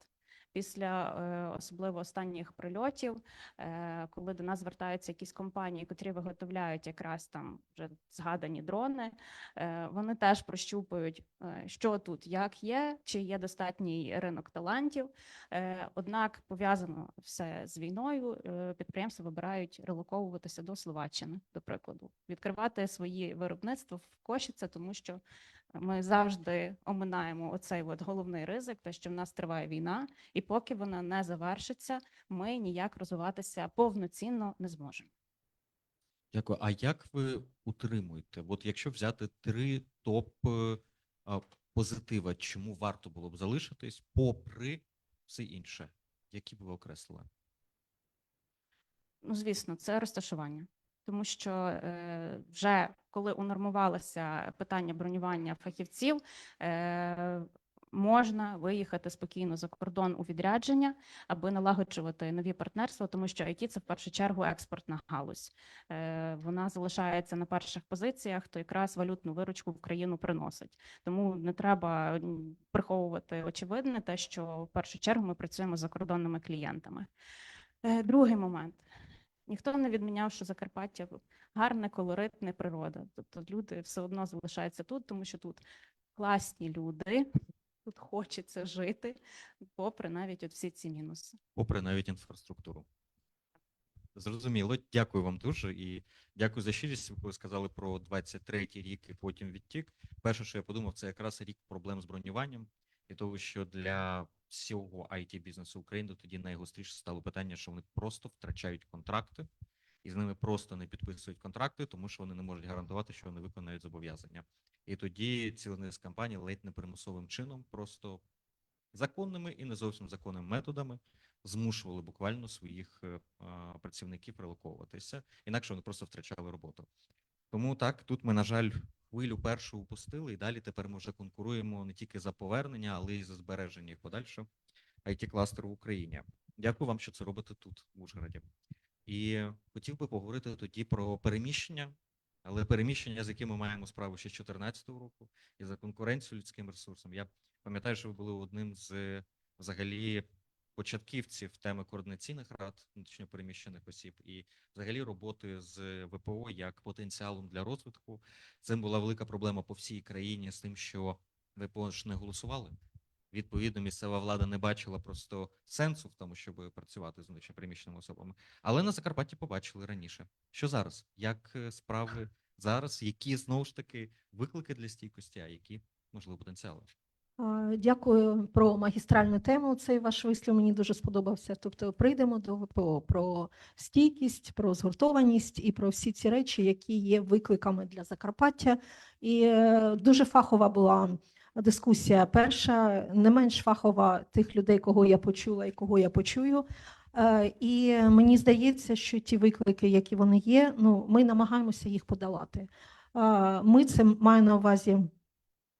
Після особливо останніх прильотів, коли до нас звертаються якісь компанії, котрі виготовляють якраз там вже згадані дрони, вони теж прощупують, що тут, як є, чи є достатній ринок талантів. Однак пов'язано все з війною, підприємства вибирають релоковуватися до Словаччини, до прикладу, відкривати свої виробництва в Кошице, тому що ми завжди оминаємо оцей головний ризик, те, що в нас триває війна, і поки вона не завершиться, ми ніяк розвиватися повноцінно не зможемо. Дякую. А як ви утримуєте? От якщо взяти 3 топ позитива, чому варто було б залишитись, попри все інше, які б ви окреслили? Звісно, це розташування. Тому що вже коли унормувалося питання бронювання фахівців, можна виїхати спокійно за кордон у відрядження, аби налагоджувати нові партнерства, тому що IT – це в першу чергу експортна галузь. Вона залишається на перших позиціях, то якраз валютну виручку в країну приносить. Тому не треба приховувати очевидне те, що в першу чергу ми працюємо з закордонними клієнтами. Другий момент. Ніхто не відміняв, що Закарпаття гарне, колоритне природа. Тобто люди все одно залишаються тут, тому що тут класні люди, тут хочеться жити, попри навіть всі ці мінуси. Попри навіть інфраструктуру. Зрозуміло. Дякую вам дуже і дякую за щирість. Ви сказали про 23-й рік і потім відтік. Перше, що я подумав, це якраз рік проблем з бронюванням. І того, що для всього IT-бізнесу України тоді найгостріше стало питання, що вони просто втрачають контракти, і з ними просто не підписують контракти, тому що вони не можуть гарантувати, що вони виконають зобов'язання. І тоді ціла низка компаній ледь не примусовим чином, просто законними і не зовсім законними методами змушували буквально своїх працівників релоковуватися, інакше вони просто втрачали роботу. Тому так, тут ми, на жаль, хвилю першу упустили, і далі тепер ми вже конкуруємо не тільки за повернення, але й за збереження і подальше IT-кластеру в Україні. Дякую вам, що це робите тут, в Ужгороді. І хотів би поговорити тоді про переміщення, але переміщення, з якими ми маємо справу ще з 2014 року, і за конкуренцію людським ресурсом. Я пам'ятаю, що ви були одним з, взагалі, початківців теми координаційних рад внутрішньо переміщених осіб і взагалі роботи з ВПО як потенціалом для розвитку. Це була велика проблема по всій країні з тим, що ВПО ж не голосували. Відповідно, місцева влада не бачила просто сенсу в тому, щоб працювати з внутрішньо переміщеними особами. Але на Закарпатті побачили раніше. Що зараз? Як справи зараз? Які, знову ж таки, виклики для стійкості, а які, можливо, потенціали? Дякую про магістральну тему. Цей ваш вислів мені дуже сподобався. Тобто прийдемо до ВПО про стійкість, про згуртованість і про всі ці речі, які є викликами для Закарпаття. І дуже фахова була дискусія. Перша, не менш фахова тих людей, кого я почула і кого я почую. І мені здається, що ті виклики, які вони є, ну, ми намагаємося їх подолати. Ми це маю на увазі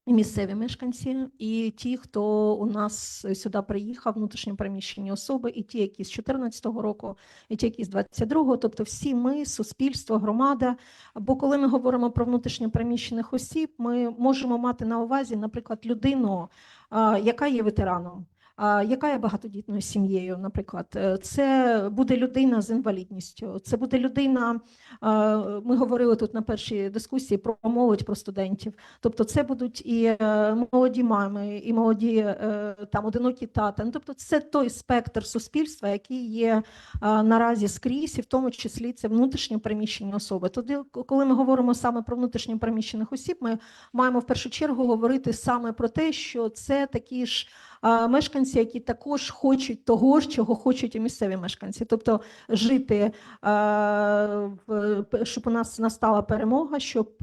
і місцеві мешканці, і ті, хто у нас сюди приїхав, внутрішньо переміщені особи, і ті, які з 2014 року, і ті, які з 22-го, тобто всі ми, суспільство, громада. Бо коли ми говоримо про внутрішньо переміщених осіб, ми можемо мати на увазі, наприклад, людину, яка є ветераном, яка є багатодітною сім'єю, наприклад. Це буде людина з інвалідністю, це буде людина, ми говорили тут на першій дискусії про молодь, про студентів. Тобто це будуть і молоді мами, і молоді там одинокі тата. Ну, тобто це той спектр суспільства, який є наразі скрізь, і в тому числі це внутрішньо переміщені особи. Тоді, коли ми говоримо саме про внутрішньо переміщених осіб, ми маємо в першу чергу говорити саме про те, що це такі ж мешканці, які також хочуть того ж, чого хочуть і місцеві мешканці. Тобто жити, щоб у нас настала перемога, щоб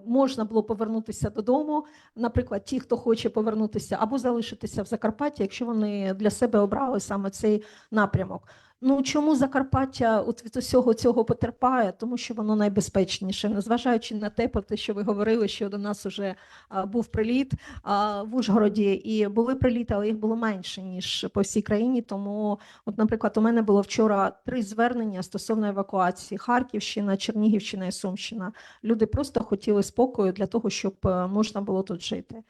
можна було повернутися додому. Наприклад, ті, хто хоче повернутися або залишитися в Закарпатті, якщо вони для себе обрали саме цей напрямок. Ну, чому Закарпаття від усього цього потерпає? Тому що воно найбезпечніше, незважаючи на те, про те, що ви говорили, що до нас вже був приліт в Ужгороді, і були приліти, але їх було менше, ніж по всій країні. Тому, от, наприклад, у мене було вчора 3 звернення стосовно евакуації: Харківщина, Чернігівщина і Сумщина. Люди просто хотіли спокою для того, щоб можна було тут жити.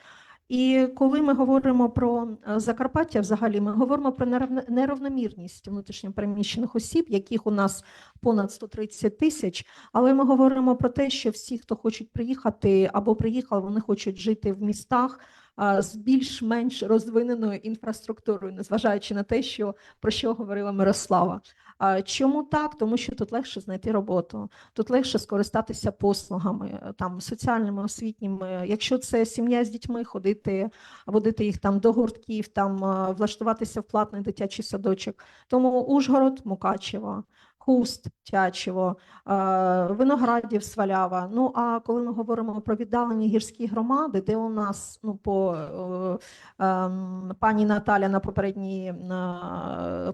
І коли ми говоримо про Закарпаття, взагалі, ми говоримо про неравномірність внутрішньо переміщених осіб, яких у нас понад 130 тисяч, але ми говоримо про те, що всі, хто хочуть приїхати або приїхали, вони хочуть жити в містах з більш-менш розвиненою інфраструктурою, незважаючи на те, про що говорила Мирослава. Чому так? Тому що тут легше знайти роботу, тут легше скористатися послугами, там, соціальними, освітніми. Якщо це сім'я з дітьми, ходити, водити їх там до гуртків, там, влаштуватися в платний дитячий садочок. Тому Ужгород, Мукачево, Хуст, Тячево, Виноградів, Свалява. Ну, а коли ми говоримо про віддалені гірські громади, де у нас, ну, пані Наталя на попередній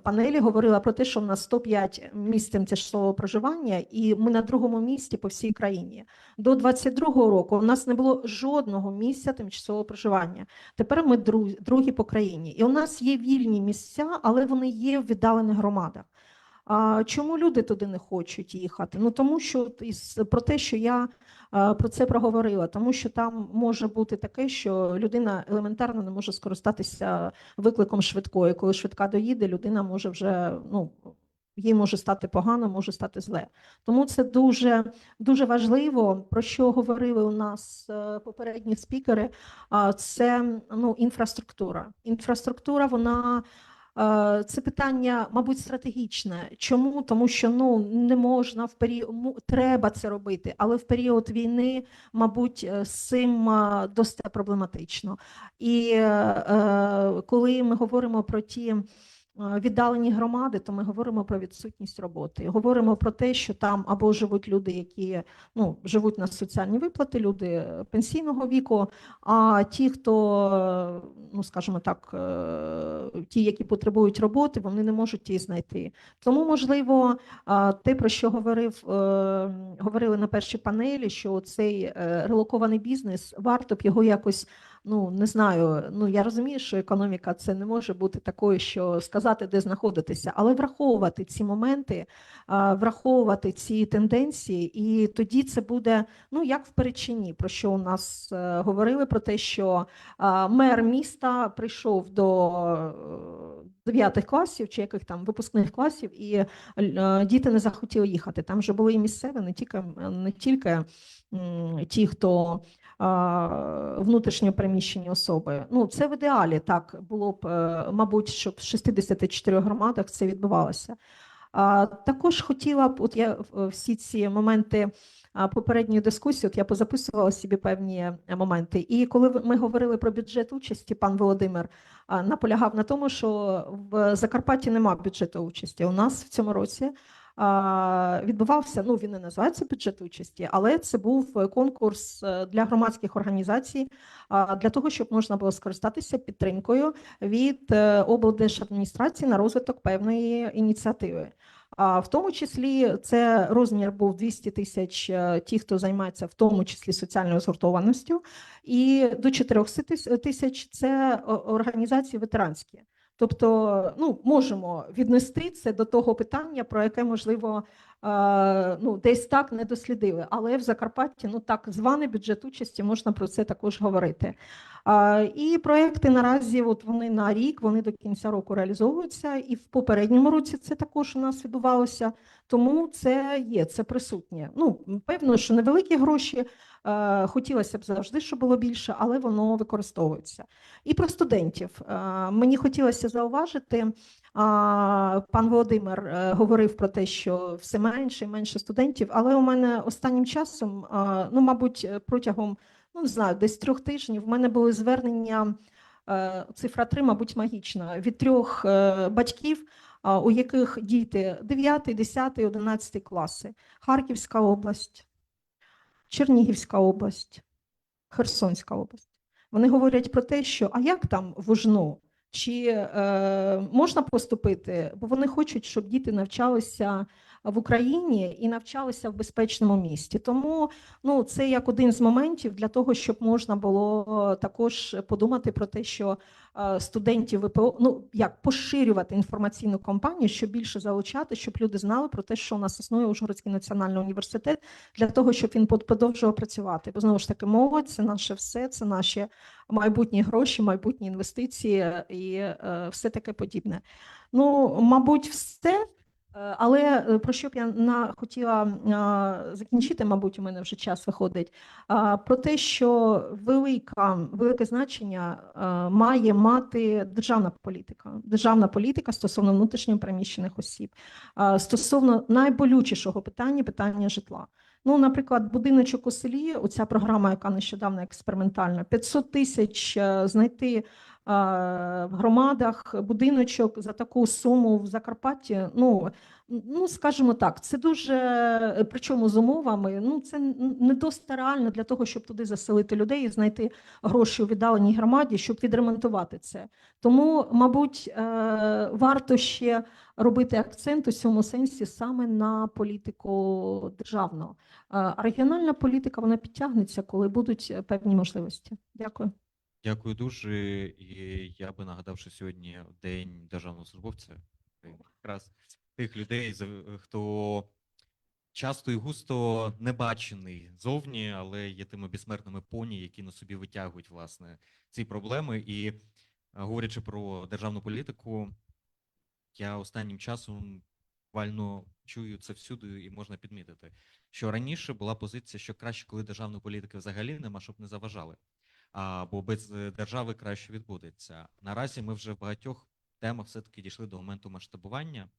панелі говорила про те, що в нас 105 місць тимчасового проживання, і ми на 2-му місці по всій країні. До 22-го року у нас не було жодного місця тимчасового проживання. Тепер ми другі по країні. І у нас є вільні місця, але вони є в віддалених громадах. Чому люди туди не хочуть їхати? Ну, тому що про те, що я про це проговорила, тому що там може бути таке, що людина елементарно не може скористатися викликом швидкої. Коли швидка доїде, людина може вже, ну, їй може стати погано, може стати зле. Тому це дуже, дуже важливо, про що говорили у нас попередні спікери, це, ну, інфраструктура. Інфраструктура, вона... Це питання, мабуть, стратегічне. Чому? Тому що, ну, не можна в період, треба це робити, але в період війни, мабуть, з цим досить проблематично. І коли ми говоримо про ті віддалені громади, то ми говоримо про відсутність роботи. Говоримо про те, що там або живуть люди, які, ну, живуть на соціальні виплати, люди пенсійного віку, а ті, хто, ну, скажімо так, ті, які потребують роботи, вони не можуть її знайти. Тому, можливо, те, про що говорили на першій панелі, що цей релокований бізнес, варто б його якось, ну, не знаю, ну, я розумію, що економіка це не може бути такою, що сказати, де знаходитися, але враховувати ці моменти, враховувати ці тенденції, і тоді це буде, ну, як в Перечині, про що у нас говорили, про те, що мер міста прийшов до 9 класів, чи яких там випускних класів, і діти не захотіли їхати. Там вже були і місцеві, не тільки ті, хто внутрішньо переміщені особи. Ну, це в ідеалі так було б, мабуть, щоб в 64 громадах це відбувалося. Також хотіла б, от я всі ці моменти попередньої дискусії, от я позаписувала собі певні моменти. І коли ми говорили про бюджет участі, пан Володимир наполягав на тому, що в Закарпатті немає бюджету участі. У нас в цьому році відбувався, ну він не називається бюджет участі, але це був конкурс для громадських організацій для того, щоб можна було скористатися підтримкою від облдержадміністрації на розвиток певної ініціативи. В тому числі це розмір був 200 тисяч ті, хто займається в тому числі соціальною згуртованістю, і до 400 тисяч це організації ветеранські. Тобто, ну, можемо віднести це до того питання, про яке, можливо, ну, десь так не дослідили. Але в Закарпатті, ну, так званий бюджет участі, можна про це також говорити. І проекти наразі, от вони на рік, вони до кінця року реалізовуються, і в попередньому році це також у нас відбувалося, тому це є, це присутнє. Ну, певно, що невеликі гроші, хотілося б завжди, щоб було більше, але воно використовується. І про студентів. Мені хотілося зауважити, пан Володимир говорив про те, що все менше і менше студентів, але у мене останнім часом, ну, мабуть, протягом, ну, не знаю, десь 3 тижнів в мене були звернення, цифра 3, мабуть, магічна, від 3 батьків, у яких діти 9, 10, 11 класи, Харківська область, Чернігівська область, Херсонська область. Вони говорять про те, що а як там в Ужну? Чи можна поступити? Бо вони хочуть, щоб діти навчалися в Україні і навчалися в безпечному місті. Тому, ну, це як один з моментів для того, щоб можна було також подумати про те, що студентів ВПО, ну, як поширювати інформаційну кампанію, щоб більше залучати, щоб люди знали про те, що у нас існує Ужгородський національний університет, для того, щоб він продовжував працювати. Бо, знову ж таки, молодь – це наше все, це наші майбутні гроші, майбутні інвестиції і все таке подібне. Ну, мабуть, все. Але про що б я хотіла закінчити, мабуть, у мене вже час виходить, про те, що велике значення має мати державна політика стосовно внутрішньо переміщених осіб, стосовно найболючішого питання житла. Ну, наприклад, будиночок у селі, оця програма, яка нещодавно експериментальна, 500 тисяч знайти в громадах будиночок за таку суму в Закарпатті, ну, скажімо так, це дуже, причому з умовами, ну, це не досить реально для того, щоб туди заселити людей і знайти гроші у віддаленій громаді, щоб відремонтувати це. Тому, мабуть, варто ще робити акцент у цьому сенсі саме на політику державну. А регіональна політика, вона підтягнеться, коли будуть певні можливості. Дякую. Дякую дуже. І я би нагадав, що сьогодні День державного службовця. Якраз тих людей, хто часто і густо не бачений зовні, але є тими безсмертними поні, які на собі витягують, власне, ці проблеми. І говорячи про державну політику, я останнім часом буквально чую це всюди і можна підмітити, що раніше була позиція, що краще, коли державної політики взагалі нема, щоб не заважали. Бо без держави краще відбудеться. Наразі ми вже в багатьох темах все-таки дійшли до моменту масштабування,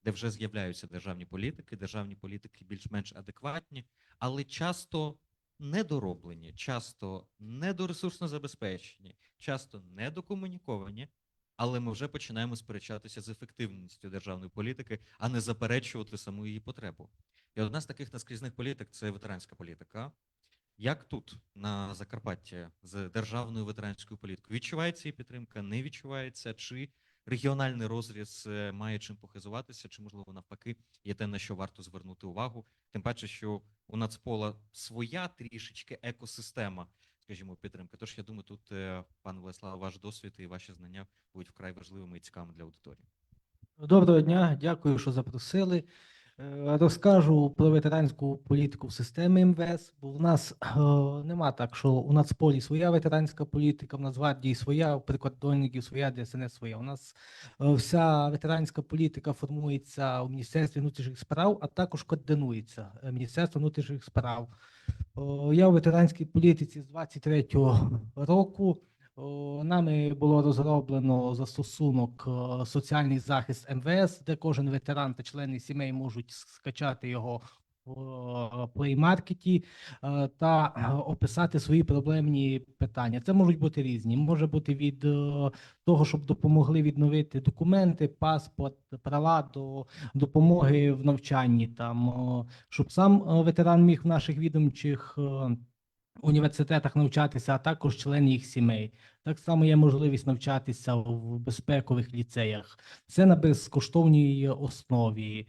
де вже з'являються державні політики більш-менш адекватні, але часто недороблені, часто недоресурсно забезпечені, часто недокомуніковані, але ми вже починаємо сперечатися з ефективністю державної політики, а не заперечувати саму її потребу. І одна з таких наскрізних політик – це ветеранська політика. Як тут, на Закарпатті, з державною ветеранською політикою? Відчувається її підтримка, не відчувається? Чи регіональний розріз має чим похизуватися, чи, можливо, навпаки, є те, на що варто звернути увагу? Тим паче, що у Нацпола своя трішечки екосистема, скажімо, підтримки. Тож, я думаю, тут, пане Владиславе, ваш досвід і ваші знання будуть вкрай важливими і цікавими для аудиторії. Доброго дня, дякую, що запросили. Розкажу про ветеранську політику в системі МВС, бо в нас нема так, що у Нацполі своя ветеранська політика, в Нацгвардії своя, у прикордонників своя, ДСНС своя. У нас вся ветеранська політика формується у Міністерстві внутрішніх справ, а також координується Міністерством внутрішніх справ. Я у ветеранській політиці з 23-го року. Нами було розроблено застосунок соціальний захист МВС, де кожен ветеран та члени сімей можуть скачати його в Play Market та описати свої проблемні питання. Це можуть бути різні. Може бути від того, щоб допомогли відновити документи, паспорт, права до допомоги в навчанні, там, щоб сам ветеран міг в наших відомчих університетах навчатися, а також члени їх сімей. Так само є можливість навчатися в безпекових ліцеях. Це на безкоштовній основі.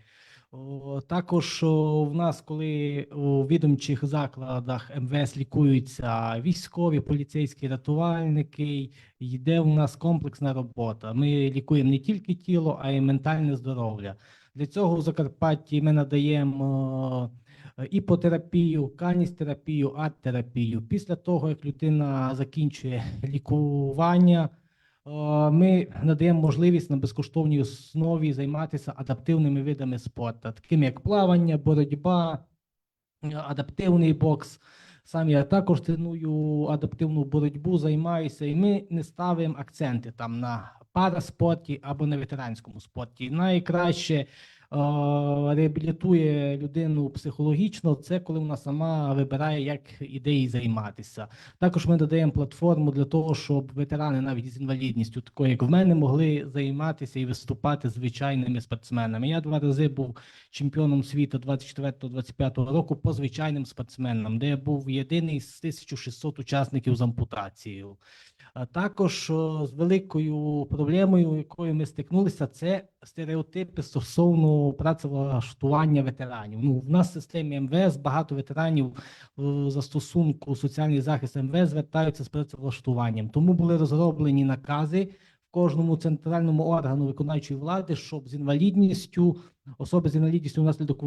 Також в нас, коли у відомчих закладах МВС лікуються військові, поліцейські, рятувальники, йде у нас комплексна робота. Ми лікуємо не тільки тіло, а й ментальне здоров'я. Для цього в Закарпатті ми надаємо іпотерапію, каністерапію, арт-терапію. Після того, як людина закінчує лікування, ми надаємо можливість на безкоштовній основі займатися адаптивними видами спорту, такими як плавання, боротьба, адаптивний бокс. Сам я також треную адаптивну боротьбу, займаюся, і ми не ставимо акценти там на параспорті або на ветеранському спорті. Найкраще реабілітує людину психологічно, це коли вона сама вибирає, як ідеї займатися. Також ми додаємо платформу для того, щоб ветерани навіть з інвалідністю, такою як в мене, могли займатися і виступати звичайними спортсменами. Я 2 рази був чемпіоном світу 24-25 року по звичайним спортсменам, де я був єдиний з 1600 учасників з ампутацією. А також з великою проблемою, якою ми стикнулися, це стереотипи стосовно працевлаштування ветеранів. Ну, в нас в системі МВС багато ветеранів в застосунку соціальний захист МВС звертаються з працевлаштуванням. Тому були розроблені накази в кожному центральному органу виконавчої влади, щоб з інвалідністю, особи з інвалідністю внаслідок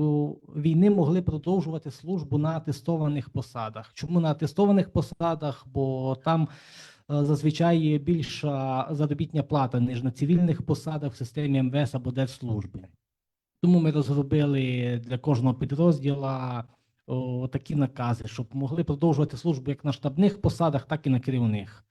війни могли продовжувати службу на атестованих посадах. Чому на атестованих посадах? Бо там зазвичай є більша заробітня плата, ніж на цивільних посадах в системі МВС або Держслужби. Тому ми розробили для кожного підрозділу такі накази, щоб могли продовжувати службу як на штабних посадах, так і на керівних.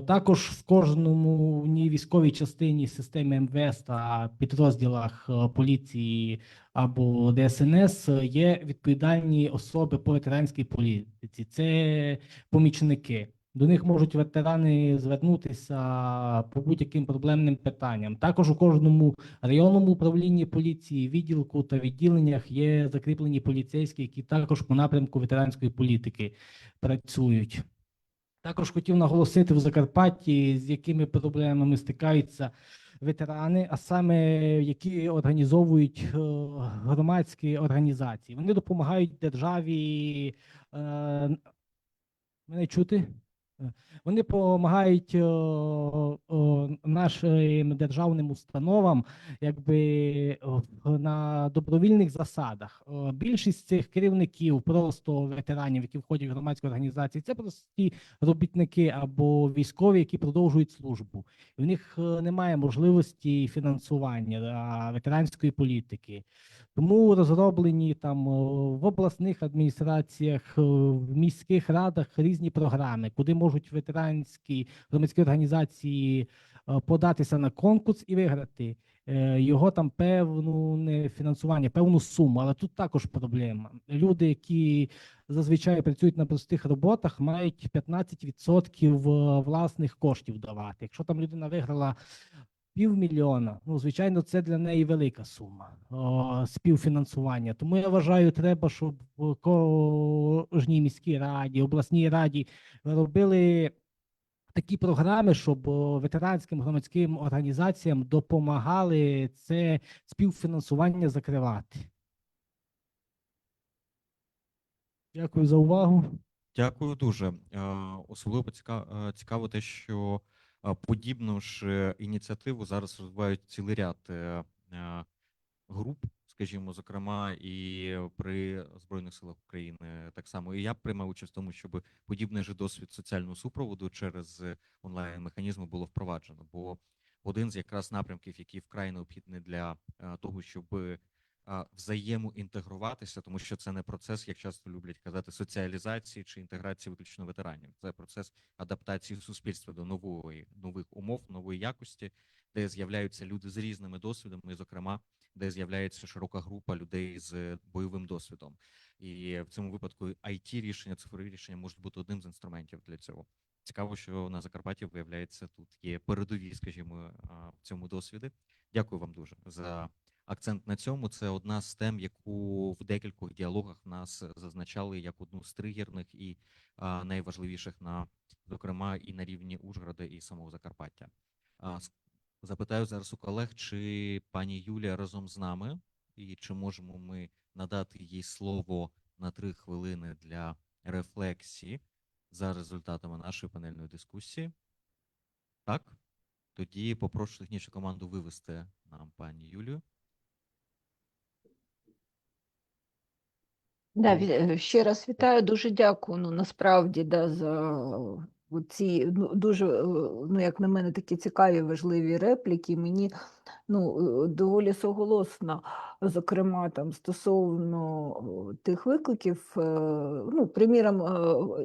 Також в кожному військовій частині системи МВС та підрозділах поліції або ДСНС є відповідальні особи по ветеранській політиці. Це помічники. До них можуть ветерани звернутися по будь-яким проблемним питанням. Також у кожному районному управлінні поліції, відділку та відділеннях є закріплені поліцейські, які також по напрямку ветеранської політики працюють. Також хотів наголосити в Закарпатті, з якими проблемами стикаються ветерани, а саме які організовують громадські організації. Вони допомагають державі. Мене чути? Вони допомагають нашим державним установам якби на добровільних засадах. Більшість цих керівників, просто ветеранів, які входять в громадські організації, це прості робітники або військові, які продовжують службу. І в них немає можливості фінансування ветеранської політики. Тому розроблені там в обласних адміністраціях, в міських радах різні програми, куди можуть ветеранські громадські організації податися на конкурс і виграти його там певне фінансування, певну суму. Але тут також проблема. Люди, які зазвичай працюють на простих роботах, мають 15% власних коштів давати. Якщо там людина виграла 500 000, ну, звичайно, це для неї велика сума співфінансування. Тому я вважаю, треба, щоб в кожній міській раді, обласній раді робили такі програми, щоб ветеранським громадським організаціям допомагали це співфінансування закривати. Дякую за увагу. Дякую дуже. Особливо цікаво те, що подібну ж ініціативу зараз розвивають цілий ряд груп, скажімо, зокрема, і при Збройних силах України так само. І я приймав участь в тому, щоб подібний же досвід соціального супроводу через онлайн-механізми було впроваджено. Бо один з якраз напрямків, який вкрай необхідний для того, щоб взаємоінтегруватися, тому що це не процес, як часто люблять казати, соціалізації чи інтеграції виключно ветеранів. Це процес адаптації суспільства до нових умов, нової якості, де з'являються люди з різними досвідами, і, зокрема, де з'являється широка група людей з бойовим досвідом. І в цьому випадку IT-рішення, цифрові рішення можуть бути одним з інструментів для цього. Цікаво, що на Закарпатті, виявляється, тут є передові, скажімо, в цьому досвіді. Дякую вам дуже за акцент на цьому. Це одна з тем, яку в декількох діалогах нас зазначали як одну з тригерних і найважливіших, зокрема, і на рівні Ужгорода і самого Закарпаття. Запитаю зараз у колег, чи пані Юлія разом з нами, і чи можемо ми надати їй слово на 3 хвилини для рефлексії за результатами нашої панельної дискусії. Так? Тоді попрошу технічну команду вивести нам пані Юлію. Да, ще раз вітаю, дуже дякую. Ну, насправді, да, за ці дуже, як на мене, такі цікаві, важливі репліки. Мені доволі суголосно, зокрема, там стосовно тих викликів, приміром,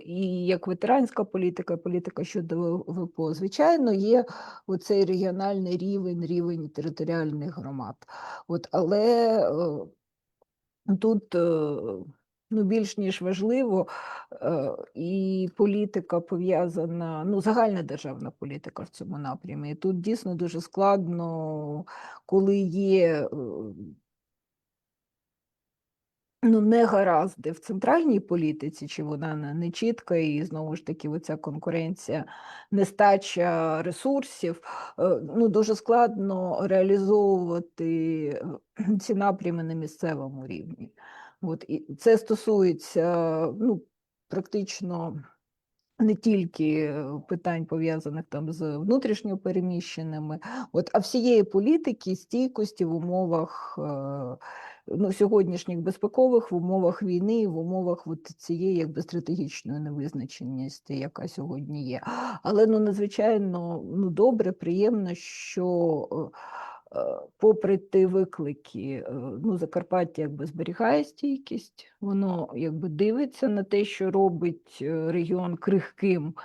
і як ветеранська політика, політика щодо ВПО, звичайно, є оцей регіональний рівень територіальних громад. Але тут більш ніж важливо, і політика пов'язана, загальна державна політика в цьому напрямі. І тут дійсно дуже складно, коли є негаразди в центральній політиці, чи вона не чітка, і знову ж таки оця конкуренція, нестача ресурсів, дуже складно реалізовувати ці напрями на місцевому рівні. І це стосується практично не тільки питань, пов'язаних там з внутрішньо переміщеними, а всієї політики, стійкості в умовах сьогоднішніх безпекових, в умовах війни, в умовах цієї стратегічної невизначеності, яка сьогодні є. Але надзвичайно добре, приємно, що попри ті виклики, Закарпаття зберігає стійкість, воно дивиться на те, що робить регіон крихким,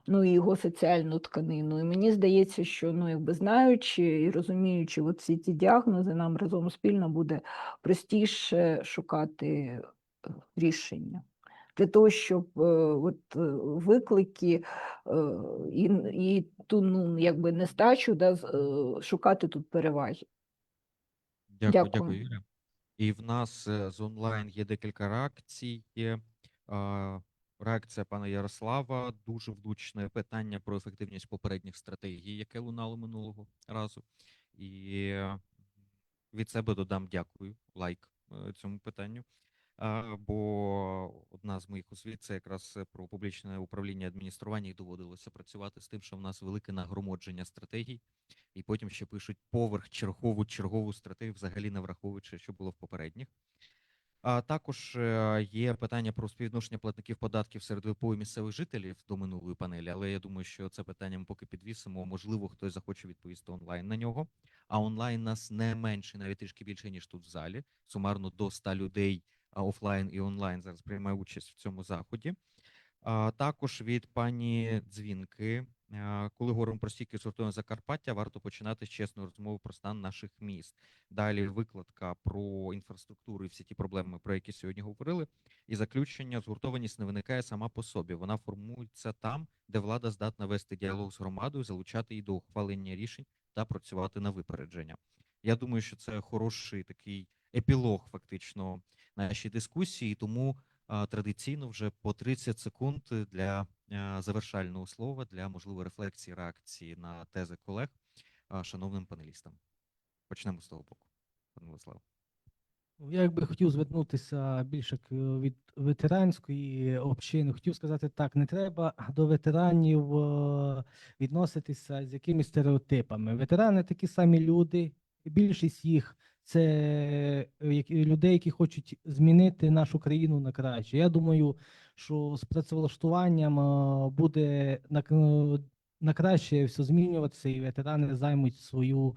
і його соціальну тканину. І мені здається, що знаючи і розуміючи всі ті діагнози, нам разом спільно буде простіше шукати рішення. Для того, щоб виклики і ту нестачу, шукати тут переваги. Дякую, Юля. І в нас з онлайн є декілька реакцій. Є реакція пана Ярослава, дуже влучне питання про ефективність попередніх стратегій, яке лунало минулого разу. І від себе додам дякую, лайк цьому питанню. Бо одна з моїх освіт – це якраз про публічне управління, адміністрування, і доводилося працювати з тим, що в нас велике нагромадження стратегій, і потім ще пишуть поверх чергову стратегію, взагалі не враховуючи, що було в попередніх. Також є питання про співвідношення платників податків серед ВПО і місцевих жителів до минулої панелі, але я думаю, що це питання ми поки підвісимо. Можливо, хтось захоче відповісти онлайн на нього. А онлайн нас не менше, навіть трішки більше, ніж тут в залі. Сумарно до 100 людей офлайн і онлайн зараз приймає участь в цьому заході. Також від пані Дзвінки. Коли говоримо про стійкість згуртованого Закарпаття, варто починати з чесної розмови про стан наших міст. Далі викладка про інфраструктуру і всі ті проблеми, про які сьогодні говорили. І заключення: згуртованість не виникає сама по собі. Вона формується там, де влада здатна вести діалог з громадою, залучати її до ухвалення рішень та працювати на випередження. Я думаю, що це хороший такий епілог фактично нашій дискусії, тому традиційно вже по 30 секунд для завершального слова, для можливої рефлексії, реакції на тези колег шановним панелістам. Почнемо з того боку, пане Владислав. Я би хотів звернутися більше від ветеранської общини. Хотів сказати так, не треба до ветеранів відноситися з якимись стереотипами. Ветерани такі самі люди, більшість їх це людей, які хочуть змінити нашу країну на краще. Я думаю, що з працевлаштуванням буде на краще все змінюватися, і ветерани займуть свою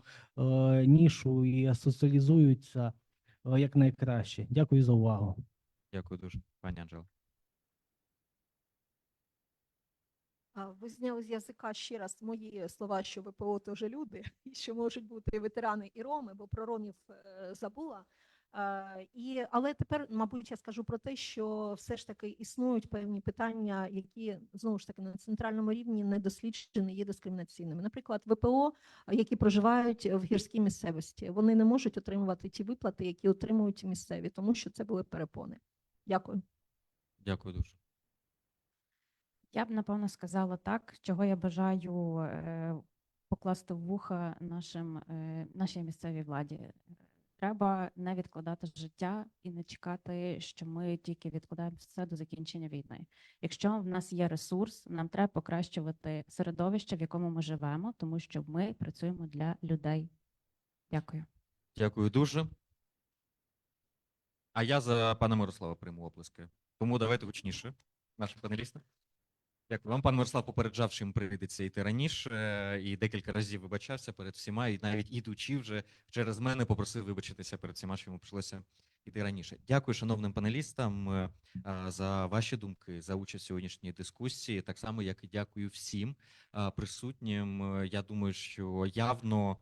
нішу і асоціалізуються якнайкраще. Дякую за увагу. Дякую дуже, пані Анжела. Ви зняли з язика ще раз мої слова, що ВПО теж люди, і що можуть бути і ветерани, і роми, бо про ромів забула. Але тепер, мабуть, я скажу про те, що все ж таки існують певні питання, які, знову ж таки, на центральному рівні не досліджені, є дискримінаційними. Наприклад, ВПО, які проживають в гірській місцевості, вони не можуть отримувати ті виплати, які отримують місцеві, тому що це були перепони. Дякую. Дякую дуже. Я б, напевно, сказала так, чого я бажаю покласти в вуха нашій місцевій владі. Треба не відкладати життя і не чекати, що ми тільки відкладаємо все до закінчення війни. Якщо в нас є ресурс, нам треба покращувати середовище, в якому ми живемо, тому що ми працюємо для людей. Дякую. Дякую дуже. А я за пана Мирослава прийму оплески. Тому давайте гучніше, нашим панелістам. Дякую вам, пан Мирослав попереджав, що їм прийдеться йти раніше, і декілька разів вибачався перед всіма, і навіть ідучи вже через мене попросив вибачитися перед всіма, що йому прийшлося йти раніше. Дякую шановним панелістам за ваші думки, за участь в сьогоднішній дискусії, так само, як і дякую всім присутнім. Я думаю, що явно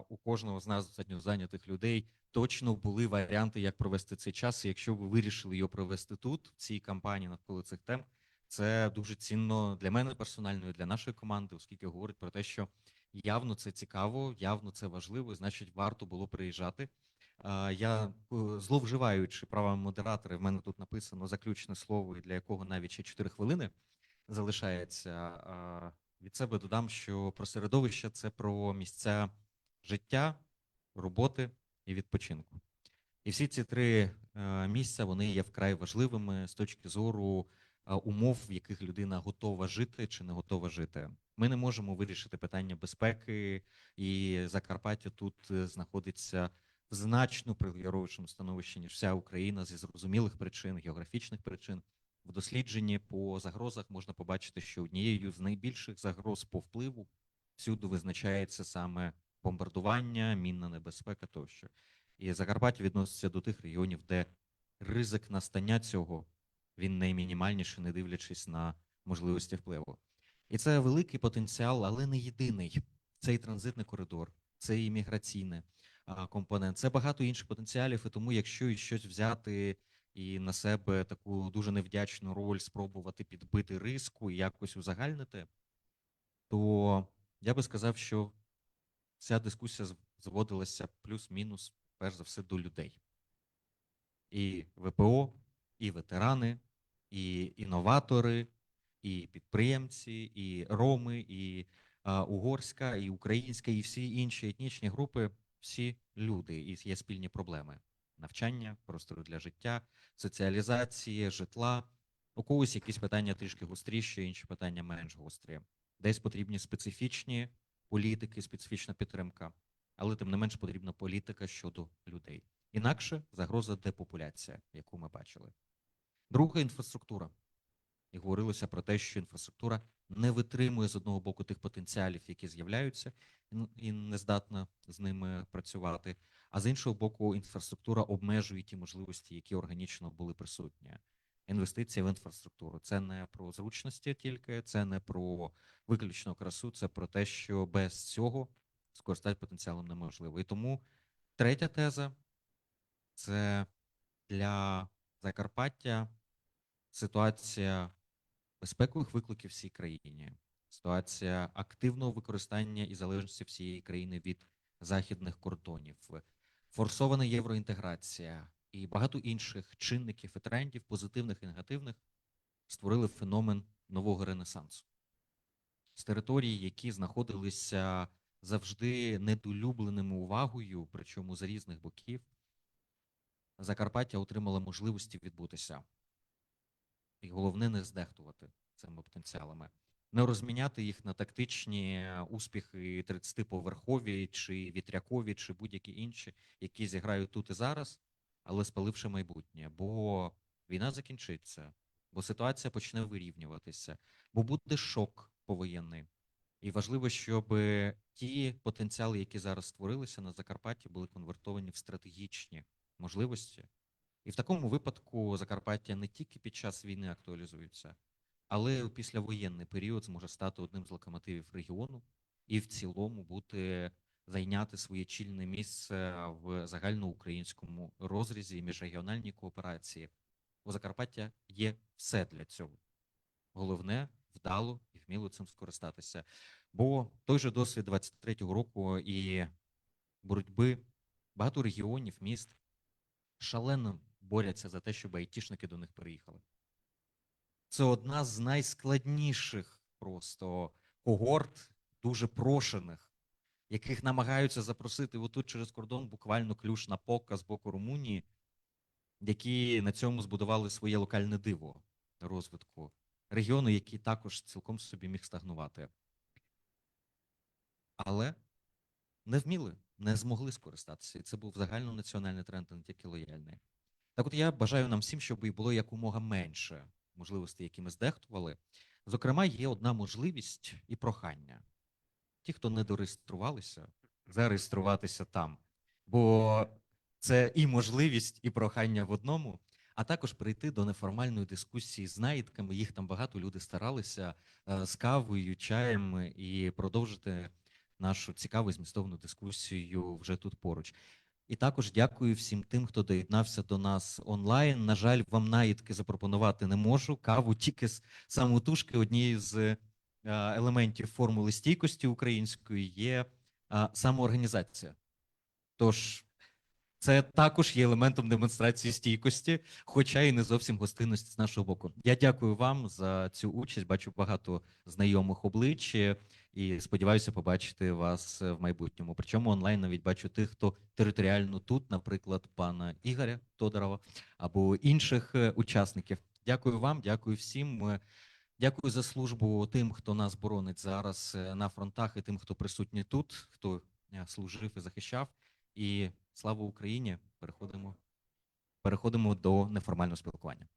у кожного з нас достатньо зайнятих людей точно були варіанти, як провести цей час, і якщо ви вирішили його провести тут, в цій кампанії навколо цих тем, це дуже цінно для мене персонально і для нашої команди, оскільки говорить про те, що явно це цікаво, явно це важливо, і значить варто було приїжджати. Я, зловживаючи правами модератора, в мене тут написано заключне слово, для якого навіть ще 4 хвилини залишається. Від себе додам, що про середовище – це про місця життя, роботи і відпочинку. І всі ці 3 місця, вони є вкрай важливими з точки зору умов, в яких людина готова жити чи не готова жити. Ми не можемо вирішити питання безпеки, і Закарпаття тут знаходиться в значно привілейованішому становищі, ніж вся Україна, зі зрозумілих причин, географічних причин. В дослідженні по загрозах можна побачити, що однією з найбільших загроз по впливу всюди визначається саме бомбардування, мінна небезпека тощо. І Закарпаття відноситься до тих регіонів, де ризик настання цього він наймінімальніший, не дивлячись на можливості впливу. І це великий потенціал, але не єдиний. Це і транзитний коридор, це і міграційний компонент, це багато інших потенціалів, і тому якщо і щось взяти і на себе таку дуже невдячну роль спробувати підбити риску і якось узагальнити, то я би сказав, що ця дискусія зводилася плюс-мінус, перш за все, до людей. І ВПО, і ветерани, і інноватори, і підприємці, і роми, і угорська, і українська, і всі інші етнічні групи, всі люди, і є спільні проблеми. Навчання, простору для життя, соціалізації, житла. У когось якісь питання трішки гостріші, інші питання менш гострі. Десь потрібні специфічні політики, специфічна підтримка, але тим не менш потрібна політика щодо людей. Інакше загроза депопуляція, яку ми бачили. Друга – інфраструктура. І говорилося про те, що інфраструктура не витримує з одного боку тих потенціалів, які з'являються, і не здатна з ними працювати, а з іншого боку інфраструктура обмежує ті можливості, які органічно були присутні. Інвестиції в інфраструктуру – це не про зручності тільки, це не про виключну красу, це про те, що без цього скористати потенціалом неможливо. І тому третя теза – це для Закарпаття ситуація безпекових викликів всій країні, ситуація активного використання і залежності всієї країни від західних кордонів, форсована євроінтеграція і багато інших чинників і трендів, позитивних і негативних, створили феномен нового ренесансу. З територій, які знаходилися завжди недолюбленими увагою, причому з різних боків, Закарпаття отримало можливості відбутися. І головне не здехтувати цими потенціалами. Не розміняти їх на тактичні успіхи 30-поверхові, чи вітрякові, чи будь-які інші, які зіграють тут і зараз, але спаливши майбутнє. Бо війна закінчиться, бо ситуація почне вирівнюватися, бо буде шок повоєнний. І важливо, щоб ті потенціали, які зараз створилися на Закарпатті, були конвертовані в стратегічні можливості. І в такому випадку Закарпаття не тільки під час війни актуалізується, але у післявоєнний період зможе стати одним з локомотивів регіону і в цілому зайняти своє чільне місце в загальноукраїнському розрізі і міжрегіональній кооперації. У Закарпаття є все для цього. Головне вдало і вміло цим скористатися. Бо той же досвід 23-го року і боротьби багато регіонів, міст шалено борються за те, щоб айтішники до них переїхали. Це одна з найскладніших просто когорт, дуже прошених, яких намагаються запросити отут через кордон буквально клюш на пока з боку Румунії, які на цьому збудували своє локальне диво розвитку регіону, який також цілком собі міг стагнувати. Але не вміли, не змогли скористатися. І це був загальнонаціональний тренд, а не тільки лояльний. Так от я бажаю нам всім, щоб і було якомога менше можливостей, які ми здехтували. Зокрема, є одна можливість і прохання. Ті, хто не дореєструвалися, зареєструватися там. Бо це і можливість, і прохання в одному, а також прийти до неформальної дискусії з знайдками. Їх там багато, люди старалися з кавою, чаєм і продовжити нашу цікаву і змістовну дискусію вже тут поруч. І також дякую всім тим, хто доєднався до нас онлайн. На жаль, вам наїдки запропонувати не можу. Каву тільки з самотужки. Однією з елементів формули стійкості української є самоорганізація. Тож це також є елементом демонстрації стійкості, хоча і не зовсім гостинності з нашого боку. Я дякую вам за цю участь. Бачу багато знайомих облич і сподіваюся побачити вас в майбутньому. Причому онлайн навіть бачу тих, хто територіально тут, наприклад, пана Ігоря Тодорова або інших учасників. Дякую вам, дякую всім. Дякую за службу тим, хто нас боронить зараз на фронтах, і тим, хто присутній тут, хто служив і захищав. І слава Україні! Переходимо до неформального спілкування.